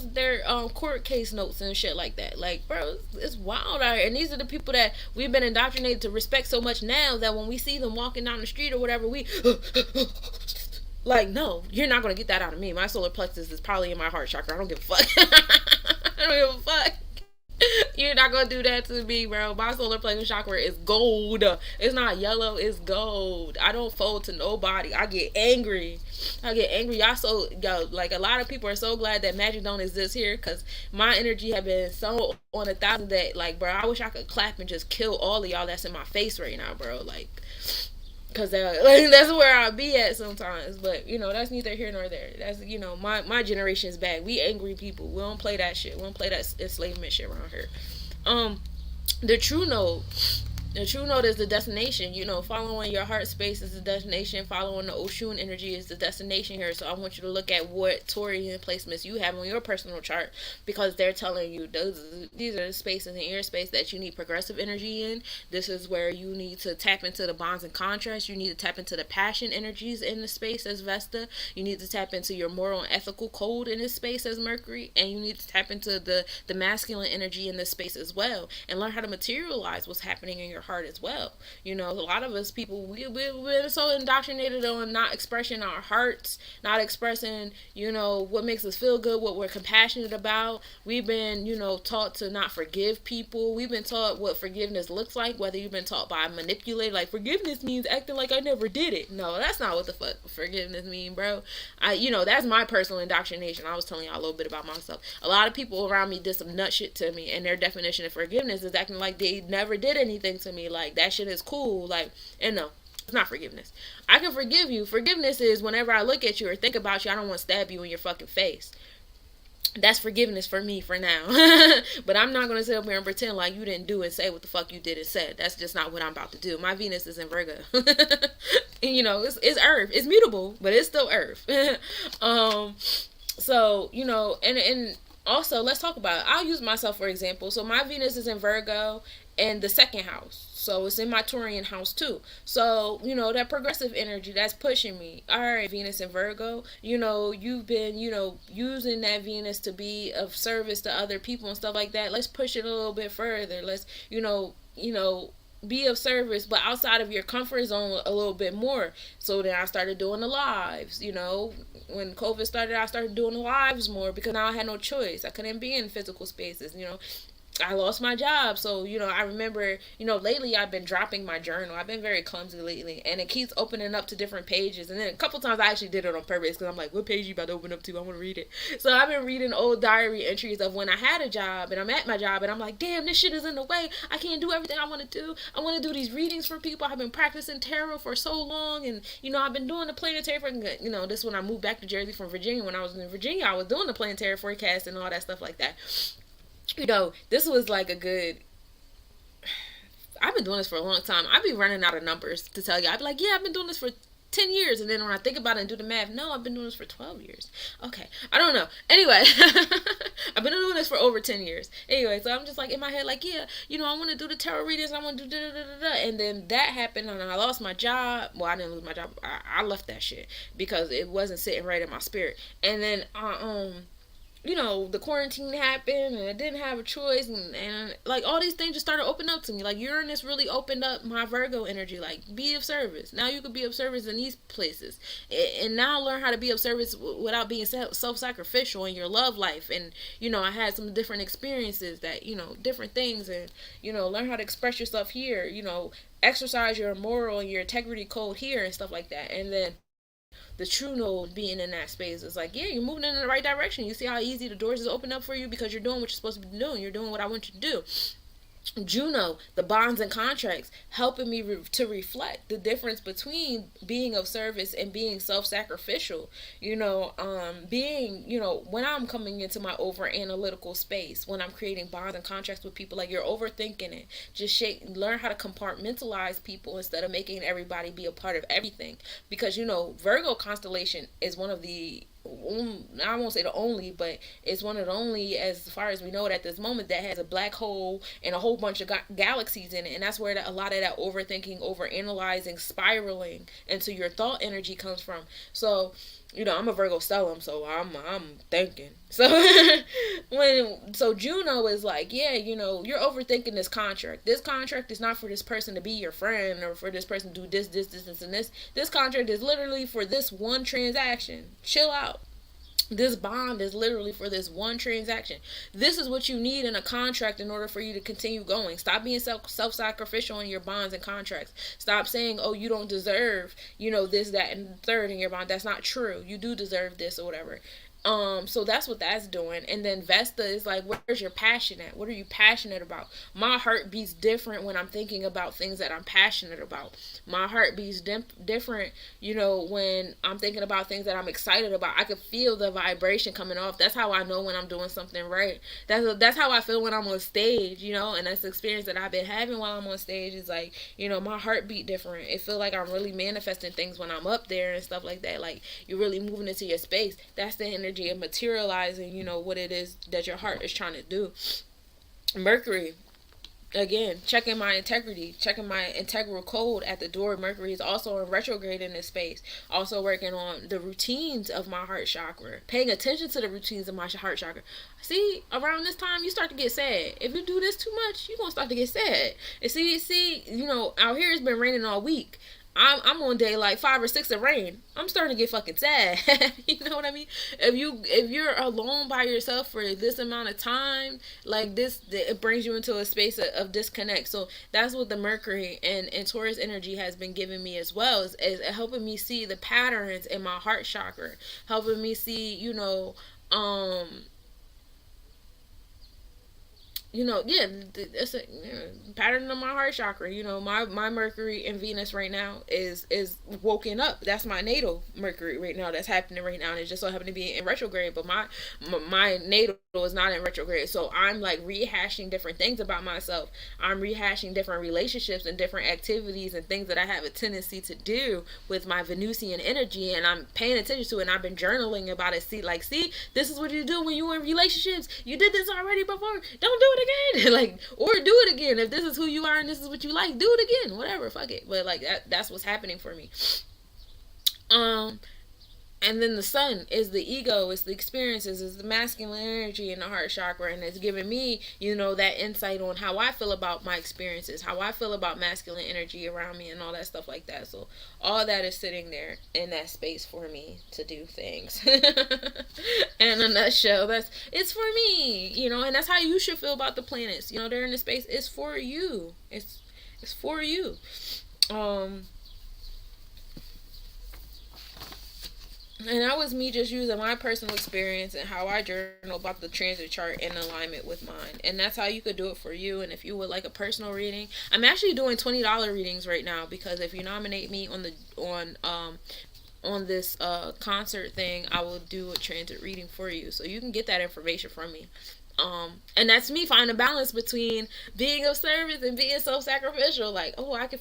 their court case notes and shit like that. Like, bro, it's wild out here. And these are the people that we've been indoctrinated to respect so much now that when we see them walking down the street or whatever, we like, no, you're not gonna get that out of me. My solar plexus is probably in my heart chakra. I don't give a fuck. I don't give a fuck. You're not gonna do that to me, bro. My solar plexus chakra is gold. It's not yellow, it's gold. I don't fold to nobody. I get angry. Y'all so, yo, like, a lot of people are so glad that magic don't exist here, because my energy have been so on 1,000 that, like, bro, I wish I could clap and just kill all of y'all that's in my face right now, bro. Like, because like, that's where I'll be at sometimes. But, that's neither here nor there. That's, my generation's back. We angry people. We don't play that shit. We don't play that enslavement shit around here. The true node. The true node is the destination. Following your heart space is the destination. Following the Oshun energy is the destination here. So I want you to look at what Taurian placements you have on your personal chart, because they're telling you these are the spaces in your space that you need progressive energy in. This is where you need to tap into the bonds and contrasts. You need to tap into the passion energies in the space as Vesta. You need to tap into your moral and ethical code in this space as Mercury. And you need to tap into the masculine energy in this space as well, and learn how to materialize what's happening in your heart as well. A lot of us people, we've been so indoctrinated on not expressing our hearts, not expressing, what makes us feel good, what we're compassionate about. We've been, taught to not forgive people. We've been taught what forgiveness looks like, whether you've been taught by a manipulator, like, forgiveness means acting like I never did it. No, that's not what the fuck forgiveness mean, bro. That's my personal indoctrination. I was telling y'all a little bit about myself. A lot of people around me did some nut shit to me, and their definition of forgiveness is acting like they never did anything to me. Like, that shit is cool. Like, and no, it's not forgiveness. I can forgive you. Forgiveness is whenever I look at you or think about you, I don't want to stab you in your fucking face. That's forgiveness for me for now. But I'm not going to sit up here and pretend like you didn't do and say what the fuck you did and said. That's just not what I'm about to do. My Venus is in Virgo. And, it's Earth. It's mutable, but it's still Earth. So, and also, let's talk about it. I'll use myself for example. So my Venus is in Virgo and the second house. So it's in my Taurian house too. So, that progressive energy that's pushing me. All right, Venus in Virgo, you've been, using that Venus to be of service to other people and stuff like that. Let's push it a little bit further. Let's, be of service, but outside of your comfort zone a little bit more. So then I started doing the lives. When COVID started, I started doing the lives more because now I had no choice. I couldn't be in physical spaces. I lost my job. So, I remember, lately I've been dropping my journal. I've been very clumsy lately, and it keeps opening up to different pages. And then a couple times I actually did it on purpose because I'm like, what page you about to open up to? I want to read it. So I've been reading old diary entries of when I had a job and I'm at my job and I'm like, damn, this shit is in the way. I can't do everything I want to do. I want to do these readings for people. I've been practicing tarot for so long, and, I've been doing the planetary for, this when I moved back to Jersey from Virginia. When I was in Virginia, I was doing the planetary forecast and all that stuff like that. This was like a good, I've been doing this for a long time. I'd be running out of numbers to tell you. I'd be like, yeah, I've been doing this for 10 years. And then when I think about it and do the math, no, I've been doing this for 12 years. Okay. I don't know. Anyway, I've been doing this for over 10 years. Anyway, so I'm just like in my head, like, yeah, I want to do the tarot readings. I want to do da-da-da-da-da. And then that happened and I lost my job. Well, I didn't lose my job. I left that shit because it wasn't sitting right in my spirit. And then, the quarantine happened and I didn't have a choice, and like all these things just started opening up to me. Like Uranus really opened up my Virgo energy, like be of service. Now you could be of service in these places, and now learn how to be of service without being self-sacrificial in your love life. And I had some different experiences that different things, and learn how to express yourself here, exercise your moral and your integrity code here and stuff like that. And then the true node being in that space is like, yeah, you're moving in the right direction. You see how easy the doors is open up for you because you're doing what you're supposed to be doing. You're doing what I want you to do. Juno, the bonds and contracts, helping me to reflect the difference between being of service and being self-sacrificial. Being, when I'm coming into my over-analytical space, when I'm creating bonds and contracts with people, like you're overthinking it. Just learn how to compartmentalize people instead of making everybody be a part of everything. Because, Virgo constellation is one of the I won't say the only, but it's one of the only, as far as we know it at this moment, that has a black hole and a whole bunch of galaxies in it. And that's where a lot of that overthinking, overanalyzing, spiraling into your thought energy comes from. So, I'm a Virgo stellium, so I'm thinking. So so Juno is like, yeah, you're overthinking this contract. This contract is not for this person to be your friend, or for this person to do this, and this. This contract is literally for this one transaction. Chill out. This bond is literally for this one transaction. This is what you need in a contract in order for you to continue going. Stop being self-sacrificial in your bonds and contracts. Stop saying, oh, you don't deserve, this, that, and the third in your bond. That's not true. You do deserve this or whatever. So that's what that's doing. And then Vesta is like, where's your passion at? What are you passionate about? My heart beats different when I'm thinking about things that I'm passionate about. My heart beats different, when I'm thinking about things that I'm excited about. I could feel the vibration coming off. That's how I know when I'm doing something right. That's how I feel when I'm on stage, and that's the experience that I've been having while I'm on stage. Is like, my heart beat different. It feels like I'm really manifesting things when I'm up there and stuff like that. Like, you're really moving into your space. That's the energy of materializing, what it is that your heart is trying to do. Mercury, again, checking my integrity, checking my integral code at the door. Mercury is also in retrograde in this space, also working on the routines of my heart chakra, paying attention to the routines of my heart chakra. See, around this time you start to get sad. If you do this too much, you're gonna start to get sad. And see, out here it's been raining all week. I'm on day like 5 or 6 of rain. I'm starting to get fucking sad. You know what I mean? If you're alone by yourself for this amount of time, like this, it brings you into a space of disconnect. So that's what the Mercury and Taurus energy has been giving me as well, is helping me see the patterns in my heart chakra, helping me see, it's a pattern of my heart chakra. My Mercury and Venus right now is woken up. That's my natal Mercury right now. That's happening right now, and it just so happened to be in retrograde. But my natal is not in retrograde, so I'm like rehashing different things about myself. I'm rehashing different relationships and different activities and things that I have a tendency to do with my Venusian energy, and I'm paying attention to it. And I've been journaling about it. See, this is what you do when you're in relationships. You did this already before. Don't do it again. Or do it again. If this is who you are and this is what you like, do it again. Whatever, fuck it. But that's what's happening for me. And then the sun is the ego, it's the experiences, it's the masculine energy in the heart chakra, and it's giving me, that insight on how I feel about my experiences, how I feel about masculine energy around me and all that stuff like that. So all that is sitting there in that space for me to do things. In a nutshell, it's for me, and that's how you should feel about the planets. They're in the space. It's for you. It's for you. And that was me just using my personal experience and how I journal about the transit chart in alignment with mine. And that's how you could do it for you. And if you would like a personal reading, I'm actually doing $20 readings right now, because if you nominate me on this concert thing, I will do a transit reading for you. So you can get that information from me. And that's me finding a balance between being of service and being self-sacrificial. Like, oh, I can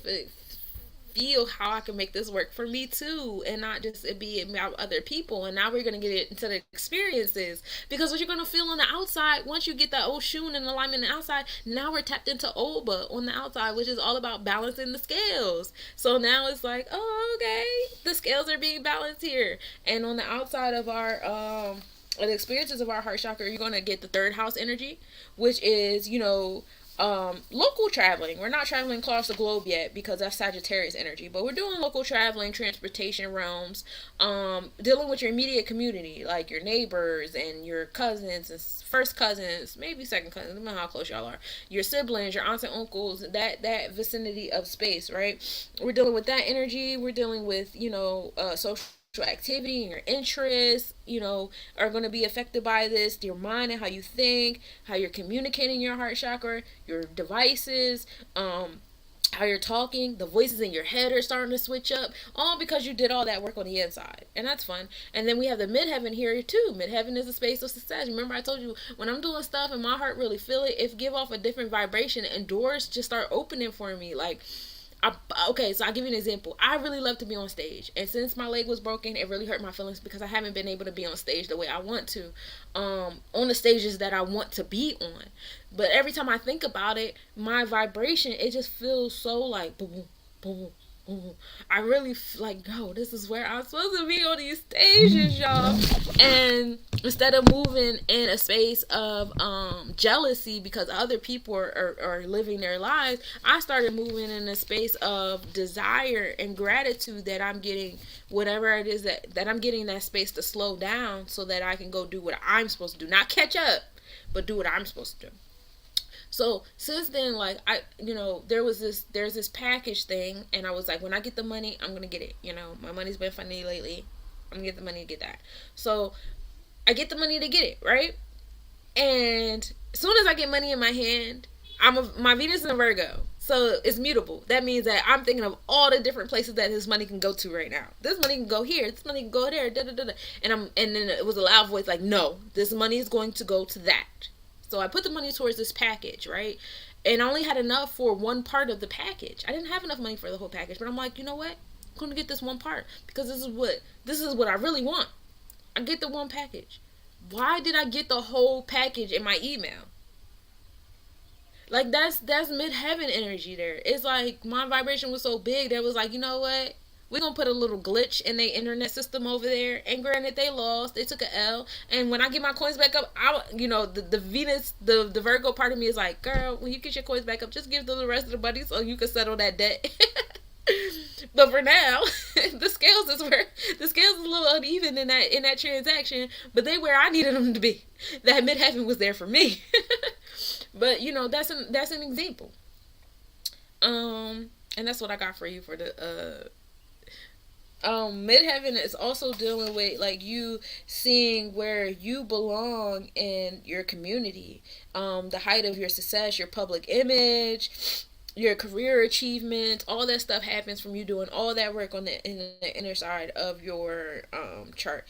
feel how I can make this work for me too, and not just it be about other people. And now we're going to get into the experiences, because what you're going to feel on the outside, once you get that Oshun and alignment on the outside, now we're tapped into Oba on the outside, which is all about balancing the scales. So now it's like, oh, okay, the scales are being balanced here. And on the outside of our the experiences of our heart chakra, you're going to get the third house energy, which is, local traveling. We're not traveling across the globe yet, because that's Sagittarius energy, but we're doing local traveling, transportation realms, dealing with your immediate community, like your neighbors and your cousins and first cousins, maybe second cousins, I don't know how close y'all are, your siblings, your aunts and uncles, that vicinity of space, right? We're dealing with that energy. We're dealing with, social activity and your interests, are going to be affected by this. Your mind and how you think, how you're communicating your heart chakra, your devices, how you're talking, the voices in your head are starting to switch up, all because you did all that work on the inside. And that's fun. And then we have the midheaven here too. Midheaven is a space of success. Remember I told you, when I'm doing stuff and my heart really feel it, give off a different vibration, and doors just start opening for me. Like, Okay, so I'll give you an example. I really love to be on stage, and since my leg was broken, it really hurt my feelings because I haven't been able to be on stage the way I want to, on the stages that I want to be on. But every time I think about it, my vibration, it just feels so like boom, boom, boom. I really like, no, this is where I'm supposed to be on these stages, y'all. And instead of moving in a space of jealousy because other people are living their lives, I started moving in a space of desire and gratitude that I'm getting whatever it is that I'm getting that space to slow down so that I can go do what I'm supposed to do. Not catch up, but do what I'm supposed to do. So since then, like, there's this package thing, and I was like, when I get the money, I'm gonna get it. My money's been funny lately. I'm gonna get the money to get that. So I get the money to get it, right? And as soon as I get money in my hand, my Venus is in Virgo, so it's mutable. That means that I'm thinking of all the different places that this money can go to right now. This money can go here. This money can go there. Da da da da. And then it was a loud voice like, no, this money is going to go to that. So I put the money towards this package, right? And I only had enough for one part of the package. I didn't have enough money for the whole package, but I'm like, you know what? I'm going to get this one part because this is what I really want. I get the one package. Why did I get the whole package in my email? Like, that's midheaven energy there. It's like my vibration was so big that it was like, you know what? We're going to put a little glitch in their internet system over there. And granted, they lost. They took an L. And when I get my coins back up, the Venus, the Virgo part of me is like, girl, when you get your coins back up, just give them the rest of the money so you can settle that debt. But for now, the scales is a little uneven in that transaction. But they where I needed them to be. That midheaven was there for me. But, that's an example. And that's what I got for you for the midheaven is also dealing with like you seeing where you belong in your community, the height of your success, your public image, your career achievement. All that stuff happens from you doing all that work in the inner side of your chart.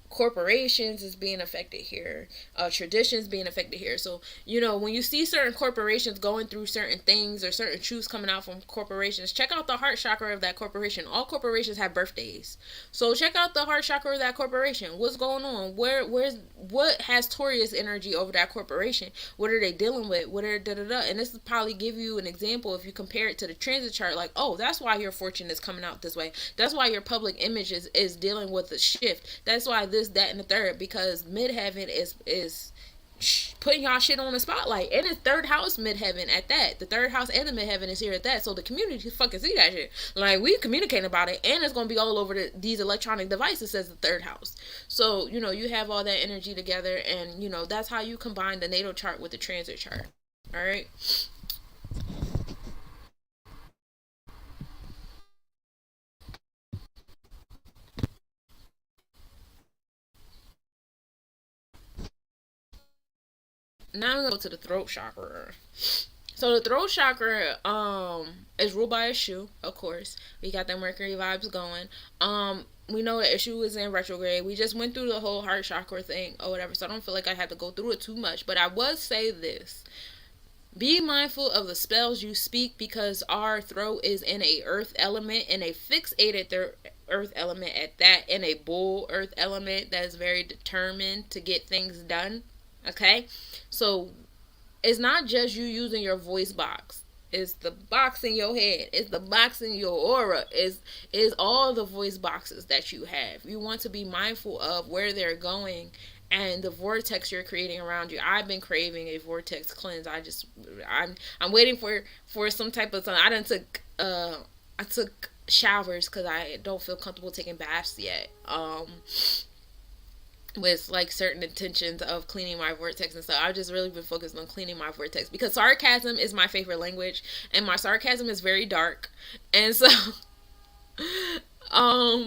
Corporations is being affected here, traditions being affected here. So when you see certain corporations going through certain things or certain truths coming out from corporations, check out the heart chakra of that corporation. All corporations have birthdays, so check out the heart chakra of that corporation. What's going on? What has Taurus energy over that corporation? What are they dealing with? What are and this will probably give you an example if you compare it to the transit chart. Like, oh, that's why your fortune is coming out this way. That's why your public image is dealing with a shift. That's why this, that, and the third, because midheaven is putting y'all shit on the spotlight, and it's third house midheaven at that. The third house and the midheaven is here at that, so the community fucking see that shit. Like, we communicating about it, and it's gonna be all over these electronic devices, says the third house. So you have all that energy together, and that's how you combine the natal chart with the transit chart. All right. Now I'm gonna go to the throat chakra. So the throat chakra is ruled by a shoe, of course. We got the Mercury vibes going. We know that issue is in retrograde. We just went through the whole heart chakra thing or whatever, so I don't feel like I had to go through it too much. But I would say this. Be mindful of the spells you speak, because our throat is in a earth element, and a fixated earth element at that, and a bull earth element that is very determined to get things done. Okay? So it's not just you using your voice box. It's the box in your head. It's the box in your aura. Is all the voice boxes that you have. You want to be mindful of where they're going and the vortex you're creating around you. I've been craving a vortex cleanse. I'm waiting for some type of something. I took showers because I don't feel comfortable taking baths yet. With like certain intentions of cleaning my vortex and stuff. I've just really been focused on cleaning my vortex because sarcasm is my favorite language, and my sarcasm is very dark. And so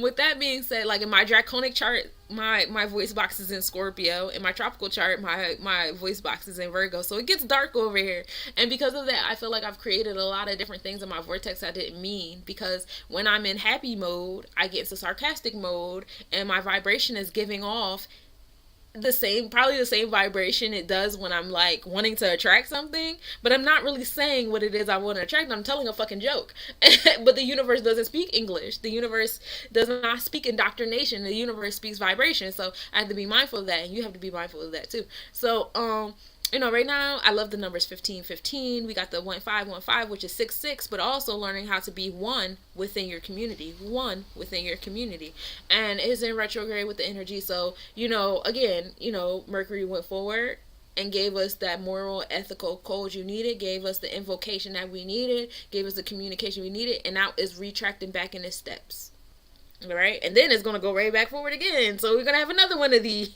with that being said, like in my draconic chart, my voice box is in Scorpio. In my tropical chart, my voice box is in Virgo. So it gets dark over here. And because of that, I feel like I've created a lot of different things in my vortex I didn't mean. Because when I'm in happy mode, I get into sarcastic mode, and my vibration is giving off probably the same vibration it does when I'm like wanting to attract something, but I'm not really saying what it is I want to attract. I'm telling a fucking joke. But the universe doesn't speak English. The universe does not speak indoctrination. The universe speaks vibration. So I have to be mindful of that, and you have to be mindful of that too. So right now I love the numbers 1515. We got the 1515, which is 66, but also learning how to be one within your community. One within your community. And it's in retrograde with the energy. So, again, Mercury went forward and gave us that moral, ethical code you needed, gave us the invocation that we needed, gave us the communication we needed, and now it's retracting back in its steps. All right, and then it's gonna go right back forward again. So we're gonna have another one of these.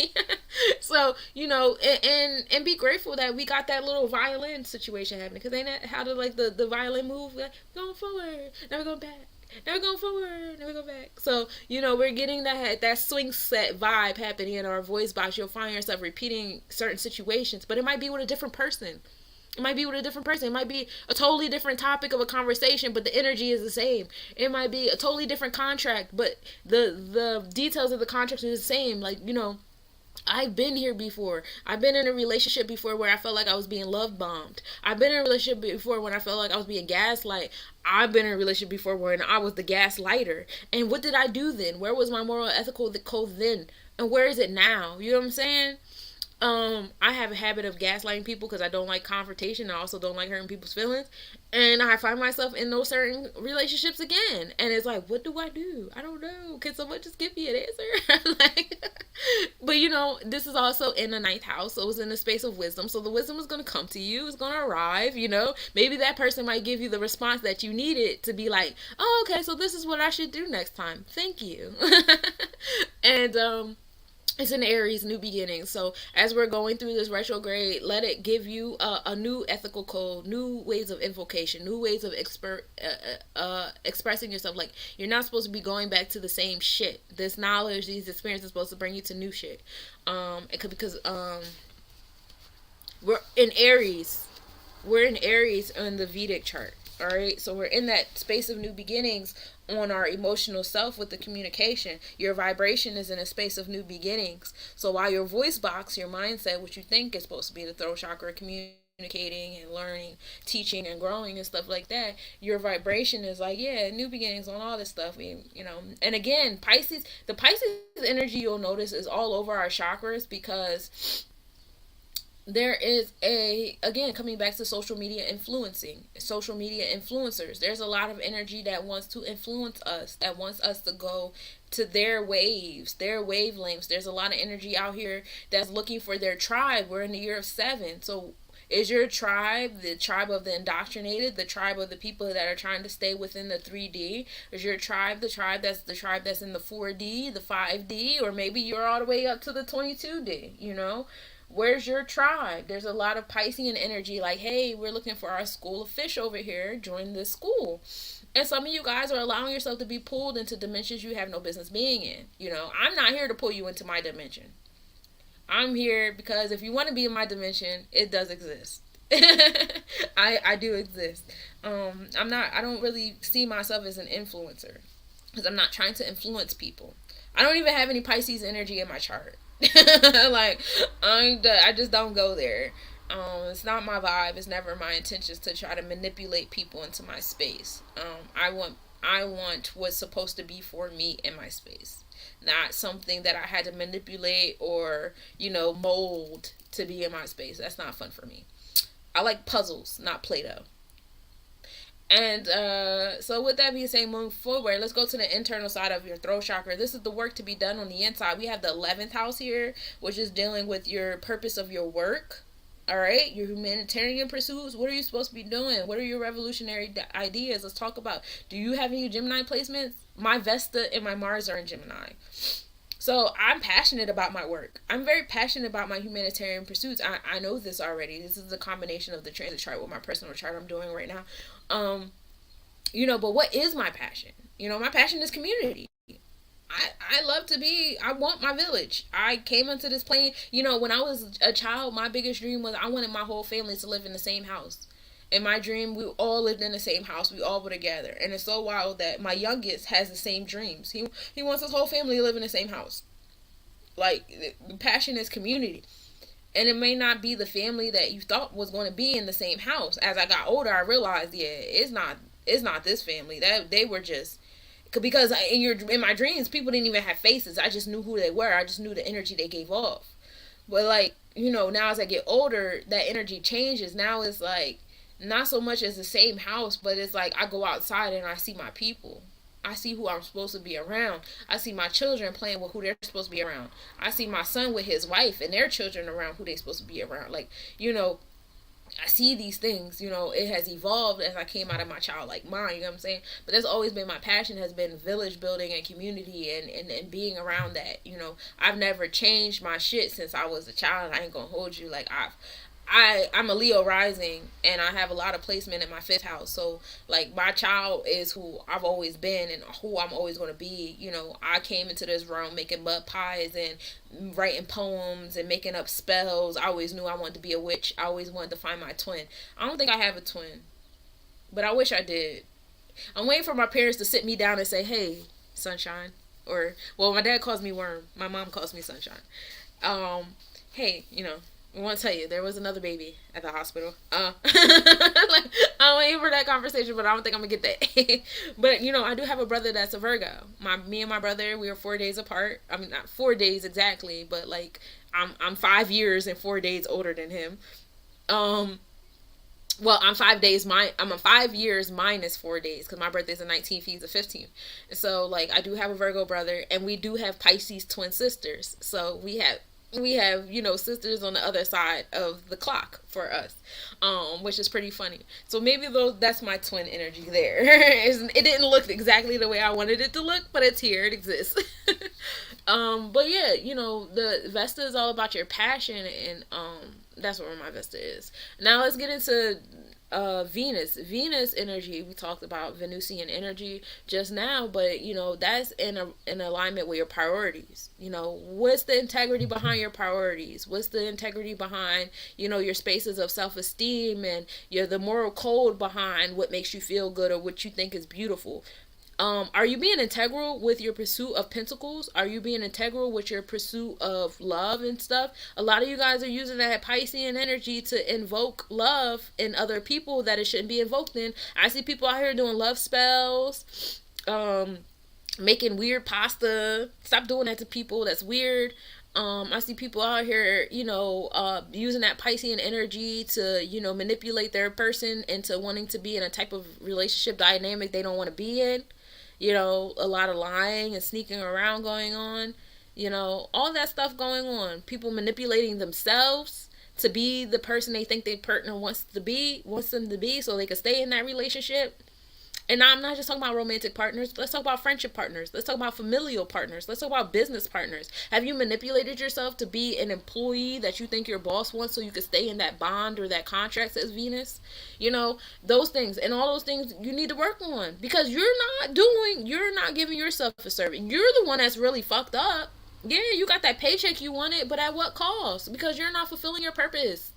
So and be grateful that we got that little violin situation happening. Because ain't that how the violin move? Like, going forward, never going back. Never going forward, never go back. So we're getting that swing set vibe happening in our voice box. You'll find yourself repeating certain situations, but it might be with a different person. It might be with a different person. It might be a totally different topic of a conversation, but the energy is the same. It might be a totally different contract, but the details of the contract is the same. Like, I've been here before. I've been in a relationship before where I felt like I was being love bombed. I've been in a relationship before when I felt like I was being gaslight. I've been in a relationship before when I was the gaslighter. And what did I do then? Where was my moral ethical code then? And where is it now? You know what I'm saying? I have a habit of gaslighting people because I don't like confrontation. I also don't like hurting people's feelings. And I find myself in those certain relationships again. And it's like, what do? I don't know. Can someone just give me an answer? But this is also in the 9th house. So it's in the space of wisdom. So the wisdom is going to come to you. It's going to arrive, Maybe that person might give you the response that you needed to be like, oh, okay, so this is what I should do next time. Thank you. And, it's an Aries, new beginnings. So as we're going through this retrograde, let it give you a new ethical code, new ways of invocation, new ways of expressing yourself. Like, you're not supposed to be going back to the same shit. This knowledge, these experiences, are supposed to bring you to new shit. Because we're in Aries. We're in Aries in the Vedic chart. All right, so we're in that space of new beginnings on our emotional self with the communication. Your vibration is in a space of new beginnings. So while your voice box, your mindset, what you think is supposed to be the throat chakra, communicating and learning, teaching and growing and stuff like that, your vibration is like, yeah, new beginnings on all this stuff. And again, the Pisces energy, you'll notice, is all over our chakras because there is again, coming back to social media influencers, there's a lot of energy that wants to influence us, that wants us to go to their waves, their wavelengths. There's a lot of energy out here that's looking for their tribe. We're in the year of 7. So is your tribe the tribe of the indoctrinated, the tribe of the people that are trying to stay within the 3D? Is your tribe the tribe that's in the 4D, the 5D, or maybe you're all the way up to the 22D, Where's your tribe? There's a lot of Piscean energy like, hey, we're looking for our school of fish over here. Join this school. And some of you guys are allowing yourself to be pulled into dimensions you have no business being in. I'm not here to pull you into my dimension. I'm here because if you want to be in my dimension, it does exist. I do exist. I don't really see myself as an influencer because I'm not trying to influence people. I don't even have any Pisces energy in my chart. Like, I just don't go there. It's not my vibe. It's never my intentions to try to manipulate people into my space. I want what's supposed to be for me in my space, not something that I had to manipulate or mold to be in my space. That's not fun for me. I like puzzles, not Play-Doh. And so with that being said, moving forward, let's go to the internal side of your throat chakra. This is the work to be done on the inside. We have the 11th house here, which is dealing with your purpose of your work. All right, your humanitarian pursuits. What are you supposed to be doing? What are your revolutionary ideas? Let's talk about, do you have any Gemini placements? My Vesta and my Mars are in Gemini. So I'm passionate about my work. I'm very passionate about my humanitarian pursuits. I know this already. This is a combination of the transit chart with my personal chart I'm doing right now. But what is my passion? My passion is community. I love to be, I want my village. I came into this plane, when I was a child, my biggest dream was I wanted my whole family to live in the same house. In my dream, we all lived in the same house. We all were together. And it's so wild that my youngest has the same dreams. He wants his whole family to live in the same house. Like, the passion is community. And it may not be the family that you thought was going to be in the same house. As I got older, I realized, yeah, it's not this family. That they were just, because in my dreams, people didn't even have faces. I just knew who they were. I just knew the energy they gave off. But like, now as I get older, that energy changes. Now it's like not so much as the same house, but it's like I go outside and I see my people. I see who I'm supposed to be around. I see my children playing with who they're supposed to be around. I see my son with his wife and their children around who they're supposed to be around. Like, I see these things, it has evolved as I came out of my childlike mind, you know what I'm saying? But that's always been my passion, has been village building and community and being around that, I've never changed my shit since I was a child. I ain't gonna hold you. Like, I'm a Leo rising, and I have a lot of placement in my fifth house. So, like, my child is who I've always been and who I'm always going to be. I came into this realm making mud pies and writing poems and making up spells. I always knew I wanted to be a witch. I always wanted to find my twin. I don't think I have a twin, but I wish I did. I'm waiting for my parents to sit me down and say, hey, sunshine. Or, well, my dad calls me worm. My mom calls me sunshine. Hey, I want to tell you, there was another baby at the hospital. Like, I'm waiting for that conversation, but I don't think I'm going to get that. But, I do have a brother that's a Virgo. Me and my brother, we are 4 days apart. I mean, not 4 days exactly, but, like, I'm 5 years and 4 days older than him. Well, I'm 5 days. I'm a 5 years minus 4 days because my birthday's the 19th. He's the 15th. So, like, I do have a Virgo brother, and we do have Pisces twin sisters. So we have sisters on the other side of the clock for us, which is pretty funny. So maybe that's my twin energy there. It didn't look exactly the way I wanted it to look, but it's here. It exists. But yeah, the Vesta is all about your passion, and that's where my Vesta is. Now let's get into Venus energy. We talked about Venusian energy just now, but that's in alignment with your priorities. What's the integrity behind your priorities? What's the integrity behind your spaces of self-esteem and the moral code behind what makes you feel good or what you think is beautiful? Are you being integral with your pursuit of pentacles? Are you being integral with your pursuit of love and stuff? A lot of you guys are using that Piscean energy to invoke love in other people that it shouldn't be invoked in. I see people out here doing love spells, making weird pasta. Stop doing that to people. That's weird. I see people out here, using that Piscean energy to, manipulate their person into wanting to be in a type of relationship dynamic they don't want to be in. A lot of lying and sneaking around going on. All that stuff going on. People manipulating themselves to be the person they think their partner wants them to be so they can stay in that relationship. And I'm not just talking about romantic partners. Let's talk about friendship partners. Let's talk about familial partners. Let's talk about business partners. Have you manipulated yourself to be an employee that you think your boss wants so you can stay in that bond or that contract, says Venus? Those things. And all those things you need to work on. Because you're not giving yourself a service. You're the one that's really fucked up. Yeah, you got that paycheck you wanted, but at what cost? Because you're not fulfilling your purpose.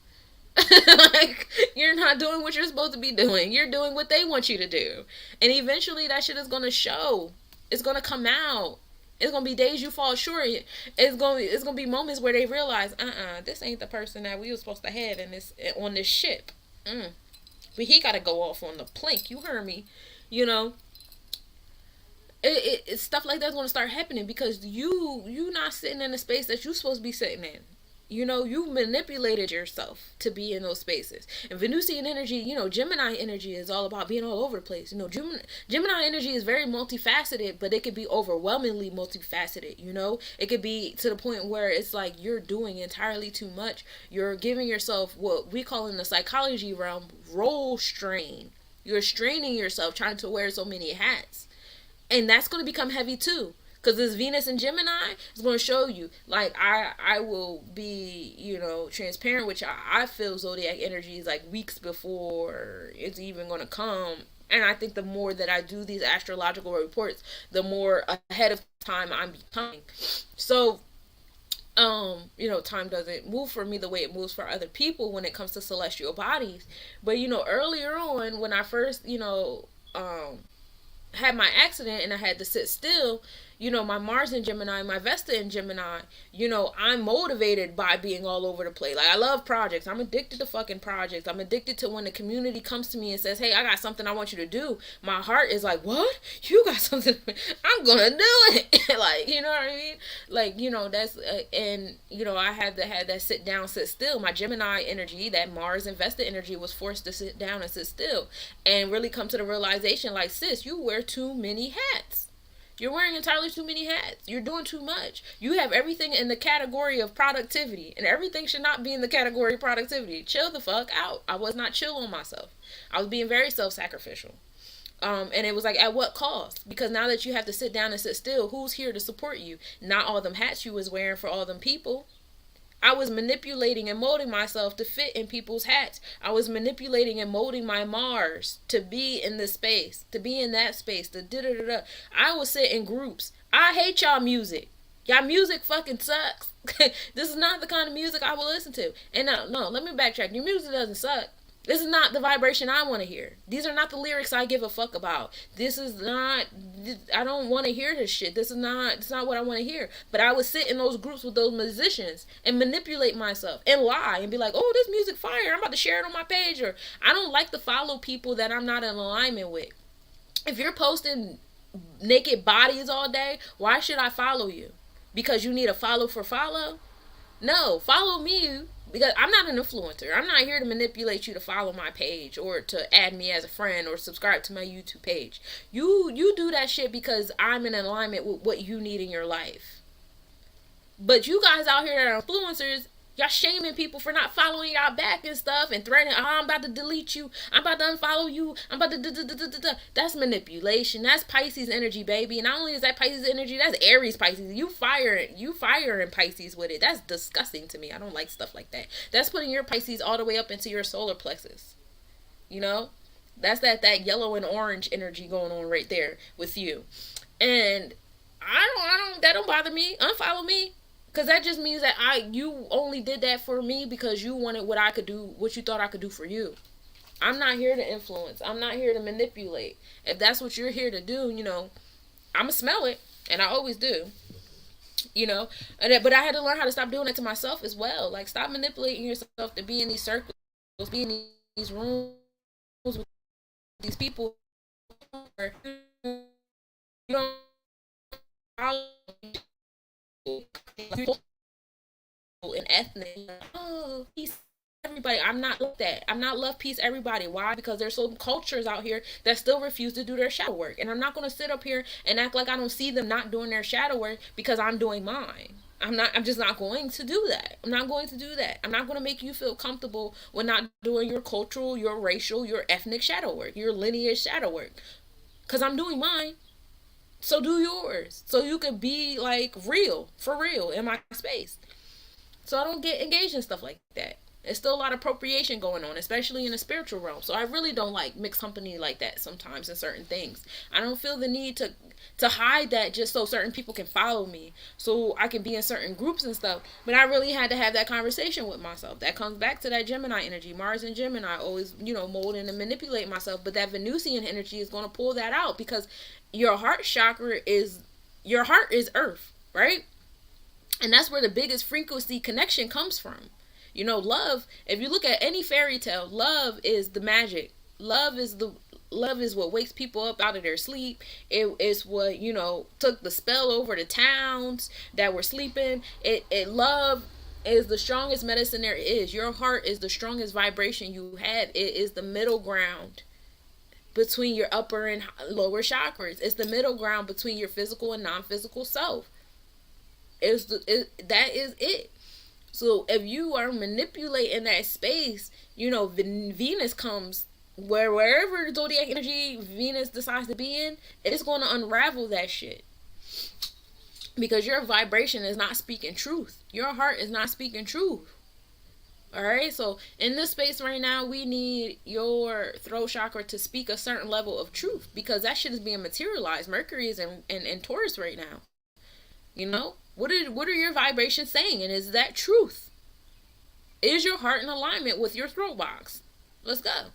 Like, you're not doing what you're supposed to be doing. You're doing what they want you to do. And eventually that shit is going to show. It's going to come out. It's going to be days you fall short. It's going to be moments where they realize, this ain't the person that we were supposed to have on this ship. But he got to go off on the plank. You heard me. It's stuff like that's going to start happening because you not sitting in the space that you're supposed to be sitting in. You manipulated yourself to be in those spaces. And Venusian energy, Gemini energy is all about being all over the place. Gemini energy is very multifaceted, but it could be overwhelmingly multifaceted, It could be to the point where it's like you're doing entirely too much. You're giving yourself what we call in the psychology realm role strain. You're straining yourself trying to wear so many hats. And that's going to become heavy too. Because this Venus and Gemini is going to show you, like, I will be, transparent with you. I feel zodiac energy is like weeks before it's even going to come. And I think the more that I do these astrological reports, the more ahead of time I'm becoming. So, time doesn't move for me the way it moves for other people when it comes to celestial bodies. But, earlier on when I first, had my accident and I had to sit still, my Mars in Gemini, my Vesta in Gemini, I'm motivated by being all over the place. Like, I love projects. I'm addicted to fucking projects. I'm addicted to when the community comes to me and says, hey, I got something I want you to do. My heart is like, what? You got something? I'm gonna do it. Like, you know what I mean? Like, that's, and, I had to have that sit down, sit still. My Gemini energy, that Mars and Vesta energy, was forced to sit down and sit still and really come to the realization, like, sis, you wear too many hats. You're wearing entirely too many hats. You're doing too much. You have everything in the category of productivity, and everything should not be in the category of productivity. Chill the fuck out. I was not chill on myself. I was being very self-sacrificial. And it was like, at what cost? Because now that you have to sit down and sit still, who's here to support you? Not all them hats you was wearing for all them people. I was manipulating and molding myself to fit in people's hats. I was manipulating and molding my Mars to be in this space, to be in that space, to da-da-da-da. I would sit in groups. I hate y'all music. Y'all music fucking sucks. This is not the kind of music I will listen to. And no, let me backtrack. Your music doesn't suck. This is not the vibration I want to hear. These are not the lyrics I give a fuck about. This is not, I don't want to hear this shit. It's not what I want to hear. But I would sit in those groups with those musicians and manipulate myself and lie and be like, oh, this music fire. I'm about to share it on my page. Or I don't like to follow people that I'm not in alignment with. If you're posting naked bodies all day, why should I follow you? Because you need a follow for follow? No, follow me. Because I'm not an influencer. I'm not here to manipulate you to follow my page or to add me as a friend or subscribe to my YouTube page. You do that shit because I'm in alignment with what you need in your life. But you guys out here that are influencers, y'all shaming people for not following y'all back and stuff and threatening, oh, I'm about to delete you. I'm about to unfollow you. I'm about to That's manipulation. That's Pisces energy, baby. And not only is that Pisces energy, that's Aries Pisces. You fire in Pisces with it. That's disgusting to me. I don't like stuff like that. That's putting your Pisces all the way up into your solar plexus. That's that yellow and orange energy going on right there with you. And that don't bother me. Unfollow me. Because that just means that you only did that for me because you wanted what I could do, what you thought I could do for you. I'm not here to influence. I'm not here to manipulate. If that's what you're here to do, I'm going to smell it. And I always do. But I had to learn how to stop doing it to myself as well. Like, stop manipulating yourself to be in these circles, be in these rooms with these people where you don't and ethnic. Oh, peace, everybody. I'm not like that. I'm not love, peace, everybody. Why? Because there's some cultures out here that still refuse to do their shadow work, and I'm not going to sit up here and act like I don't see them not doing their shadow work because I'm doing mine. I'm just not going to do that. I'm not going to do that. I'm not going to make you feel comfortable with not doing your cultural, your racial, your ethnic shadow work, your lineage shadow work, because I'm doing mine. So do yours. So you can be like real, for real, in my space. So I don't get engaged in stuff like that. There's still a lot of appropriation going on, especially in the spiritual realm. So I really don't like mixed company like that sometimes in certain things. I don't feel the need to hide that just so certain people can follow me, so I can be in certain groups and stuff. But I really had to have that conversation with myself. That comes back to that Gemini energy. Mars and Gemini always, mold and manipulate myself. But that Venusian energy is going to pull that out because your heart chakra your heart is earth, right? And that's where the biggest frequency connection comes from. Love, if you look at any fairy tale, love is the magic. Love is what wakes people up out of their sleep. It is what, took the spell over the towns that were sleeping. Love is the strongest medicine there is. Your heart is the strongest vibration you have. It is the middle ground between your upper and lower chakras. It's the middle ground between your physical and non-physical self. That is it. So if you are manipulating that space, Venus comes wherever zodiac energy Venus decides to be in, it's going to unravel that shit. Because your vibration is not speaking truth. Your heart is not speaking truth. Alright, so in this space right now, we need your throat chakra to speak a certain level of truth, because that shit is being materialized. Mercury is in Taurus right now. What are your vibrations saying? And is that truth? Is your heart in alignment with your throat box? Let's go.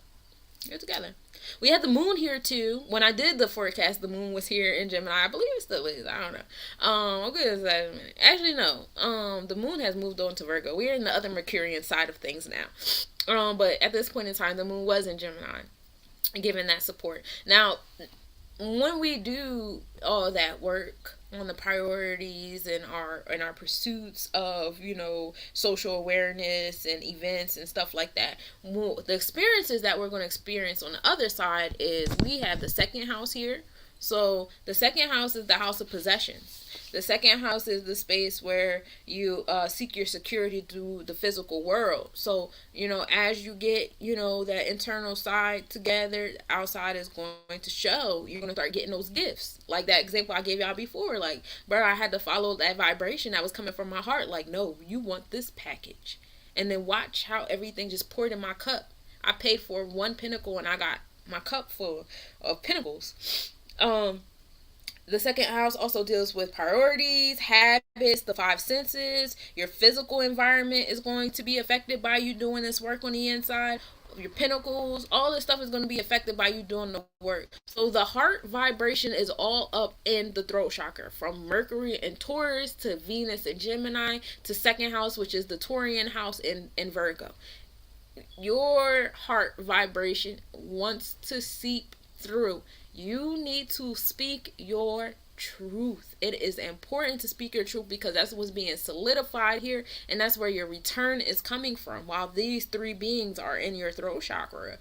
They're together. We had the moon here too. When I did the forecast, the moon was here in Gemini. I believe it still is. I don't know. Okay, in a minute. Actually, no. The moon has moved on to Virgo. We're in the other Mercurian side of things now. But at this point in time, the moon was in Gemini, giving that support. Now, when we do all that work on the priorities and our pursuits of, you know, social awareness and events and stuff like that, the experiences that we're going to experience on the other side is we have the second house here. So the second house is the house of possessions. The second house is the space where you seek your security through the physical world. So, you know, as you get, you know, that internal side together, outside is going to show. You're going to start getting those gifts. Like that example I gave y'all before. Like, bro, I had to follow that vibration that was coming from my heart. Like, no, you want this package. And then watch how everything just poured in my cup. I paid for one pinnacle and I got my cup full of pinnacles. The second house also deals with priorities, habits, the five senses. Your physical environment is going to be affected by you doing this work on the inside. Your pinnacles, all this stuff is going to be affected by you doing the work. So the heart vibration is all up in the throat chakra, from Mercury and Taurus to Venus and Gemini to second house, which is the Taurian house in Virgo. Your heart vibration wants to seep through. You need to speak your truth. It is important to speak your truth because that's what's being solidified here, and that's where your return is coming from while these three beings are in your throat chakra.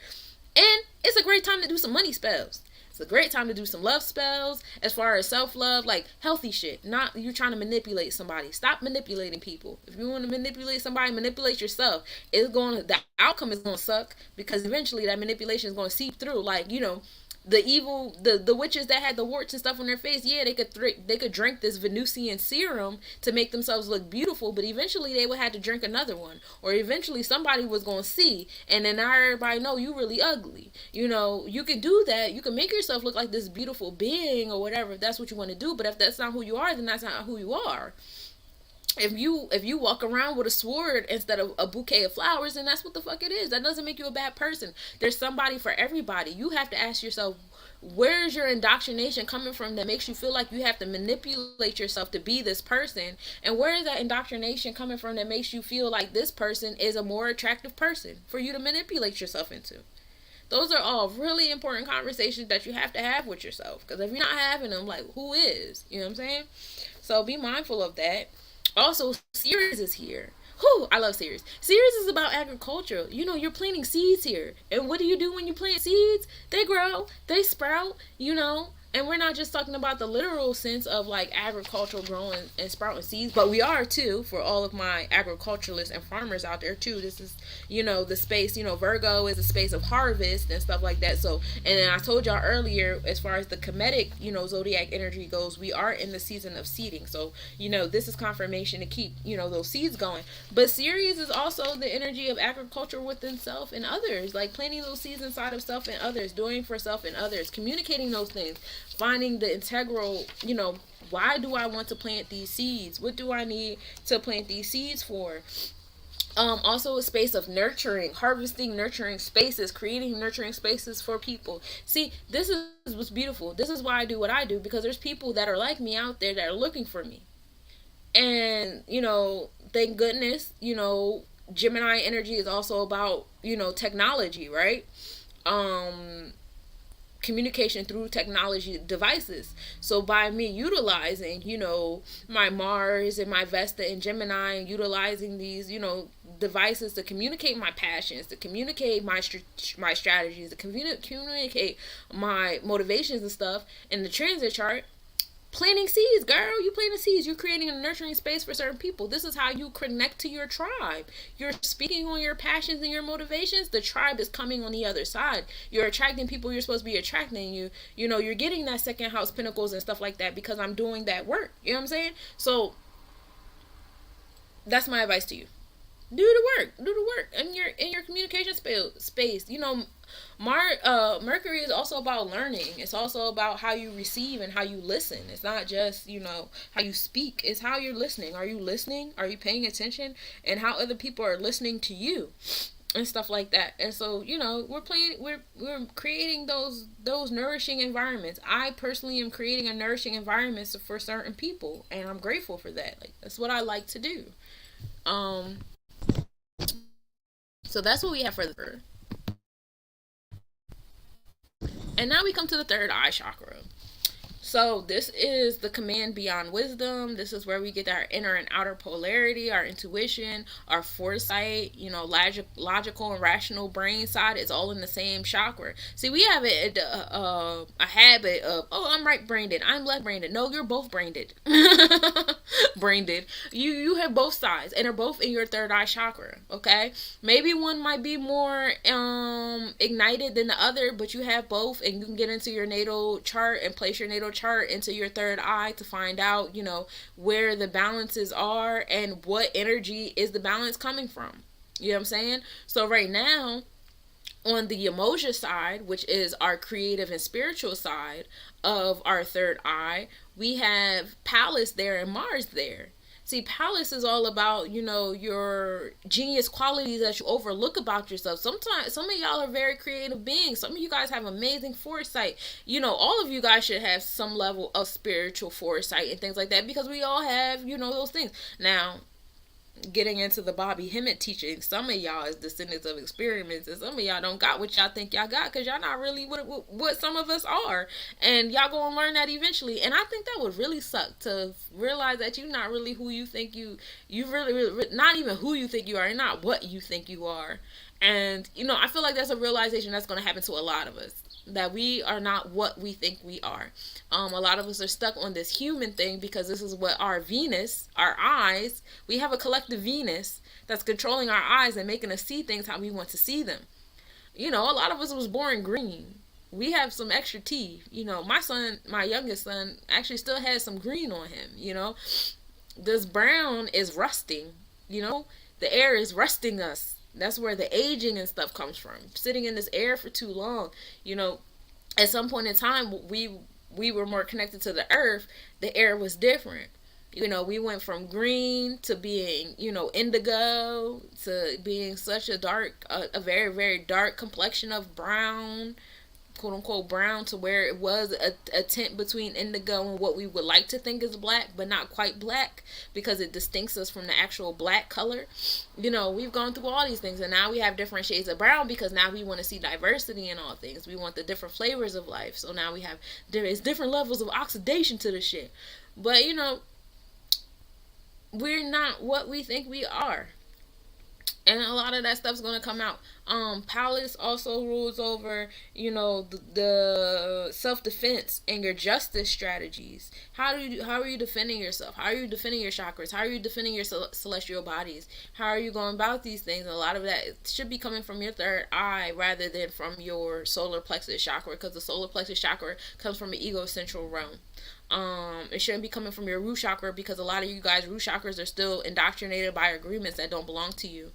And it's a great time to do some money spells. It's a great time to do some love spells as far as self-love, like healthy shit. Not you trying to manipulate somebody. Stop manipulating people. If you want to manipulate somebody, manipulate yourself. The outcome is going to suck because eventually that manipulation is going to seep through. Like, you know, the witches that had the warts and stuff on their face, yeah, they could drink this Venusian serum to make themselves look beautiful, but eventually they would have to drink another one, or eventually somebody was going to see, and then now everybody know you really ugly. You know, you can do that. You can make yourself look like this beautiful being or whatever if that's what you want to do, but if that's not who you are, then that's not who you are. If you walk around with a sword instead of a bouquet of flowers, then that's what the fuck it is. That doesn't make you a bad person. There's somebody for everybody. You have to ask yourself, where's your indoctrination coming from that makes you feel like you have to manipulate yourself to be this person? And where is that indoctrination coming from that makes you feel like this person is a more attractive person for you to manipulate yourself into? Those are all really important conversations that you have to have with yourself. Because if you're not having them, like, who is? You know what I'm saying? So be mindful of that. Also, Ceres is here. Whew, I love Ceres. Ceres is about agriculture. You know, you're planting seeds here. And what do you do when you plant seeds? They grow, they sprout, you know. And we're not just talking about the literal sense of like agricultural growing and sprouting seeds, but we are too, for all of my agriculturalists and farmers out there too. This is, you know, the space, you know, Virgo is a space of harvest and stuff like that. So, and then I told y'all earlier, as far as the Kemetic, you know, zodiac energy goes, we are in the season of seeding. So, you know, this is confirmation to keep, you know, those seeds going. But Ceres is also the energy of agriculture within self and others, like planting those seeds inside of self and others, doing for self and others, communicating those things. Finding the integral, you know, why do I want to plant these seeds? What do I need to plant these seeds for? Also a space of nurturing, harvesting, nurturing spaces, creating nurturing spaces for people. See, this is what's beautiful. This is why I do what I do, because there's people that are like me out there that are looking for me. And, you know, thank goodness, you know, Gemini energy is also about, you know, technology, right? Communication through technology devices. So by me utilizing, you know, my Mars and my Vesta and Gemini, and utilizing these, you know, devices to communicate my passions, to communicate my strategies, to communicate my motivations and stuff in the transit chart. Planting seeds, girl. You planting seeds. You're creating a nurturing space for certain people. This is how you connect to your tribe. You're speaking on your passions and your motivations. The tribe is coming on the other side. You're attracting people you're supposed to be attracting. You know, you're getting that second house pinnacles and stuff like that because I'm doing that work. You know what I'm saying? So that's my advice to you. Do the work in your communication space. You know, Mercury is also about learning. It's also about how you receive and how you listen. It's not just, you know, how you speak. It's how you're listening. Are you listening? Are you paying attention? And how other people are listening to you. and stuff like that. And so, we're creating those nourishing environments. I personally am creating a nourishing environment for certain people, and I'm grateful for that. Like, that's what I like to do. Um so that's what we have for the third. And now we come to the third eye chakra. So this is the command beyond wisdom. This is where we get our inner and outer polarity, our intuition, our foresight, logical and rational brain side. It's all in the same chakra. See, we have a habit of, oh, I'm right brained, I'm left brained. No, you're both brained. Brained. You have both sides, and they're both in your third eye chakra. Okay, maybe one might be more ignited than the other, but you have both, and you can get into your natal chart and place your natal chart into your third eye to find out, where the balances are and what energy is the balance coming from. You know what I'm saying? So right now, on the emotion side, which is our creative and spiritual side of our third eye, we have Pallas there and Mars there. See, Pallas is all about, your genius qualities that you overlook about yourself. Sometimes, some of y'all are very creative beings. Some of you guys have amazing foresight. All of you guys should have some level of spiritual foresight and things like that, because we all have, those things. Now, getting into the Bobby Hemmett teaching, some of y'all is descendants of experiments, and some of y'all don't got what y'all think y'all got, because y'all not really what some of us are, and y'all gonna learn that eventually. And I think that would really suck, to realize that you're not really who you think you really not even who you think you are, and not what you think you are. And I feel like that's a realization that's going to happen to a lot of us, that we are not what we think we are. A lot of us are stuck on this human thing, because this is what our Venus, our eyes, we have a collective Venus that's controlling our eyes and making us see things how we want to see them. A lot of us was born green. We have some extra teeth. My youngest son actually still has some green on him. This brown is rusting. The air is rusting us. That's where the aging and stuff comes from. Sitting in this air for too long, at some point in time, we were more connected to the earth. The air was different. We went from green to being, indigo, to being such a very, very dark complexion of brown, quote unquote brown, to where it was a tint between indigo and what we would like to think is black, but not quite black, because it distincts us from the actual black color. We've gone through all these things, and now we have different shades of brown, because now we want to see diversity in all things. We want the different flavors of life. So now we have different levels of oxidation to the shit. But we're not what we think we are. And a lot of that stuff's going to come out. Pallas also rules over, the self-defense and your justice strategies. How are you defending yourself? How are you defending your chakras? How are you defending your celestial bodies? How are you going about these things? And a lot of that should be coming from your third eye rather than from your solar plexus chakra, because the solar plexus chakra comes from an ego-central realm. It shouldn't be coming from your root chakra, because a lot of you guys' root chakras are still indoctrinated by agreements that don't belong to you.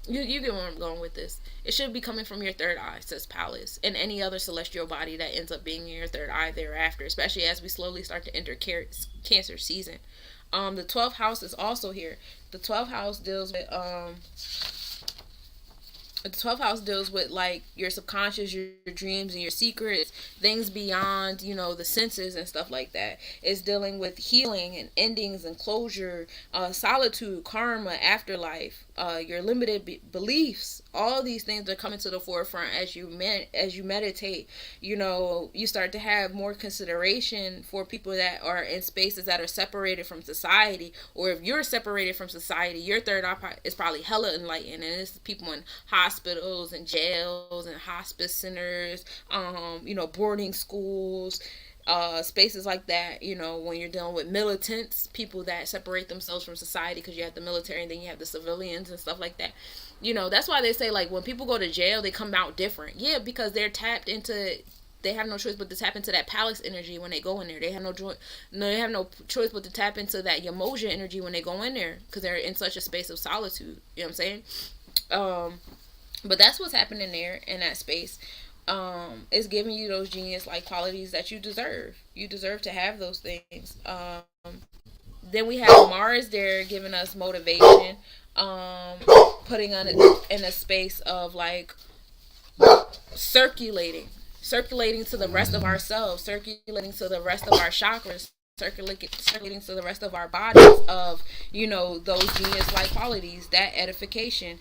You get where I'm going with this. It should be coming from your third eye, says Pallas, and any other celestial body that ends up being in your third eye thereafter, especially as we slowly start to enter Cancer season. The 12th house is also here. The 12th house deals with like your subconscious, your dreams, and your secrets, things beyond, the senses and stuff like that. It's dealing with healing and endings and closure, solitude, karma, afterlife, your limited beliefs. All these things are coming to the forefront as you meditate. You start to have more consideration for people that are in spaces that are separated from society, or if you're separated from society, your third eye is probably hella enlightened, and it's people in hospitals and jails and hospice centers, boarding schools, spaces like that. When you're dealing with militants, people that separate themselves from society, because you have the military and then you have the civilians and stuff like that. That's why they say, like, when people go to jail, they come out different. Yeah, because they're tapped into, they have no choice but to tap into that Pallas energy when they go in there. They have no choice but to tap into that Yamoja energy when they go in there, because they're in such a space of solitude. You know what I'm saying? But that's what's happening there in that space. It's giving you those genius-like qualities that you deserve. You deserve to have those things. Then we have Mars there giving us motivation. um, putting on in a space of like circulating to the rest of ourselves, circulating to the rest of our chakras, circulating to the rest of our bodies of, those genius like qualities, that edification,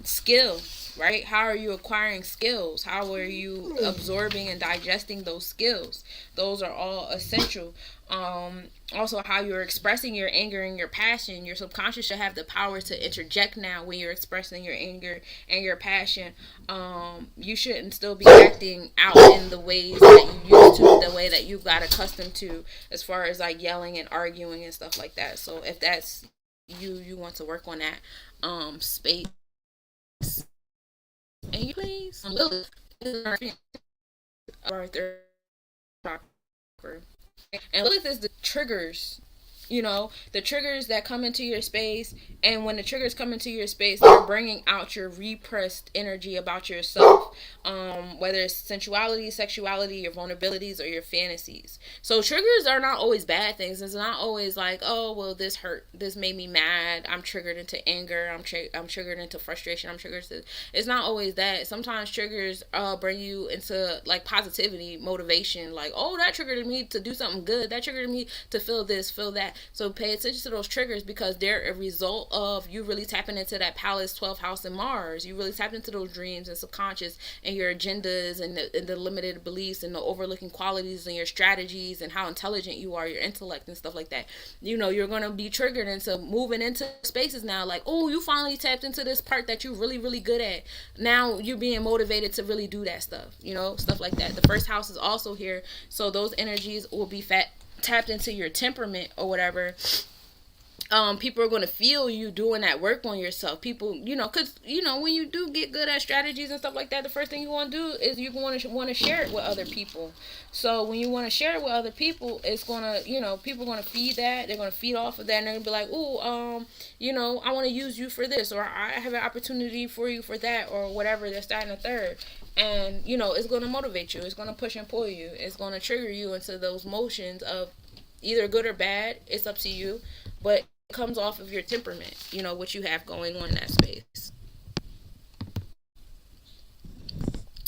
skill, right? How are you acquiring skills? How are you absorbing and digesting those skills? Those are all essential. Also, how you're expressing your anger and your passion. Your subconscious should have the power to interject now when you're expressing your anger and your passion. You shouldn't still be acting out in the ways that you used to, the way that you got accustomed to, as far as like yelling and arguing and stuff like that. So if that's you want to work on that space, and you please, Lilith is our third chakra. And Lilith is the triggers, the triggers that come into your space. And when the triggers come into your space, they're bringing out your repressed energy about yourself, whether it's sensuality, sexuality, your vulnerabilities, or your fantasies. So triggers are not always bad things. It's not always like, oh, well, this hurt, this made me mad, I'm triggered into anger, I'm triggered into frustration, I'm triggered to... It's not always that. Sometimes triggers bring you into like positivity, motivation, like, oh, that triggered me to do something good, that triggered me to feel this, feel that. So pay attention to those triggers, because they're a result of you really tapping into that Palace 12th house in Mars. You really tapped into those dreams and subconscious and your agendas and the limited beliefs and the overlooking qualities and your strategies and how intelligent you are, your intellect and stuff like that. You're going to be triggered into moving into spaces now, like, oh, you finally tapped into this part that you're really, really good at. Now you're being motivated to really do that stuff, stuff like that. The first house is also here, so those energies will be tapped into your temperament or whatever. People are going to feel you doing that work on yourself. People, because, when you do get good at strategies and stuff like that, the first thing you want to do is you want to share it with other people. So when you want to share it with other people, it's going to, people are going to feed that. They're going to feed off of that, and they're going to be like, oh, I want to use you for this, or I have an opportunity for you for that, or whatever. They're starting a third. And, it's going to motivate you. It's going to push and pull you. It's going to trigger you into those motions of either good or bad. It's up to you. But it comes off of your temperament, what you have going on in that space.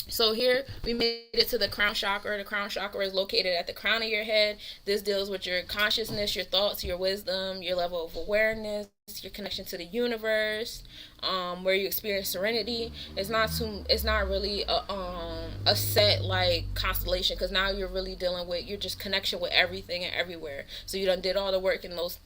So here we made it to the crown chakra. The crown chakra is located at the crown of your head. This deals with your consciousness, your thoughts, your wisdom, your level of awareness, your connection to the universe, where you experience serenity. It's not really a set like constellation, because now you're really dealing with your just connection with everything and everywhere. So you done did all the work in those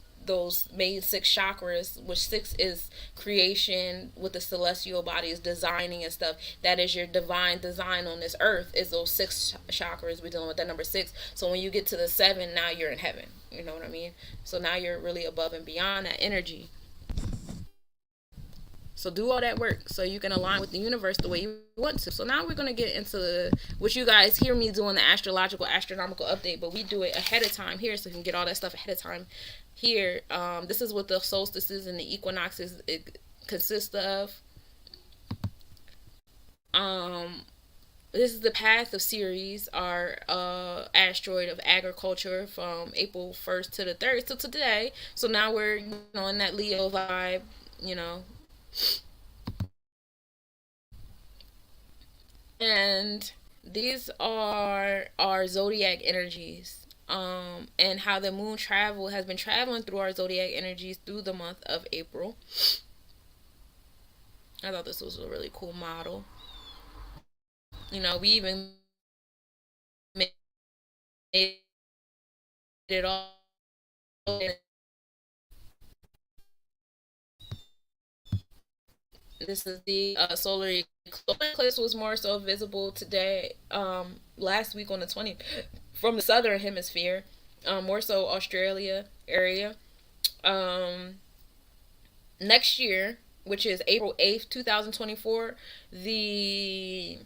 main 6 chakras, which 6 is creation, with the celestial body is designing and stuff. That is your divine design on this earth, is those 6 chakras. We're dealing with that number 6. So when you get to the 7, now you're in heaven. You know what I mean? So now you're really above and beyond that energy. So do all that work so you can align with the universe the way you want to. So now we're going to get into what you guys hear me doing, the astronomical update, but we do it ahead of time here, so you can get all that stuff ahead of time here. This is what the solstices and the equinoxes consist of. This is the path of Ceres, our asteroid of agriculture, from April 1st to the 3rd to today. So now we're in that Leo vibe, And these are our zodiac energies, and how the moon has been traveling through our zodiac energies through the month of April. I thought this was a really cool model. We even made it all. This is the solar eclipse. Solar eclipse was more so visible today, last week on the 20th, from the southern hemisphere, more so Australia area. Next year, which is April 8th, 2024, the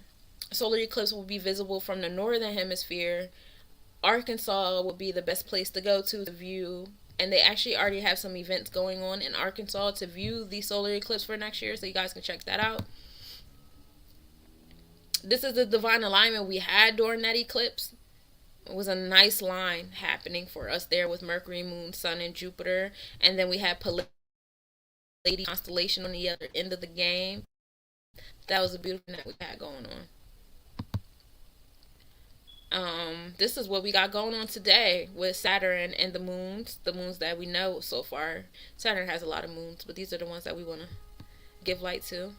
solar eclipse will be visible from the northern hemisphere. Arkansas will be the best place to go to view, and they actually already have some events going on in Arkansas to view the solar eclipse for next year, so you guys can check that out. This is the divine alignment we had during that eclipse. It was a nice line happening for us there with Mercury, Moon, Sun, and Jupiter. And then we had lady constellation on the other end of the game. That was a beautiful night we had going on. This is what we got going on today with Saturn and the moons that we know so far. Saturn has a lot of moons, but these are the ones that we want to give light to.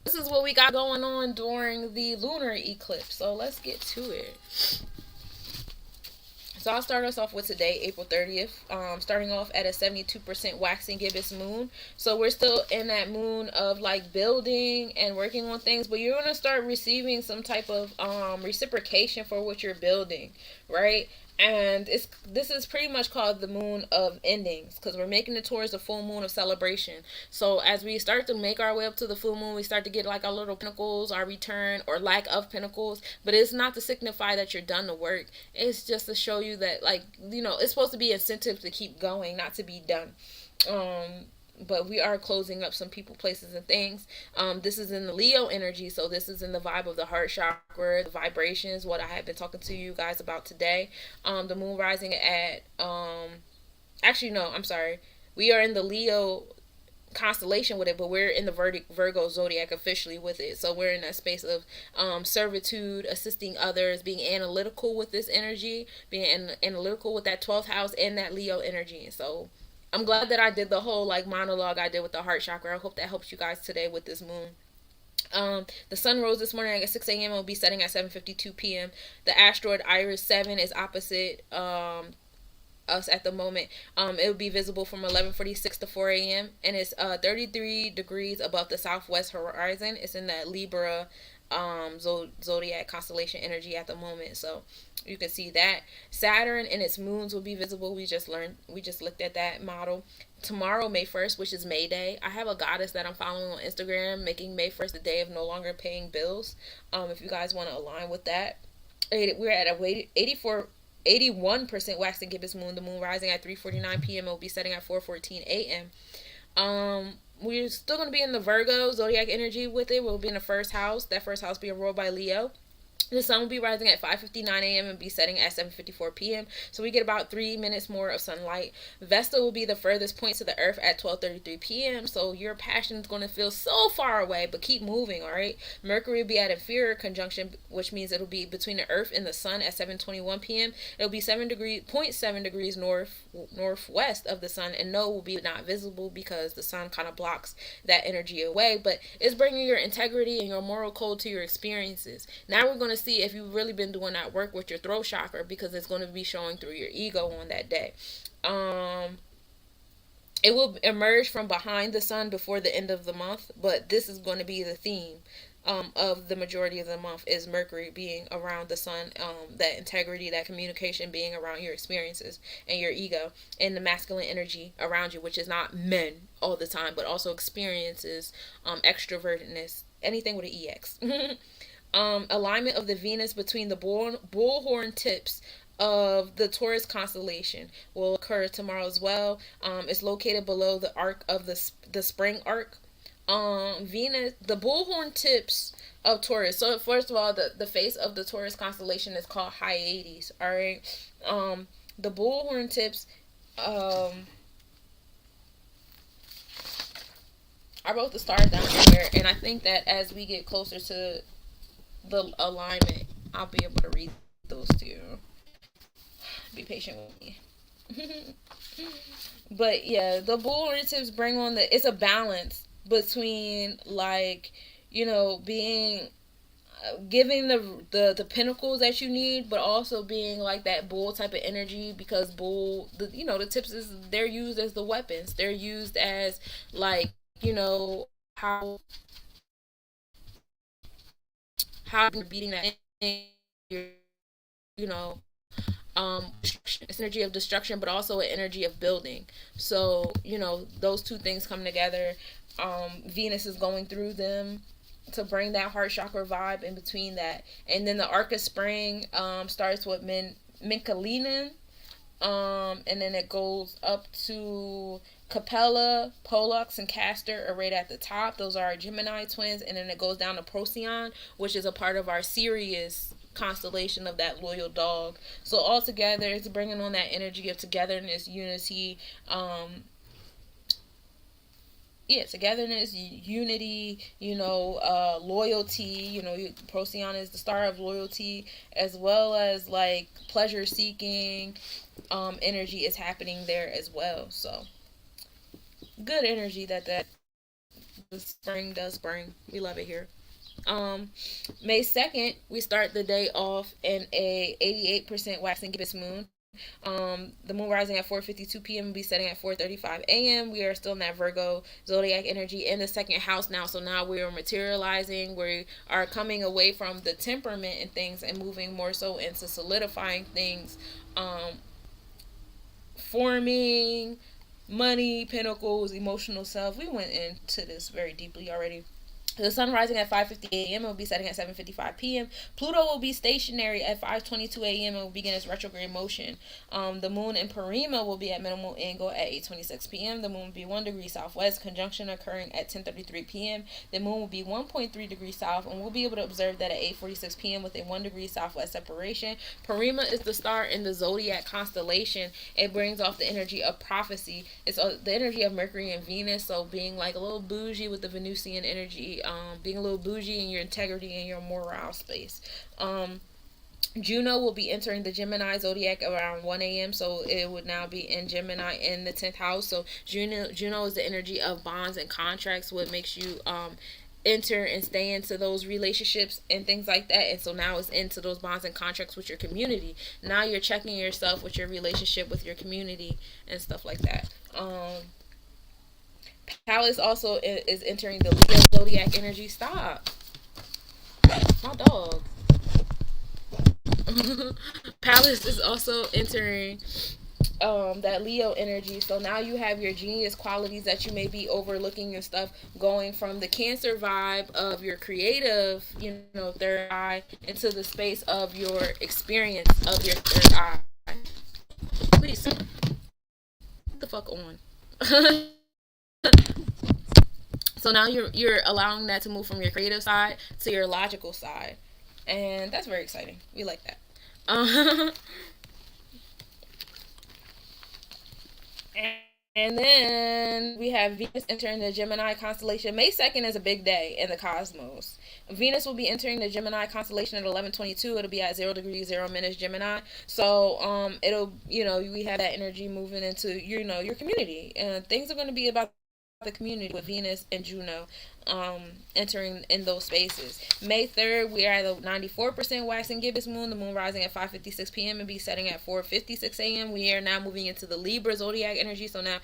This is what we got going on during the lunar eclipse. So let's get to it. So I'll start us off with today, April 30th. Starting off at a 72% waxing gibbous moon. So we're still in that moon of like building and working on things, but you're gonna start receiving some type of reciprocation for what you're building, right? And this is pretty much called the moon of endings, because we're making it towards the full moon of celebration. So as we start to make our way up to the full moon, we start to get like our little pinnacles, our return or lack of pinnacles. But it's not to signify that you're done the work. It's just to show you that, like, you know, it's supposed to be incentive to keep going, not to be done. But we are closing up some people, places, and things. This is in the Leo energy, so this is in the vibe of the heart chakra, the vibrations, what I have been talking to you guys about today. The moon rising at, actually, no, I'm sorry. We are in the Leo constellation with it, but we're in the Virgo zodiac officially with it. So we're in that space of servitude, assisting others, being analytical with this energy, being analytical with that 12th house and that Leo energy. So I'm glad that I did the whole like monologue I did with the heart chakra. I hope that helps you guys today with this moon. The sun rose this morning at 6 a.m. It will be setting at 7:52 p.m. The asteroid Iris 7 is opposite us at the moment. It will be visible from 11:46 to 4 a.m. and it's 33 degrees above the southwest horizon. It's in that Libra zodiac constellation energy at the moment, so you can see that. Saturn and its moons will be visible. We just looked at that model. Tomorrow, May 1st, which is May Day, I have a goddess that I'm following on Instagram making May 1st the day of no longer paying bills. If you guys want to align with that, we're at a 81% waxing gibbous moon. The moon rising at 3:49 p.m. It will be setting at 4:14 a.m. We're still going to be in the Virgo zodiac energy with it. We'll be in the first house. That first house being ruled by Leo. The sun will be rising at 5:59 a.m. and be setting at 7:54 p.m. So we get about 3 minutes more of sunlight. Vesta will be the furthest point to the earth at 12:33 p.m. So your passion is going to feel so far away, but keep moving, all right? Mercury will be at inferior conjunction, which means it'll be between the earth and the sun at 7:21 p.m. It'll be 0.7 degrees northwest of the sun, and no will be not visible because the sun kind of blocks that energy away. But it's bringing your integrity and your moral code to your experiences. Now we're going to see if you've really been doing that work with your throat chakra, because it's going to be showing through your ego on that day. It will emerge from behind the sun before the end of the month, but this is going to be the theme of the majority of the month, is Mercury being around the sun, that integrity, that communication being around your experiences and your ego, and the masculine energy around you, which is not men all the time, but also experiences, extrovertedness, anything with an EX. Alignment of the Venus between the bullhorn tips of the Taurus constellation will occur tomorrow as well. It's located below the arc of the spring arc. Venus, the bullhorn tips of Taurus. So first of all, the face of the Taurus constellation is called Hyades. All right. The bullhorn tips. I wrote the stars down here, and I think that as we get closer to the alignment, I'll be able to read those to you. Be patient with me. But yeah, the bullhorn tips bring on it's a balance between, like, you know, being giving the pinnacles that you need, but also being like that bull type of energy, because the tips they're used as the weapons. They're used as, like, you know, how you're beating that in, you know, it's energy of destruction, but also an energy of building. So, you know, those two things come together. Venus is going through them to bring that heart chakra vibe in between that. And then the arc of spring starts with Menkalinen, and then it goes up to Capella, Pollux, and Castor are right at the top. Those are our Gemini twins. And then it goes down to Procyon, which is a part of our Sirius constellation of that loyal dog. So all together, it's bringing on that energy of togetherness, unity, togetherness, unity, loyalty. Procyon is the star of loyalty, as well as like pleasure seeking energy is happening there as well. So good energy that the spring does bring. We love it here. May 2nd, we start the day off in a 88% waxing gibbous moon. The moon rising at 4:52 p.m. will be setting at 4:35 a.m. We are still in that Virgo zodiac energy in the second house now. So now we are materializing. We are coming away from the temperament and things and moving more so into solidifying things, forming money, pentacles, emotional self. We went into this very deeply already. The sun rising at 5:50 a.m. It will be setting at 7:55 p.m. Pluto will be stationary at 5:22 a.m. It will begin its retrograde motion. The moon in Parima will be at minimal angle at 8:26 p.m. The moon will be 1 degree southwest, conjunction occurring at 10:33 p.m. The moon will be 1.3 degrees south, and we'll be able to observe that at 8:46 p.m. with a 1 degree southwest separation. Parima is the star in the zodiac constellation. It brings off the energy of prophecy. It's the energy of Mercury and Venus, so being like a little bougie with the Venusian energy. Being a little bougie in your integrity and your morale space. Juno will be entering the Gemini zodiac around 1 a.m. So it would now be in Gemini in the 10th house. So Juno is the energy of bonds and contracts, what makes you enter and stay into those relationships and things like that. And so now it's into those bonds and contracts with your community. Now you're checking yourself with your relationship with your community and stuff like that. Pallas also is entering the Leo zodiac energy. Stop. My dog. Pallas is also entering that Leo energy. So now you have your genius qualities that you may be overlooking and stuff, going from the Cancer vibe of your creative, third eye, into the space of your experience of your third eye. Please, get the fuck on. So now you're allowing that to move from your creative side to your logical side, and that's very exciting. We like that. And then we have Venus entering the Gemini constellation. May 2nd is a big day in the cosmos. Venus will be entering the Gemini constellation at 11:22. It'll be at 0 degrees 0 minutes Gemini. So it'll we have that energy moving into your community, and things are going to be about the community with Venus and Juno entering in those spaces. May 3rd, we are at a 94% waxing gibbous moon. The moon rising at 5:56 p.m. and be setting at 4:56 a.m. We are now moving into the Libra zodiac energy. So now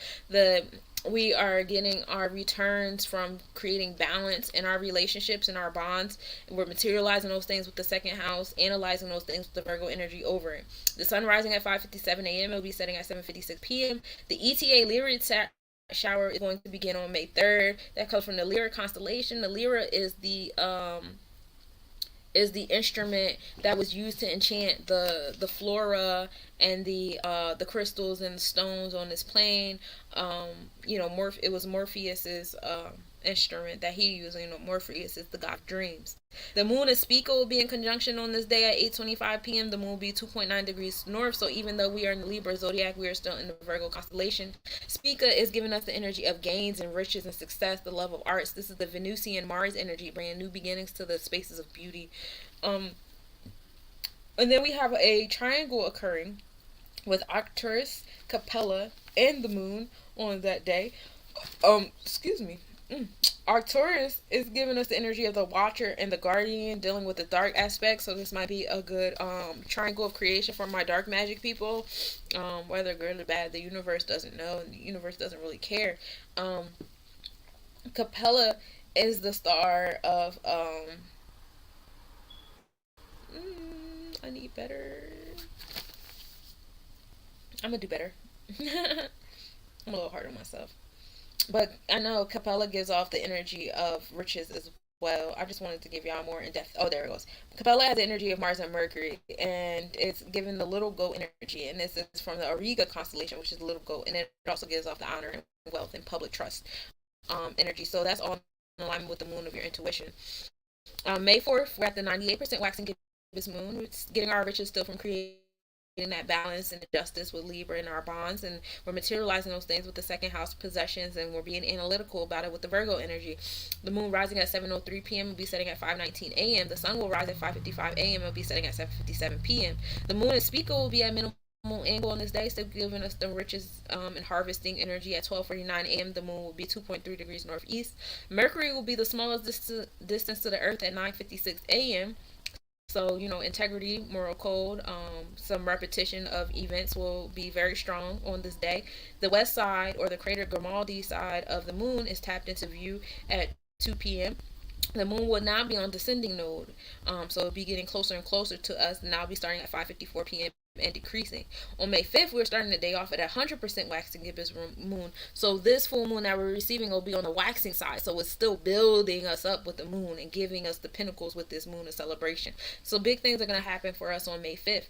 we are getting our returns from creating balance in our relationships and our bonds. We're materializing those things with the second house, analyzing those things with the Virgo energy over it. The sun rising at 5:57 a.m. It will be setting at 7:56 p.m. The ETA Lyra shower is going to begin on May 3rd. That comes from the Lyra constellation. The Lyra is the instrument that was used to enchant the flora and the crystals and the stones on this plane. It was Morpheus's instrument that he used. Morpheus is the god of dreams. The moon and Spica will be in conjunction on this day at 8:25 p.m. The moon will be 2.9 degrees north. So even though we are in the Libra zodiac, we are still in the Virgo constellation. Spica is giving us the energy of gains and riches and success, the love of arts. This is the Venusian Mars energy, bringing new beginnings to the spaces of beauty. And then we have a triangle occurring with Arcturus, Capella, and the moon on that day. Excuse me. Arcturus is giving us the energy of the Watcher and the Guardian, dealing with the dark aspect. So this might be a good triangle of creation for my dark magic people. Whether good or bad, the universe doesn't know, and the universe doesn't really care. Capella is the star of I need better. I'm gonna do better. I'm a little hard on myself. But I know Capella gives off the energy of riches as well. I just wanted to give y'all more in depth. Oh, there it goes. Capella has the energy of Mars and Mercury, and it's given the little goat energy. And this is from the Auriga constellation, which is the little goat, and it also gives off the honor and wealth and public trust energy. So that's all in alignment with the moon of your intuition. May 4th, we're at the 98% waxing gibbous moon. It's getting our riches still from creating that balance and justice with Libra in our bonds, and we're materializing those things with the second house possessions, and we're being analytical about it with the Virgo energy. The moon rising at 7:03 p.m. will be setting at 5:19 a.m. The sun will rise at 5:55 a.m. and will be setting at 7:57 p.m. The moon in Spica will be at minimal angle on this day, still giving us the richest and harvesting energy. At 12:49 a.m. the moon will be 2.3 degrees northeast. Mercury will be the smallest distance to the earth at 9:56 a.m. So, integrity, moral code, some repetition of events will be very strong on this day. The west side, or the crater Grimaldi side of the moon, is tapped into view at 2 p.m. The moon will now be on descending node. So it'll be getting closer and closer to us, and now be starting at 5:54 p.m. and decreasing. On May 5th, we're starting the day off at 100% waxing gibbous moon. So this full moon that we're receiving will be on the waxing side. So it's still building us up with the moon and giving us the pinnacles with this moon of celebration. So big things are going to happen for us on May 5th.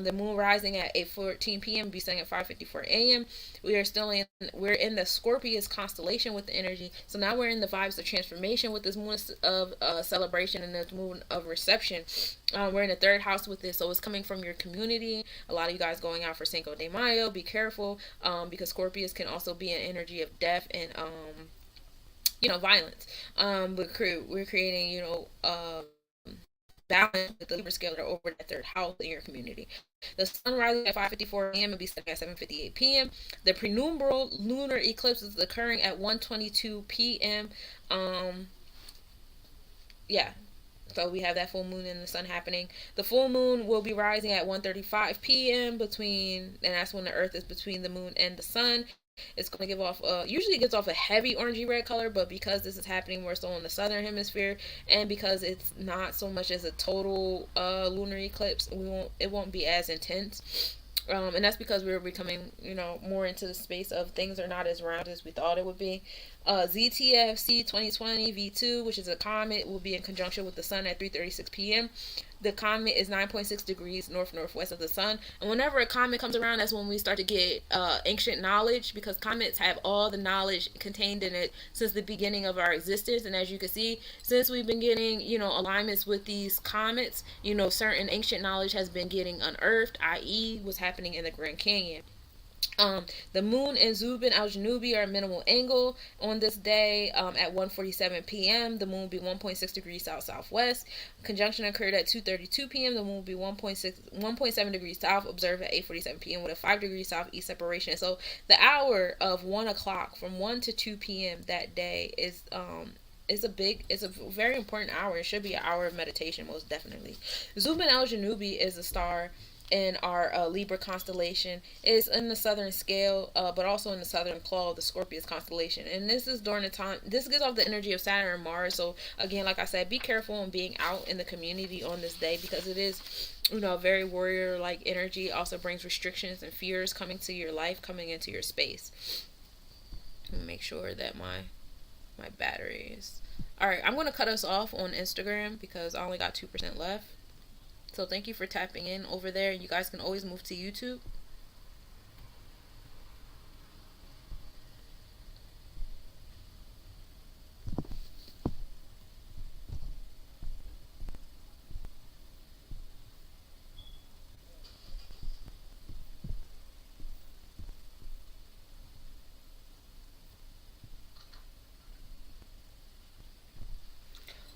The moon rising at 8:14 p.m. be setting at 5:54 a.m. We're in the Scorpius constellation with the energy. So now we're in the vibes of transformation with this moon of celebration and this moon of reception. We're in the third house with this, so it's coming from your community. A lot of you guys going out for Cinco de Mayo, be careful, because Scorpius can also be an energy of death and violence. We're creating balance with the Libra scalar over that third house in your community. The sun rises at 5:54 a.m. and be setting at 7:58 p.m. The prenumbral lunar eclipse is occurring at 1:22 p.m. So we have that full moon and the sun happening. The full moon will be rising at 1:35 p.m. and that's when the earth is between the moon and the sun. It's going to give off, usually it gives off a heavy orangey red color, but because this is happening more so in the southern hemisphere, and because it's not so much as a total lunar eclipse, it won't be as intense. And that's because we're becoming, more into the space of things are not as round as we thought it would be. ZTFC 2020 V2, which is a comet, will be in conjunction with the sun at 3:36 p.m. The comet is 9.6 degrees northwest of the sun. And whenever a comet comes around, that's when we start to get ancient knowledge, because comets have all the knowledge contained in it since the beginning of our existence. And as you can see, since we've been getting, alignments with these comets, certain ancient knowledge has been getting unearthed, i.e. what's happening in the Grand Canyon. The moon and Zubin al-Janubi are at minimal angle on this day at 1:47 p.m. The moon will be 1.6 degrees south-southwest. Conjunction occurred at 2:32 p.m. The moon will be 1.7 degrees south, observed at 8:47 p.m. with a 5 degrees southeast separation. So the hour of 1 o'clock from 1 to 2 p.m. that day is a very important hour. It should be an hour of meditation, most definitely. Zubin al-Janubi is a star in our Libra constellation. Is in the southern scale, but also in the southern claw of the Scorpius constellation. And this is during the time, this gives off the energy of Saturn and Mars. So again, like I said, be careful in being out in the community on this day, because it is, very warrior-like energy. It also brings restrictions and fears coming to your life, coming into your space. Make sure that my battery is... Alright, I'm going to cut us off on Instagram because I only got 2% left. So thank you for tapping in over there. You guys can always move to YouTube.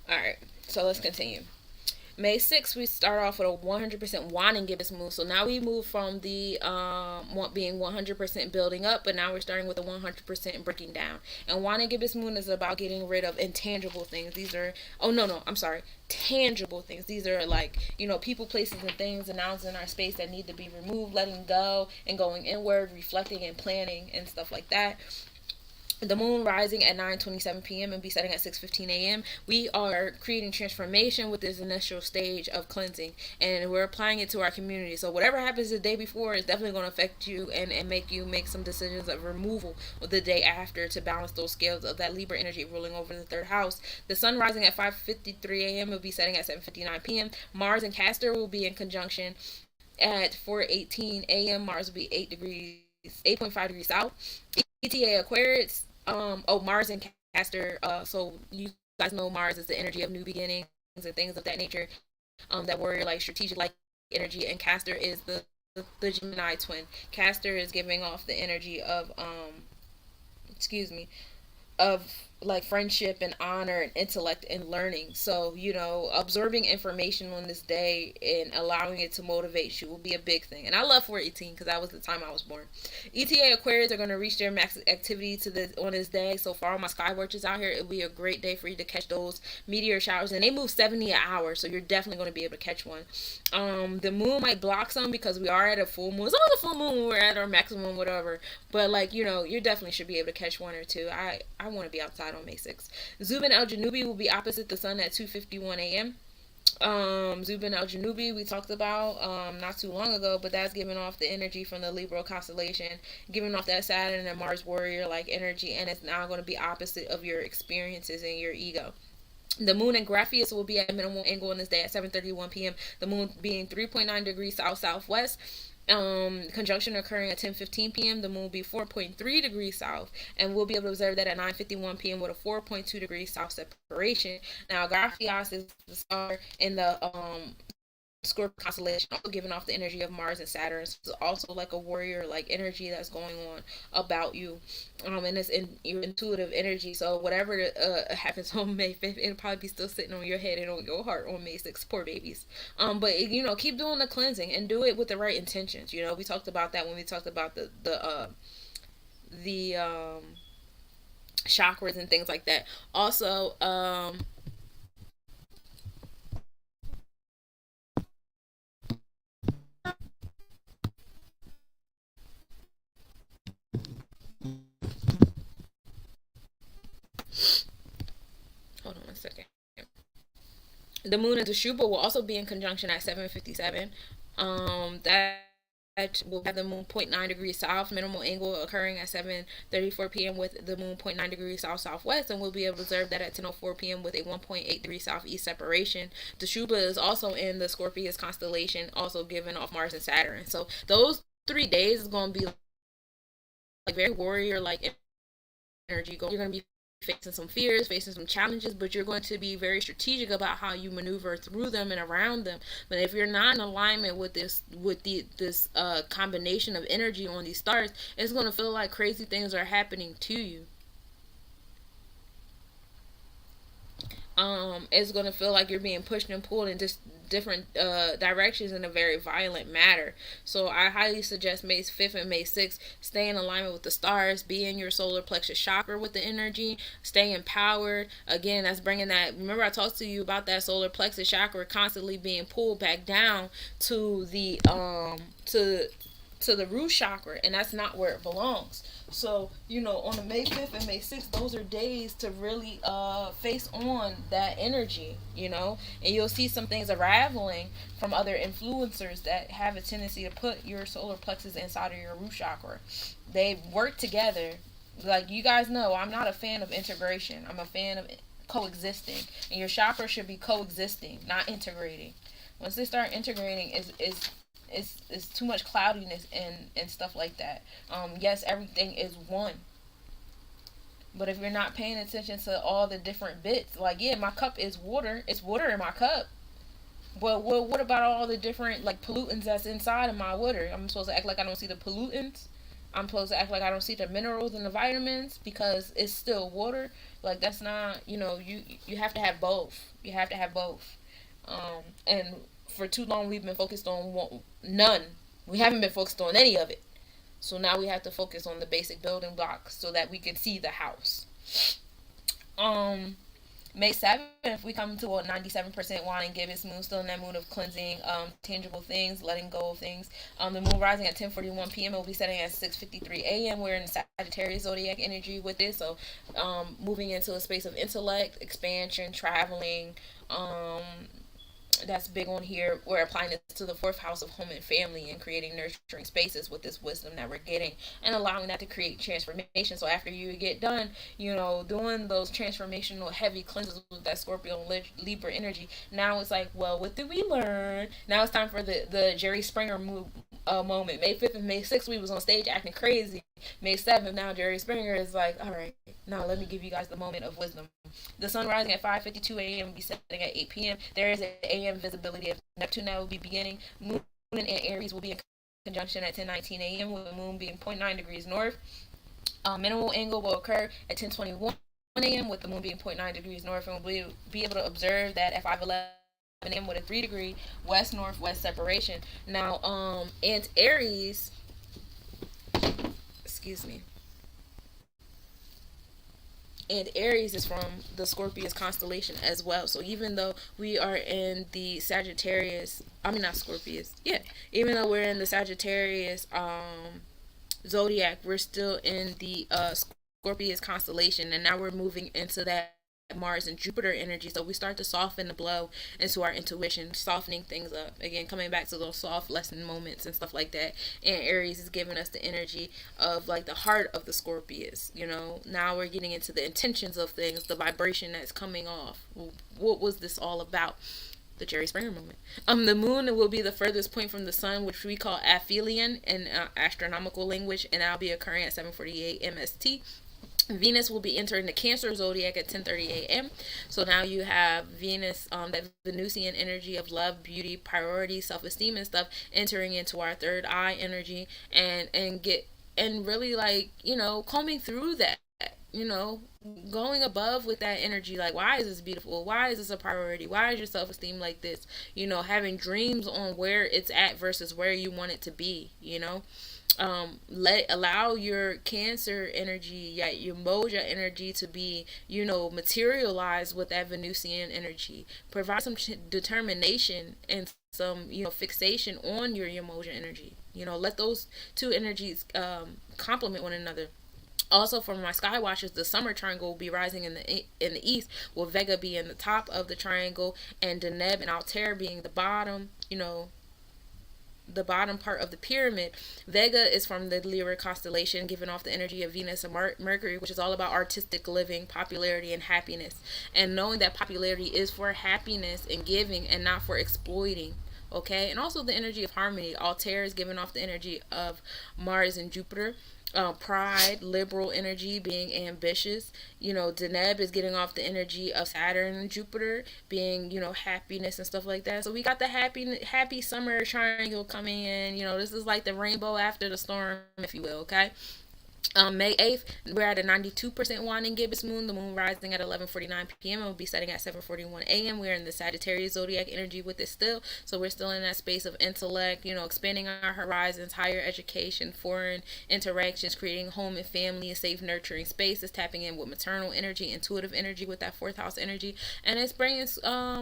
Alright, so let's continue. May 6th, we start off with a 100% waning gibbous moon. So now we move from the being 100% building up, but now we're starting with a 100% breaking down. And waning gibbous moon is about getting rid of intangible things. These are, tangible things. These are like, people, places, and things and nouns in our space that need to be removed, letting go, and going inward, reflecting and planning and stuff like that. The moon rising at 9:27 p.m. and be setting at 6:15 a.m. We are creating transformation with this initial stage of cleansing, and we're applying it to our community. So whatever happens the day before is definitely going to affect you and make you make some decisions of removal the day after to balance those scales of that Libra energy ruling over the third house. The sun rising at 5:53 a.m. will be setting at 7:59 p.m. Mars and Castor will be in conjunction at 4:18 a.m. Mars will be 8.5 degrees south. ETA Aquarius. Mars and Castor. So you guys know Mars is the energy of new beginnings and things of that nature. that warrior, like strategic, like energy. And Castor is the Gemini twin. Castor is giving off the energy of excuse me, of like friendship and honor and intellect and learning. So, absorbing information on this day and allowing it to motivate you will be a big thing. And I love 418 because that was the time I was born. ETA Aquarius are going to reach their max activity on this day. So for all my sky watchers out here, it'll be a great day for you to catch those meteor showers. And they move 70 an hour, so you're definitely going to be able to catch one. The moon might block some because we are at a full moon. It's always a full moon when we're at our maximum, whatever. But you definitely should be able to catch one or two. I want to be outside on May 6th. Zubin El Janubi will be opposite the sun at 2:51 a.m. Zubin El Janubi we talked about not too long ago, but that's giving off the energy from the Libra constellation, giving off that Saturn and Mars warrior like energy, and it's now going to be opposite of your experiences and your ego. The moon in Graphius will be at minimal angle on this day at 7:31 p.m. The moon being 3.9 degrees south-southwest. Conjunction occurring at 10:15 p.m. The moon will be 4.3 degrees south, and we'll be able to observe that at 9:51 p.m. with a 4.2 degrees south separation. Now, Graphias is the star in the Scorpio constellation, also giving off the energy of Mars and Saturn. So it's also like a warrior like energy that's going on about you, and it's in your intuitive energy. So whatever happens on May 5th, it'll probably be still sitting on your head and on your heart on May 6th. Poor babies. But keep doing the cleansing and do it with the right intentions. We talked about that when we talked about the chakras and things like that. Also, hold on one second. The moon into Shuba will also be in conjunction at 7:57. That will have the moon 0.9 degrees south, minimal angle occurring at 7:34 p.m. with the moon 0.9 degrees south southwest, and we'll be able to observe that at 10:04 p.m. with a 1.8 degrees southeast separation. The Shuba is also in the Scorpius constellation, also giving off Mars and Saturn. So those 3 days is going to be like very warrior like energy. You're going to be facing some fears, facing some challenges, but you're going to be very strategic about how you maneuver through them and around them. But if you're not in alignment with this combination of energy on these stars, it's going to feel like crazy things are happening to you. It's going to feel like you're being pushed and pulled in just different directions in a very violent manner. So I highly suggest May 5th and May 6th, stay in alignment with the stars, be in your solar plexus chakra with the energy, stay empowered. Again, that's bringing that, remember I talked to you about that solar plexus chakra constantly being pulled back down to the to the root chakra, and that's not where it belongs. So, on the May 5th and May 6th, those are days to really face on that energy, and you'll see some things unraveling from other influencers that have a tendency to put your solar plexus inside of your root chakra. They work together. Like, you guys know, I'm not a fan of integration. I'm a fan of coexisting, and your chakra should be coexisting, not integrating. Once they start integrating, it's too much cloudiness and stuff like that. Yes, everything is one, but if you're not paying attention to all the different bits, like, yeah, my cup is water. It's water in my cup. But what about all the different like pollutants that's inside of my water? I'm supposed to act like I don't see the pollutants. I'm supposed to act like I don't see the minerals and the vitamins because it's still water. Like, that's not, you have to have both. You have to have both. And for too long we've been focused on none. We haven't been focused on any of it. So now we have to focus on the basic building blocks so that we can see the house. May 7th, we come to a 97% wine and gibbous moon, still in that mood of cleansing tangible things, letting go of things. The moon rising at 10:41 p.m. It will be setting at 6:53 a.m. We're in Sagittarius zodiac energy with this, so moving into a space of intellect, expansion, traveling. That's big on here. We're applying this to the 4th house of home and family and creating nurturing spaces with this wisdom that we're getting and allowing that to create transformation. So after you get done, doing those transformational heavy cleanses with that Scorpio and Libra energy, now it's like, well, what did we learn? Now it's time for the Jerry Springer moment. May 5th and May 6th, we was on stage acting crazy. May 7th, now Jerry Springer is like, all right, now let me give you guys the moment of wisdom. The sun rising at 5:52 a.m. will be setting at 8 p.m. There is an AM visibility of Neptune that will be beginning. Moon and Aries will be in conjunction at 10:19 a.m. with the moon being 0.9 degrees north. Minimal angle will occur at 10:21 a.m. with the moon being 0.9 degrees north, and we'll be able to observe that at 5:11 a.m. with a 3-degree west-northwest separation. Now, and Aries, excuse me, and Aries is from the Scorpius constellation as well. So even though we are in the Sagittarius, I mean not Scorpius, yeah, even though we're in the Sagittarius zodiac, we're still in the Scorpius constellation, and now we're moving into that Mars and Jupiter energy. So we start to soften the blow into our intuition, softening things up. Again, coming back to those soft lesson moments and stuff like that. And Aries is giving us the energy of like the heart of the Scorpius. You know, now we're getting into the intentions of things, the vibration that's coming off. What was this all about? The Jerry Springer moment. The moon will be the furthest point from the sun, which we call aphelion in astronomical language, and that'll be occurring at 7:48 MST. Venus will be entering the Cancer zodiac at 10:30 a.m. So now you have Venus, that Venusian energy of love, beauty, priority, self-esteem, and stuff, entering into our third eye energy, and really, like, you know, combing through that, you know, going above with that energy. Like, why is this beautiful? Why is this a priority? Why is your self-esteem like this? You know, having dreams on where it's at versus where you want it to be, you know. Allow your Cancer energy, your Moja energy to be, you know, materialized with that Venusian energy. Provide some determination and some, you know, fixation on your Moja energy. You know, let those two energies complement one another. Also, for my sky watchers, the summer triangle will be rising in the east, with Vega being the top of the triangle and Deneb and Altair being the bottom, you know, the bottom part of the pyramid. Vega is from the Lyra constellation, giving off the energy of Venus and Mercury, which is all about artistic living, popularity, and happiness. And knowing that popularity is for happiness and giving and not for exploiting. Okay, and also the energy of harmony. Altair is giving off the energy of Mars and Jupiter. Pride, liberal energy, being ambitious. You know, Deneb is getting off the energy of Saturn and Jupiter, being, you know, happiness and stuff like that. So we got the happy summer triangle coming in. You know, this is like the rainbow after the storm, if you will. Okay. May 8th, we're at a 92% waning gibbous moon. The moon rising at 11:49 p.m. and will be setting at 7:41 a.m. We're in the Sagittarius zodiac energy with it still. So we're still in that space of intellect, you know, expanding our horizons, higher education, foreign interactions, creating home and family, a safe, nurturing spaces, tapping in with maternal energy, intuitive energy with that 4th house energy. And it's bringing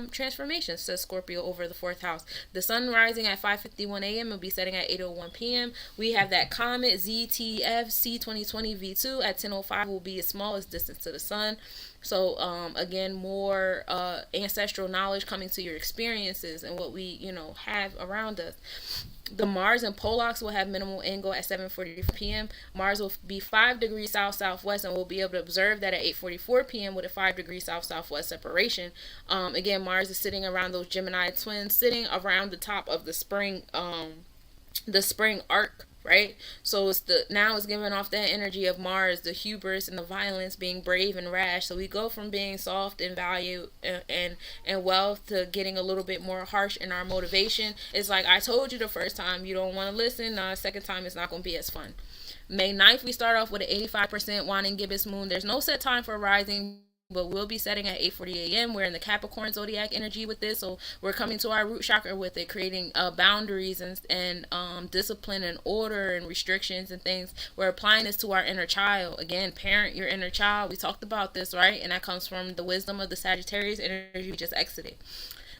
transformations to Scorpio over the 4th house. The sun rising at 5:51 a.m. will be setting at 8:01 p.m. We have that comet ZTF C2020 V2 at 10:05 will be its smallest distance to the sun. So again, more ancestral knowledge coming to your experiences and what we, you know, have around us. The Mars and Pollux will have minimal angle at 7:40 p.m. Mars will be 5 degrees south-southwest, and we'll be able to observe that at 8:44 p.m. with a 5 degree south-southwest separation. Again, Mars is sitting around those Gemini twins, sitting around the top of the spring arc. Right, so it's giving off that energy of Mars, the hubris and the violence, being brave and rash. So we go from being soft and value and wealth to getting a little bit more harsh in our motivation. It's like, I told you the first time, you don't want to listen. Second time, it's not going to be as fun. May 9th, we start off with an 85% waning gibbous moon. There's no set time for rising, but we'll be setting at 8:40 a.m. We're in the Capricorn zodiac energy with this, so we're coming to our root chakra with it, creating boundaries and discipline and order and restrictions and things. We're applying this to our inner child. Again, parent your inner child. We talked about this, right? And that comes from the wisdom of the Sagittarius energy we just exited.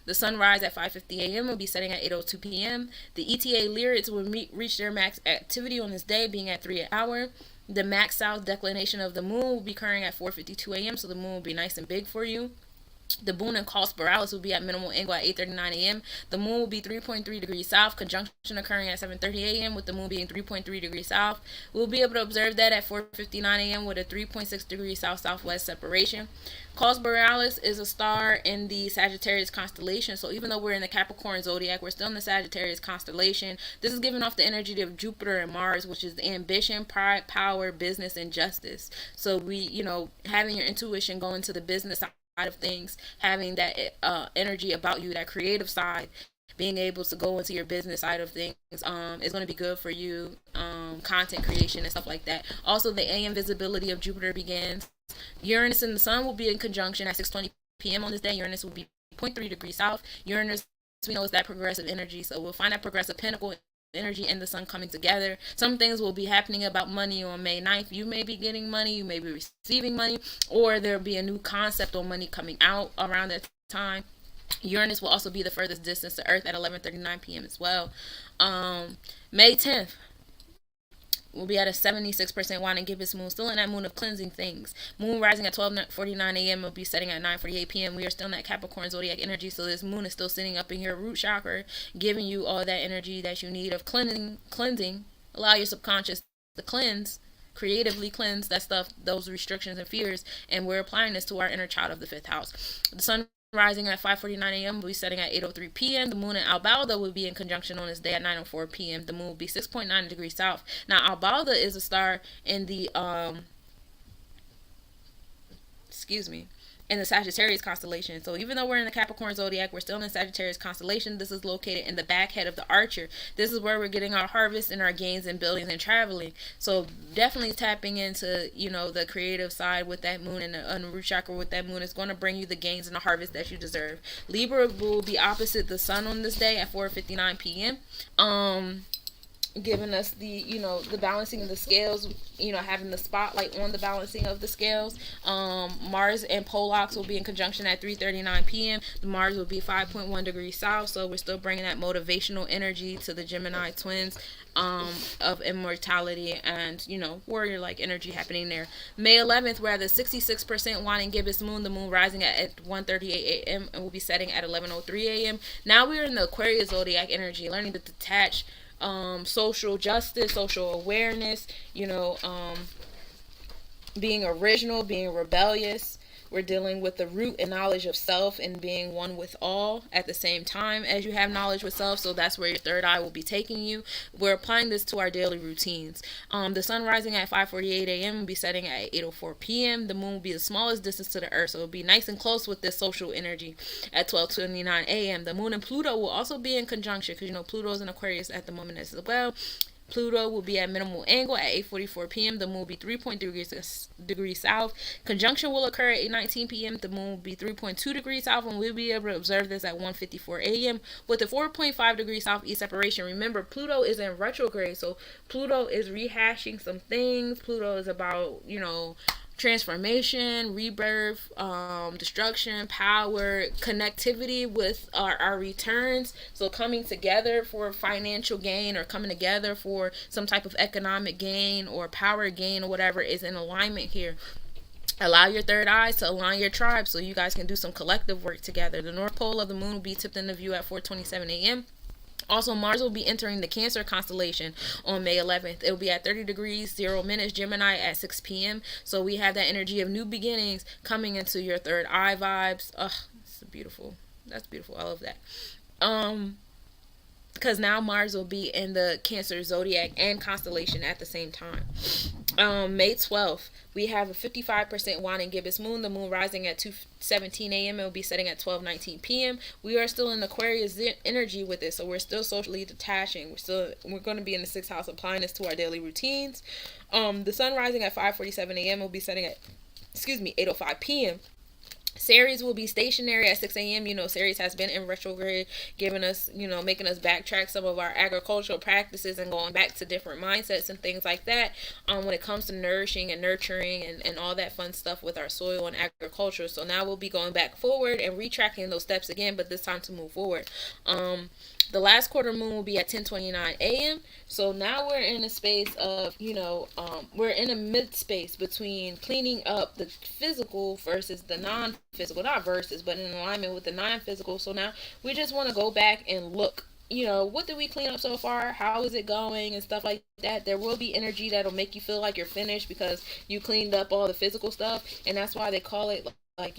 The sunrise at 5:50 a.m. will be setting at 8:02 p.m. The ETA lyrics will reach their max activity on this day, being at 3 an hour. The max south declination of the moon will be occurring at 4:52 a.m. So the moon will be nice and big for you. The moon in cause spiralis will be at minimal angle at 8:39 a.m. The moon will be 3.3 degrees south, conjunction occurring at 7:30 a.m. with the moon being 3.3 degrees south. We'll be able to observe that at 4:59 a.m. with a 3.6 degrees south-southwest separation. Cause Borealis is a star in the Sagittarius constellation. So even though we're in the Capricorn zodiac, we're still in the Sagittarius constellation. This is giving off the energy of Jupiter and Mars, which is ambition, pride, power, business, and justice. So having your intuition go into the business side of things, having that energy about you, that creative side, being able to go into your business side of things is going to be good for you, content creation and stuff like that. Also, the AM visibility of Jupiter begins. Uranus and the Sun will be in conjunction at 6:20 p.m. on this day. Uranus will be 0.3 degrees south. Uranus, we know, is that progressive energy, so we'll find that progressive pinnacle energy and the Sun coming together. Some things will be happening about money on May 9th. You may be getting money, you may be receiving money, or there'll be a new concept on money coming out around that time. Uranus will also be the furthest distance to Earth at 11:39 p.m. as well. May 10th, we'll be at a 76% wide and gibbous moon, still in that moon of cleansing things. Moon rising at 12:49 a.m. will be setting at 9:48 p.m. We are still in that Capricorn zodiac energy, so this moon is still sitting up in your root chakra, giving you all that energy that you need of cleansing. Allow your subconscious to cleanse, creatively cleanse that stuff, those restrictions and fears, and we're applying this to our inner child of the 5th house. The Sun rising at 5:49 a.m. will be setting at 8:03 p.m. The moon in Albalda will be in conjunction on this day at 9:04 p.m. The moon will be 6.9 degrees south. Now, Albalda is a star in the in the Sagittarius constellation. So even though we're in the Capricorn zodiac, we're still in the Sagittarius constellation. This is located in the back head of the Archer. This is where we're getting our harvest and our gains in buildings and traveling. So definitely tapping into, the creative side with that moon and the root chakra with that moon is going to bring you the gains and the harvest that you deserve. Libra will be opposite the Sun on this day at 4:59 p.m. Giving us the balancing of the scales, having the spotlight on the balancing of the scales. Mars and Polox will be in conjunction at 3:39 p.m. The Mars will be 5.1 degrees south, so we're still bringing that motivational energy to the Gemini twins, of immortality and warrior-like energy happening there. May 11th, we're at the 66% waning gibbous moon. The moon rising at 1:38 a.m. and will be setting at 11:03 a.m. Now we're in the Aquarius zodiac energy, learning to detach. Social justice, social awareness, being original, being rebellious. We're dealing with the root and knowledge of self and being one with all at the same time as you have knowledge with self. So that's where your third eye will be taking you. We're applying this to our daily routines. The sun rising at 5:48 a.m. will be setting at 8:04 p.m. The moon will be the smallest distance to the earth, so it'll be nice and close with this social energy at 12:29 a.m. The moon and Pluto will also be in conjunction because Pluto is in Aquarius at the moment as well. Pluto will be at minimal angle at 8:44 p.m. The moon will be 3.3 degrees south. Conjunction will occur at 8:19 p.m. The moon will be 3.2 degrees south, and we'll be able to observe this at 1:54 a.m. with a 4.5 degrees southeast separation. Remember, Pluto is in retrograde, so Pluto is rehashing some things. Pluto is about, transformation, rebirth, destruction, power, connectivity with our returns. So coming together for financial gain or coming together for some type of economic gain or power gain or whatever is in alignment here. Allow your third eyes to align your tribe so you guys can do some collective work together. The North Pole of the moon will be tipped into view at 4:27 a.m. Also, Mars will be entering the Cancer constellation on May 11th. It will be at 30 degrees, 0 minutes, Gemini at 6 p.m. So we have that energy of new beginnings coming into your third eye vibes. Ugh, it's beautiful. That's beautiful. I love that. Because now Mars will be in the Cancer zodiac and constellation at the same time. May 12th, we have a 55% waning gibbous moon. The moon rising at 2:17 a.m. It will be setting at 12:19 p.m. We are still in Aquarius energy with it, so we're still socially detaching. We're going to be in the 6th house, applying this to our daily routines. The sun rising at 5:47 a.m. will be setting at 8:05 p.m. Ceres will be stationary at 6 a.m. Ceres has been in retrograde, giving us, making us backtrack some of our agricultural practices and going back to different mindsets and things like that when it comes to nourishing and nurturing and all that fun stuff with our soil and agriculture. So now we'll be going back forward and retracking those steps again, but this time to move forward. The last quarter moon will be at 10:29 a.m. So now we're in a space of, we're in a mid space between cleaning up the physical versus the non physical, not versus, but in alignment with the non-physical. So now we just want to go back and look, what did we clean up so far? How is it going and stuff like that? There will be energy that'll make you feel like you're finished because you cleaned up all the physical stuff, and that's why they call it like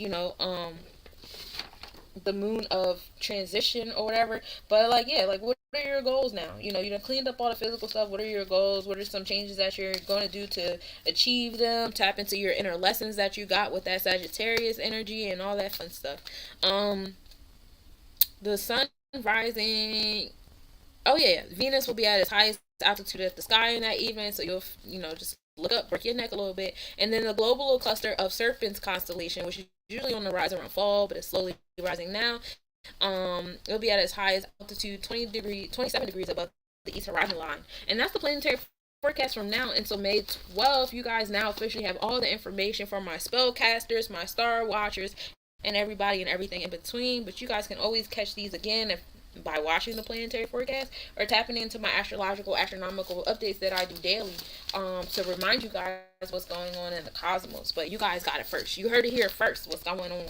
the moon of transition or whatever. But like, yeah, like, what are your goals now? You done cleaned up all the physical stuff. What are your goals? What are some changes that you're going to do to achieve them? Tap into your inner lessons that you got with that Sagittarius energy and all that fun stuff. The sun rising. Oh yeah, Venus will be at its highest altitude at the sky in that evening, so you'll just look up, break your neck a little bit. And then the global cluster of Serpents constellation, which is usually on the rise around fall, but it's slowly rising now. It'll be at its highest altitude, 27 degrees above the east horizon line, and that's the planetary forecast from now until May 12th. You guys now officially have all the information from my spellcasters, my star watchers, and everybody and everything in between. But you guys can always catch these again by watching the planetary forecast or tapping into my astronomical updates that I do daily, to remind you guys what's going on in the cosmos. But you guys got it first. You heard it here first, what's going on.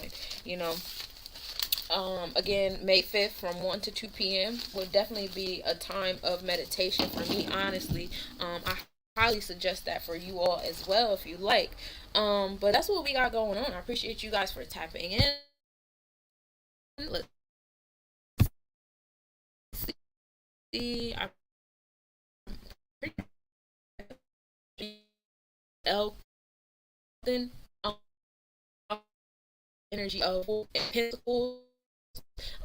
Again, May 5th from 1 to 2 p.m. would definitely be a time of meditation for me, honestly. I highly suggest that for you all as well if you like. But that's what we got going on. I appreciate you guys for tapping in. Let's see. Elton, energy of Pentacles.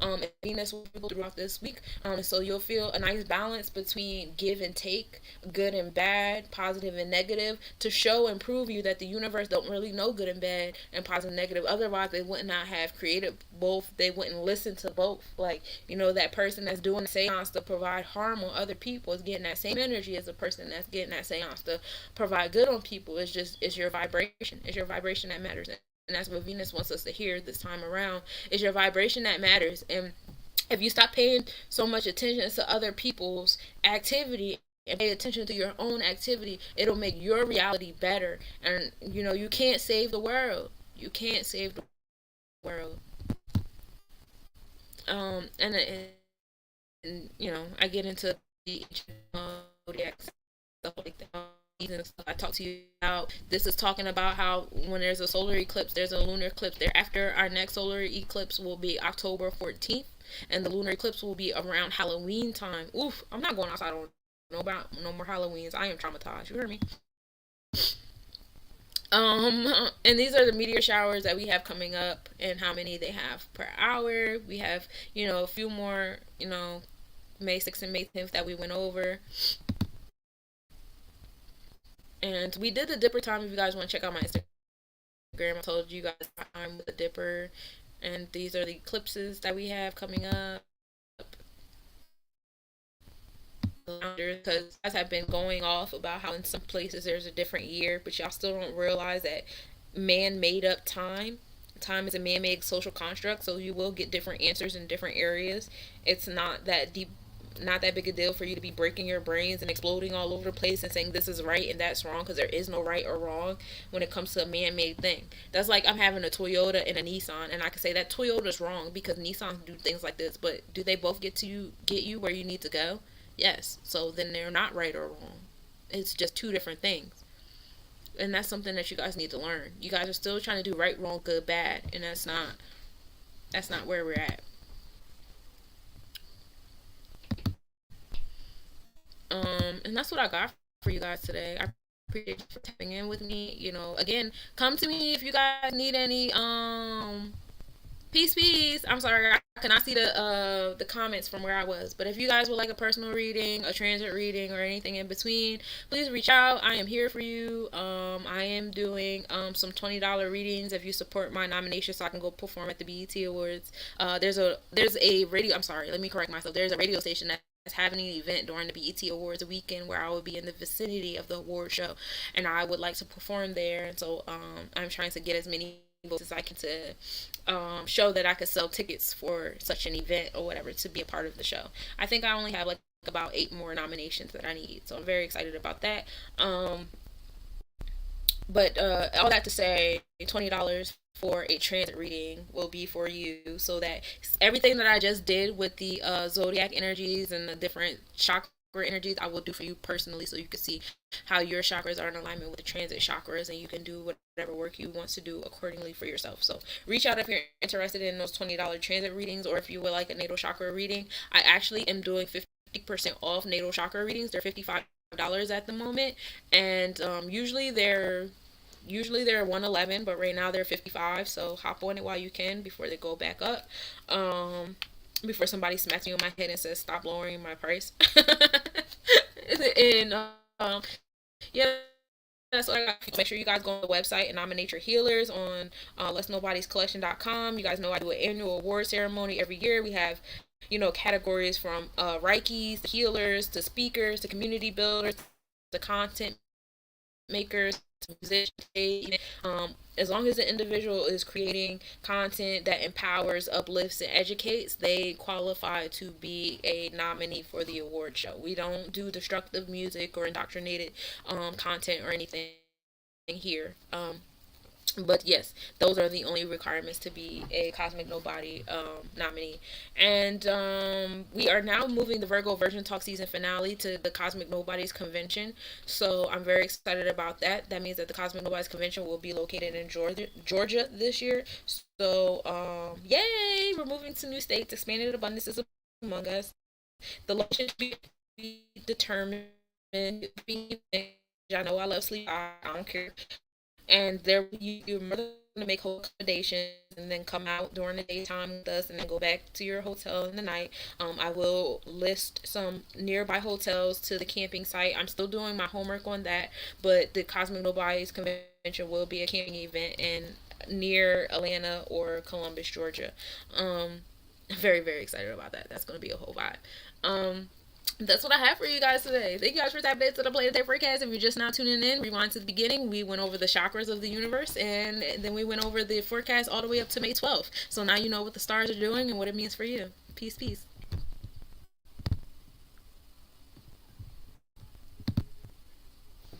And Venus will be throughout this week. So you'll feel a nice balance between give and take, good and bad, positive and negative, to show and prove you that the universe don't really know good and bad and positive and negative. Otherwise, they would not have created both. They wouldn't listen to both. Like, that person that's doing the seance to provide harm on other people is getting that same energy as the person that's getting that seance to provide good on people. It's your vibration. It's your vibration that matters. And that's what Venus wants us to hear this time around, is your vibration that matters. And if you stop paying so much attention to other people's activity and pay attention to your own activity, it'll make your reality better. And you can't save the world. You can't save the world. And I get into the zodiac stuff like that. I talked to you about. This is talking about how when there's a solar eclipse, there's a lunar eclipse. Thereafter, our next solar eclipse will be October 14th, and the lunar eclipse will be around Halloween time. Oof, I'm not going outside on no more Halloweens. I am traumatized. You heard me? And these are the meteor showers that we have coming up and how many they have per hour. We have, a few more, May 6th and May 10th that we went over. And we did the Dipper time. If you guys want to check out my Instagram, I told you guys I'm with the Dipper. And these are the eclipses that we have coming up. Because guys have been going off about how in some places there's a different year, but y'all still don't realize that man made up time is a man-made social construct, so you will get different answers in different areas. It's not that deep, not that big a deal for you to be breaking your brains and exploding all over the place and saying this is right and that's wrong, because there is no right or wrong when it comes to a man-made thing. That's like I'm having a Toyota and a Nissan, and I can say that Toyota's wrong because Nissans do things like this, but do they both get you where you need to go? Yes. So then they're not right or wrong. It's just two different things. And that's something that you guys need to learn. You guys are still trying to do right, wrong, good, bad, and that's not where we're at. And that's what I got for you guys today. I appreciate you for tapping in with me. Again, come to me if you guys need any peace. I'm sorry, I cannot see the comments from where I was. But if you guys would like a personal reading, a transit reading, or anything in between, please reach out. I am here for you. I am doing some $20 readings if you support my nomination, so I can go perform at the BET Awards. There's a radio. I'm sorry, let me correct myself. There's a radio station that's having an event during the BET Awards weekend where I will be in the vicinity of the award show, and I would like to perform there. And so I'm trying to get as many votes as I can to show that I could sell tickets for such an event or whatever to be a part of the show. I think I only have like about 8 more nominations that I need, so I'm very excited about that. But all that to say, $20 for a transit reading will be for you, so that everything that I just did with the zodiac energies and the different chakra energies, I will do for you personally, so you can see how your chakras are in alignment with the transit chakras, and you can do whatever work you want to do accordingly for yourself. So reach out if you're interested in those $20 transit readings, or if you would like a natal chakra reading. I actually am doing 50% off natal chakra readings. They're $55 at the moment, and usually they're 111, but right now they're 55. So hop on it while you can before they go back up. Before somebody smacks me on my head and says stop lowering my price. And yeah, that's what I got. Make sure you guys go on the website and nominate your healers on letsnobodiescollection.com. You guys know I do an annual award ceremony every year. We have, categories from Reikis to healers to speakers to community builders to content makers, musicians. As long as the individual is creating content that empowers, uplifts, and educates, they qualify to be a nominee for the award show. We don't do destructive music or indoctrinated content or anything here. But yes, those are the only requirements to be a Cosmic Nobody nominee. And we are now moving the Virgo Virgin Talk season finale to the Cosmic Nobodies convention. So I'm very excited about that. That means that the Cosmic Nobodies convention will be located in Georgia this year. So yay! We're moving to new states. Expanded abundance is among us. The location should be determined. I know I love sleep. I don't care. And there you're more than to make whole accommodations and then come out during the daytime with us and then go back to your hotel in the night. I will list some nearby hotels to the camping site. I'm still doing my homework on that, but the Cosmic Nobody's convention will be a camping event in near Atlanta or Columbus, Georgia. Very, very excited about that. That's going to be a whole vibe. That's what I have for you guys today. Thank you guys for tapping into the Planetary Forecast. If you're just now tuning in, rewind to the beginning. We went over the chakras of the universe, and then we went over the forecast all the way up to May 12th. So now you know what the stars are doing and what it means for you. Peace, peace.